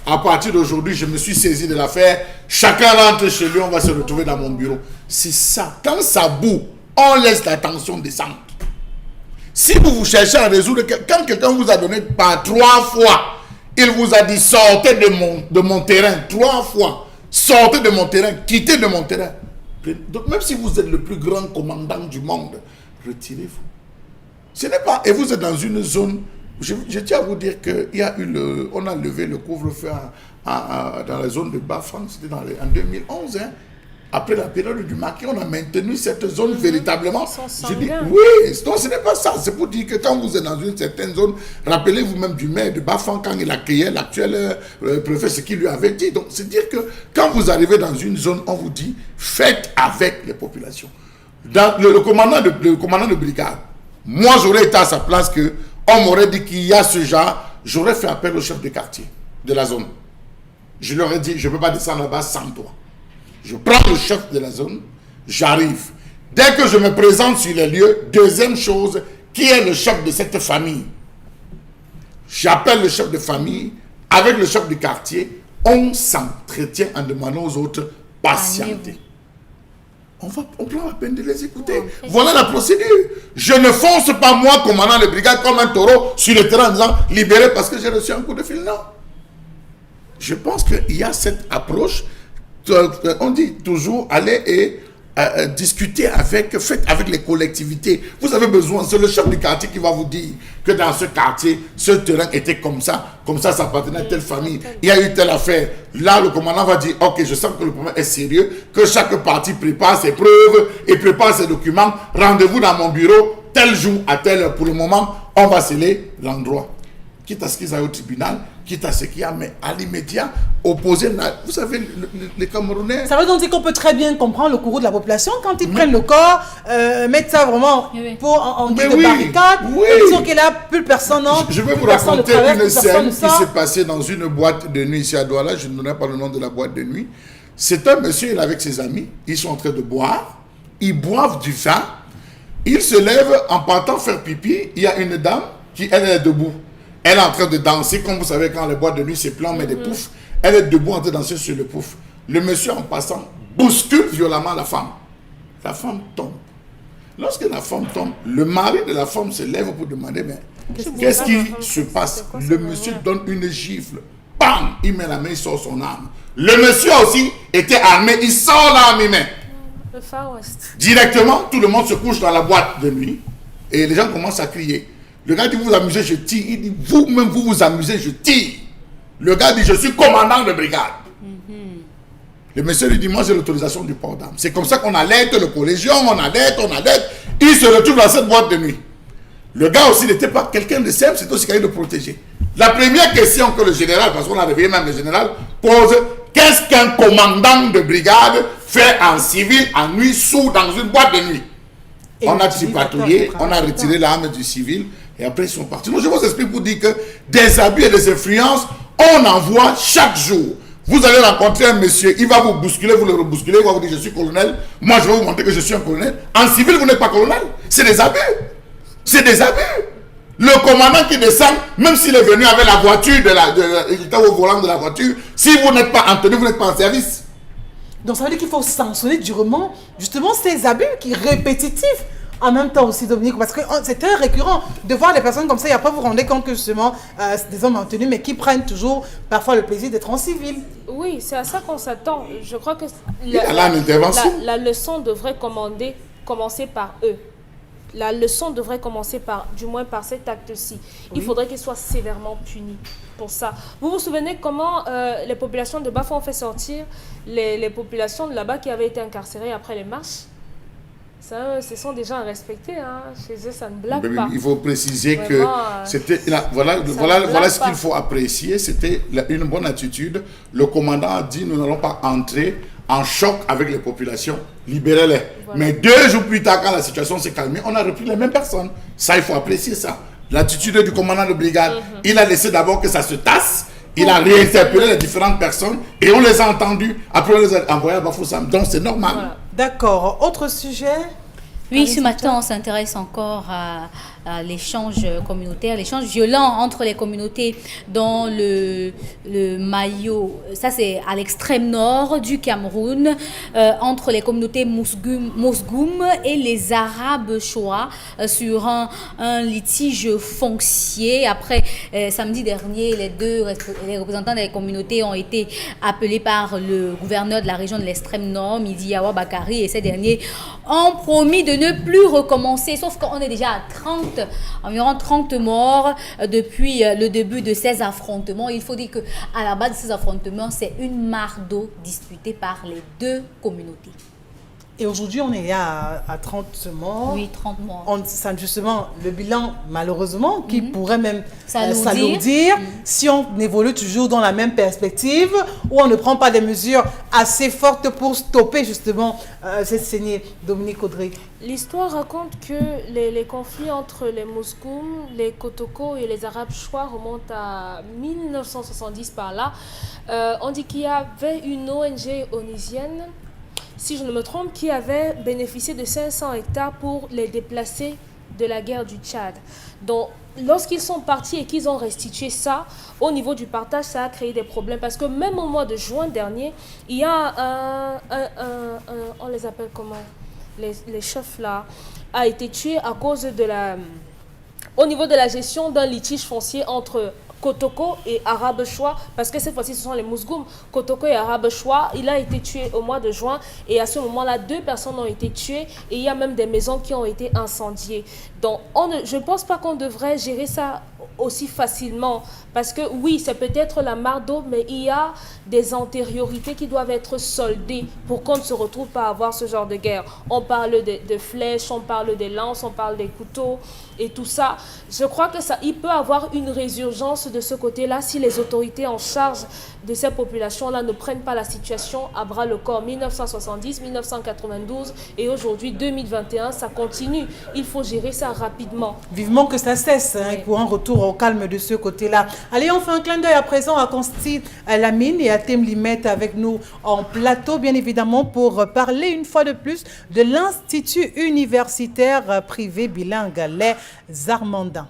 à partir d'aujourd'hui, je me suis saisi de l'affaire, chacun rentre chez lui, on va se retrouver dans mon bureau. C'est ça. Quand ça boue, on laisse la tension descendre. Si vous cherchez à résoudre, quand quelqu'un vous a donné par 3 fois, il vous a dit, sortez de mon terrain, 3 fois, sortez de mon terrain, quittez de mon terrain. Donc même si vous êtes le plus grand commandant du monde, retirez-vous. Ce n'est pas, et vous êtes dans une zone, je tiens à vous dire qu'on a levé le couvre-feu dans la zone de Bas-France, c'était en 2011, hein. Après la période du Maquis, on a maintenu cette zone véritablement. Je dis, oui, donc ce n'est pas ça, c'est pour dire que quand vous êtes dans une certaine zone, rappelez-vous même du maire de Bafan quand il accueillait l'actuel préfet, ce qu'il lui avait dit. Donc c'est dire que quand vous arrivez dans une zone, on vous dit, faites avec les populations. Dans le commandant de brigade, moi, j'aurais été à sa place que on m'aurait dit qu'il y a ce genre, j'aurais fait appel au chef de quartier de la zone. Je leur ai dit, je ne peux pas descendre là-bas sans toi. Je prends le chef de la zone, j'arrive. Dès que je me présente sur les lieux, deuxième chose, qui est le chef de cette famille? J'appelle le chef de famille, avec le chef du quartier, on s'entretient en demandant aux autres patienter. On prend la peine de les écouter. Voilà la procédure. Je ne fonce pas moi, commandant de brigade, comme un taureau sur le terrain en disant libéré parce que j'ai reçu un coup de fil. Non. Je pense qu'il y a cette approche. On dit toujours aller et discuter faites avec les collectivités. Vous avez besoin, c'est le chef du quartier qui va vous dire que dans ce quartier, ce terrain était comme ça ça appartenait à telle famille, il y a eu telle affaire. Là, le commandant va dire, ok, je sens que le problème est sérieux, que chaque partie prépare ses preuves et prépare ses documents, rendez-vous dans mon bureau, tel jour, à telle heure. Pour le moment, on va sceller l'endroit. Quitte à ce qu'ils aillent au tribunal, quitte à ce qu'il y a, mais à l'immédiat, opposer, vous savez, les Camerounais... Ça veut donc dire qu'on peut très bien comprendre le courroux de la population quand ils prennent le corps, mettent ça vraiment en guise de barricade, ils disent que là, plus personne n'entre, je vais vous raconter une scène qui s'est passée dans une boîte de nuit ici à Douala, je ne donnerai pas le nom de la boîte de nuit. C'est un monsieur, il est avec ses amis, ils sont en train de boire, ils boivent du vin, ils se lèvent en partant faire pipi, il y a une dame qui, elle est debout. Elle est en train de danser, comme vous savez, quand les boîtes de nuit, c'est plein, on met des poufs. Elle est debout en train de danser sur le pouf. Le monsieur, en passant, bouscule violemment la femme. La femme tombe. Lorsque la femme tombe, le mari de la femme se lève pour demander, mais qu'est-ce qui se passe? Le monsieur donne une gifle. Bam! Il met la main, il sort son arme. Le monsieur aussi était armé, il sort l'arme, il met. Le Far West. Directement, tout le monde se couche dans la boîte de nuit et les gens commencent à crier. Le gars dit, vous vous amusez, je tire. Il dit, vous-même, vous vous amusez, je tire. Le gars dit, je suis commandant de brigade. Le monsieur lui dit, moi j'ai l'autorisation du port d'armes. C'est comme ça qu'on alerte le collégien, on alerte. Il se retrouve dans cette boîte de nuit. Le gars aussi n'était pas quelqu'un de simple, c'était aussi quelqu'un de protégé. La première question que le général, parce qu'on a réveillé même le général, pose, qu'est-ce qu'un commandant de brigade fait en civil, en nuit, dans une boîte de nuit? Et on a patrouillé, on a retiré l'arme du civil et après ils sont partis. Donc je vous explique pour dire que des abus et des influences, on en voit chaque jour. Vous allez rencontrer un monsieur, il va vous bousculer, vous le rebousculez, il va vous dire je suis colonel, moi je vais vous montrer que je suis un colonel. En civil, vous n'êtes pas colonel. C'est des abus. C'est des abus. Le commandant qui descend, même s'il est venu avec la voiture, il était au volant de la voiture, si vous n'êtes pas en tenue, vous n'êtes pas en service. Donc ça veut dire qu'il faut sanctionner durement justement ces abus qui répétitifs. En même temps aussi, Dominique, parce que c'est très récurrent de voir des personnes comme ça et après vous vous rendez compte que justement, c'est des hommes en tenue, mais qui prennent toujours parfois le plaisir d'être en civil. Oui, c'est à ça qu'on s'attend. Je crois que la leçon devrait commencer par eux. La leçon devrait commencer du moins par cet acte-ci. Oui. Il faudrait qu'ils soient sévèrement punis pour ça. Vous vous souvenez comment les populations de Bafou ont fait sortir les populations de là-bas qui avaient été incarcérées après les marches? Ça, ce sont des gens à respecter, hein. Chez eux, ça ne blague pas. Il faut préciser que c'était voilà ce qu'il faut apprécier. C'était une bonne attitude. Le commandant a dit, nous n'allons pas entrer en choc avec les populations, libérez-les. Voilà. Mais 2 jours plus tard, quand la situation s'est calmée, on a repris les mêmes personnes. Ça, il faut apprécier ça. L'attitude du commandant de brigade, il a laissé d'abord que ça se tasse. Il a réinterpellé les différentes personnes et on les a entendues. Après, on les a envoyées à Bafoussam. Donc, c'est normal. Voilà. D'accord. Autre sujet? Oui, ce matin, on s'intéresse encore à l'échange communautaire, l'échange violent entre les communautés dans le Mayo. Ça, c'est à l'extrême nord du Cameroun, entre les communautés Mosgoum et les Arabes Shoa sur un litige foncier. Après, samedi dernier, les représentants des communautés ont été appelés par le gouverneur de la région de l'extrême nord, Midi Yawa Bakari, et ces derniers ont promis de ne plus recommencer, sauf qu'on est déjà à environ 30 morts depuis le début de ces affrontements. Il faut dire qu'à la base de ces affrontements, c'est une mare d'eau disputée par les 2 communautés. Et aujourd'hui, on est à 30 morts. Oui, 30 morts. Justement, le bilan, malheureusement, qui pourrait même s'alourdir si on évolue toujours dans la même perspective, où on ne prend pas des mesures assez fortes pour stopper justement cette saignée. Dominique Audrey. L'histoire raconte que les conflits entre les Mosgoum, les Kotoko et les Arabes Shoa remontent à 1970 par là. On dit qu'il y avait une ONG onisienne, si je ne me trompe, qui avait bénéficié de 500 hectares pour les déplacer de la guerre du Tchad. Donc, lorsqu'ils sont partis et qu'ils ont restitué ça, au niveau du partage, ça a créé des problèmes. Parce que même au mois de juin dernier, il y a on les appelle comment? Les chefs là, a été tué à cause de au niveau de la gestion d'un litige foncier entre Kotoko et Arabe Shoa, parce que cette fois-ci ce sont les Mosgoum. Kotoko et Arabe Shoa, il a été tué au mois de juin et à ce moment-là 2 personnes ont été tuées et il y a même des maisons qui ont été incendiées. Donc je ne pense pas qu'on devrait gérer ça aussi facilement, parce que oui, c'est peut-être la mare d'eau, mais il y a des antériorités qui doivent être soldées pour qu'on ne se retrouve pas à avoir ce genre de guerre. On parle de flèches, on parle des lances, on parle des couteaux et tout ça. Je crois que il peut avoir une résurgence de ce côté-là si les autorités en charge de ces populations-là ne prennent pas la situation à bras le corps. 1970, 1992 et aujourd'hui 2021, ça continue. Il faut gérer ça rapidement. Vivement que ça cesse, hein, pour un retour au calme de ce côté-là. Allez, on fait un clin d'œil à présent à Constantine Lamine et à Thème Limette avec nous en plateau, bien évidemment, pour parler une fois de plus de l'Institut universitaire privé bilingue Les Armandins.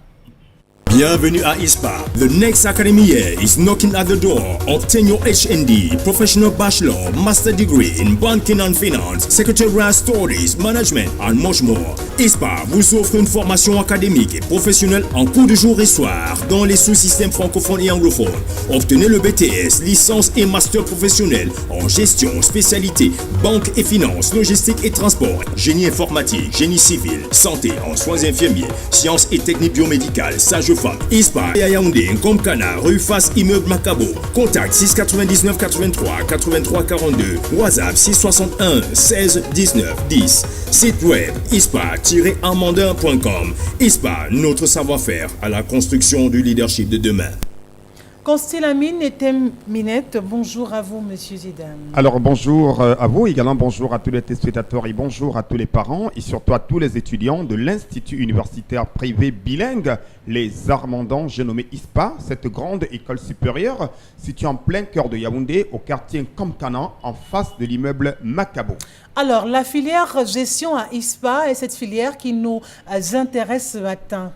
Bienvenue à ISPA. The next academy year is knocking at the door. Obtain your HND, Professional Bachelor, Master Degree in Banking and Finance, Secretarial Studies, Management and much more. ISPA vous offre une formation académique et professionnelle en cours de jour et soir dans les sous-systèmes francophones et anglophones. Obtenez le BTS, licence et master professionnel en gestion, spécialité, banque et finance, logistique et transport, génie informatique, génie civil, santé en soins infirmiers, sciences et techniques biomédicales, sage-femme. ISPA et à Yaoundé, Ngomkana, rue Face Immeuble Macabo. Contact 699 83 83 42. WhatsApp 661 16 19 10. Site web ispa-amandin.com. ISPA, notre savoir-faire à la construction du leadership de demain. Constil Amine et Minette, bonjour à vous, monsieur Zidane. Alors bonjour à vous, également bonjour à tous les téléspectateurs et bonjour à tous les parents et surtout à tous les étudiants de l'Institut universitaire privé bilingue, les Armandans, j'ai nommé ISPA, cette grande école supérieure située en plein cœur de Yaoundé, au quartier Komkana, en face de l'immeuble Macabo. Alors, la filière gestion à ISPA est cette filière qui nous intéresse ce matin.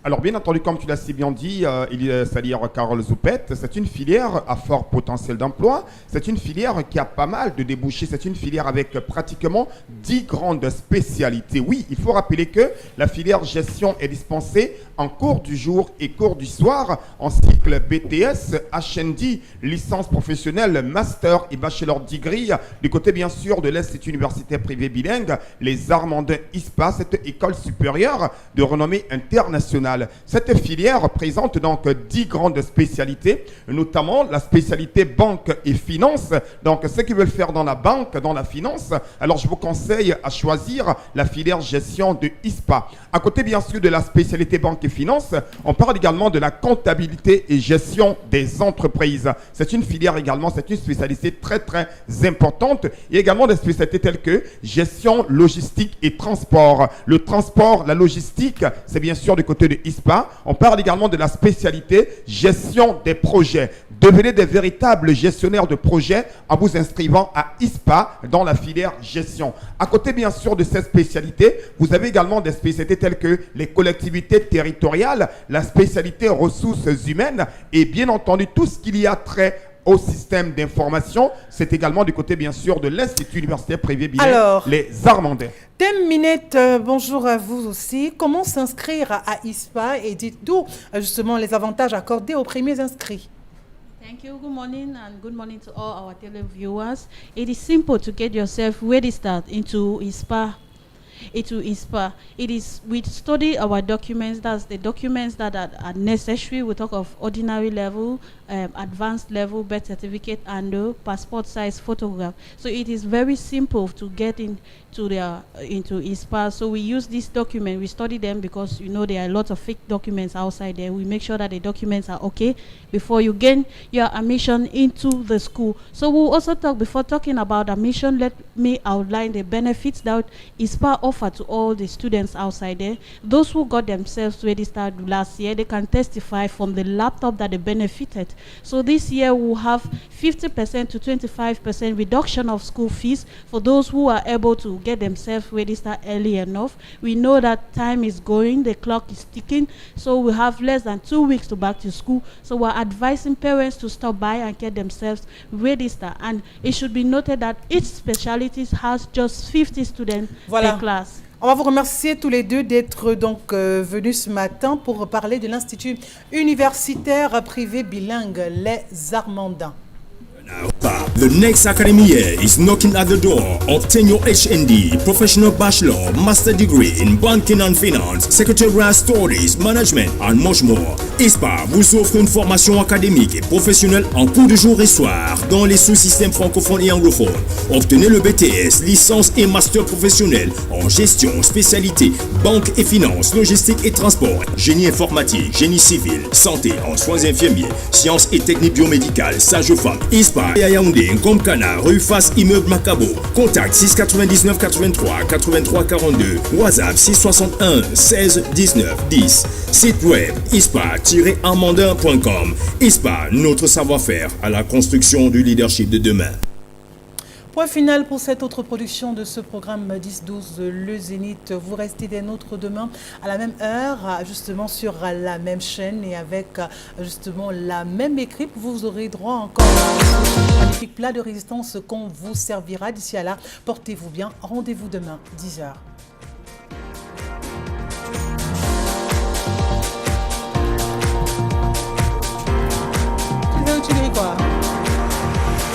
Alors bien entendu, comme tu l'as si bien dit, c'est-à-dire Carole Zoupette, c'est une filière à fort potentiel d'emploi, c'est une filière qui a pas mal de débouchés, c'est une filière avec pratiquement 10 grandes spécialités. Oui, il faut rappeler que la filière gestion est dispensée en cours du jour et cours du soir, en cycle BTS, HND, licence professionnelle, master et bachelor degree, du côté bien sûr de l'Institut universitaire privé bilingue, les Armandins ISPA, cette école supérieure de renommée internationale. Cette filière présente donc 10 grandes spécialités, notamment la spécialité banque et finance. Donc ceux qui veulent faire dans la banque, dans la finance, alors je vous conseille à choisir la filière gestion de ISPA. À côté bien sûr de la spécialité banque et finance, on parle également de la comptabilité et gestion des entreprises. C'est une filière également, c'est une spécialité très très importante. Il y a également des spécialités telles que gestion, logistique et transport. Le transport, la logistique, c'est bien sûr du côté de ISPA. On parle également de la spécialité gestion des projets. Devenez des véritables gestionnaires de projets en vous inscrivant à ISPA dans la filière gestion. À côté bien sûr de cette spécialité, vous avez également des spécialités telles que les collectivités territoriales, la spécialité ressources humaines et bien entendu tout ce qu'il y a trait au système d'information. C'est également du côté bien sûr de l'Institut universitaire privé bilingue, les Armandais. Minette, bonjour à vous aussi. Comment s'inscrire à ISPA et dites-nous justement les avantages accordés aux premiers inscrits? Thank you. Good morning and good morning to all our televiewers. It is simple to get yourself registered into ISPA. We study our documents, that's the documents that are necessary. We talk of ordinary level, advanced level, birth certificate, and the passport size photograph. So it is very simple to get into ISPA. So we use this document, we study them because you know there are a lot of fake documents outside there. We make sure that the documents are okay before you gain your admission into the school. So we'll also talk, before talking about admission, let me outline the benefits that ISPA offer to all the students outside there. Those who got themselves registered last year, they can testify from the laptop that they benefited. So this year we'll have 50% to 25% reduction of school fees for those who are able to get themselves registered early enough. We know that time is going, the clock is ticking, so we have less than 2 weeks to back to school. So we're advising parents to stop by and get themselves registered. And it should be noted that each specialty has just 50 students per class. On va vous remercier tous les deux d'être donc venus ce matin pour parler de l'Institut universitaire privé bilingue, les Armandins. The next academy year is knocking at the door. Obtain your HND, Professional Bachelor, Master Degree in Banking and Finance, Secretarial Studies, Management and much more. ISPA vous offre une formation académique et professionnelle en cours de jour et soir dans les sous-systèmes francophones et anglophones. Obtenez le BTS, licence et master professionnel en gestion, spécialité, banque et finance, logistique et transport, génie informatique, génie civil, santé en soins infirmiers, sciences et techniques biomédicales, sage-femme. ISPA et à Yaoundé, Ngomkana, rue Face Immeuble Macabo. Contact 699 83 83 42. WhatsApp 661 16 19 10. Site web ispa-amandin.com. ISPA, notre savoir-faire à la construction du leadership de demain. Point final pour cette autre production de ce programme 10-12, le Zénith. Vous restez des nôtres demain à la même heure, justement sur la même chaîne et avec justement la même équipe. Vous aurez droit encore à un magnifique plat de résistance qu'on vous servira. D'ici à là, portez-vous bien. Rendez-vous demain, 10h.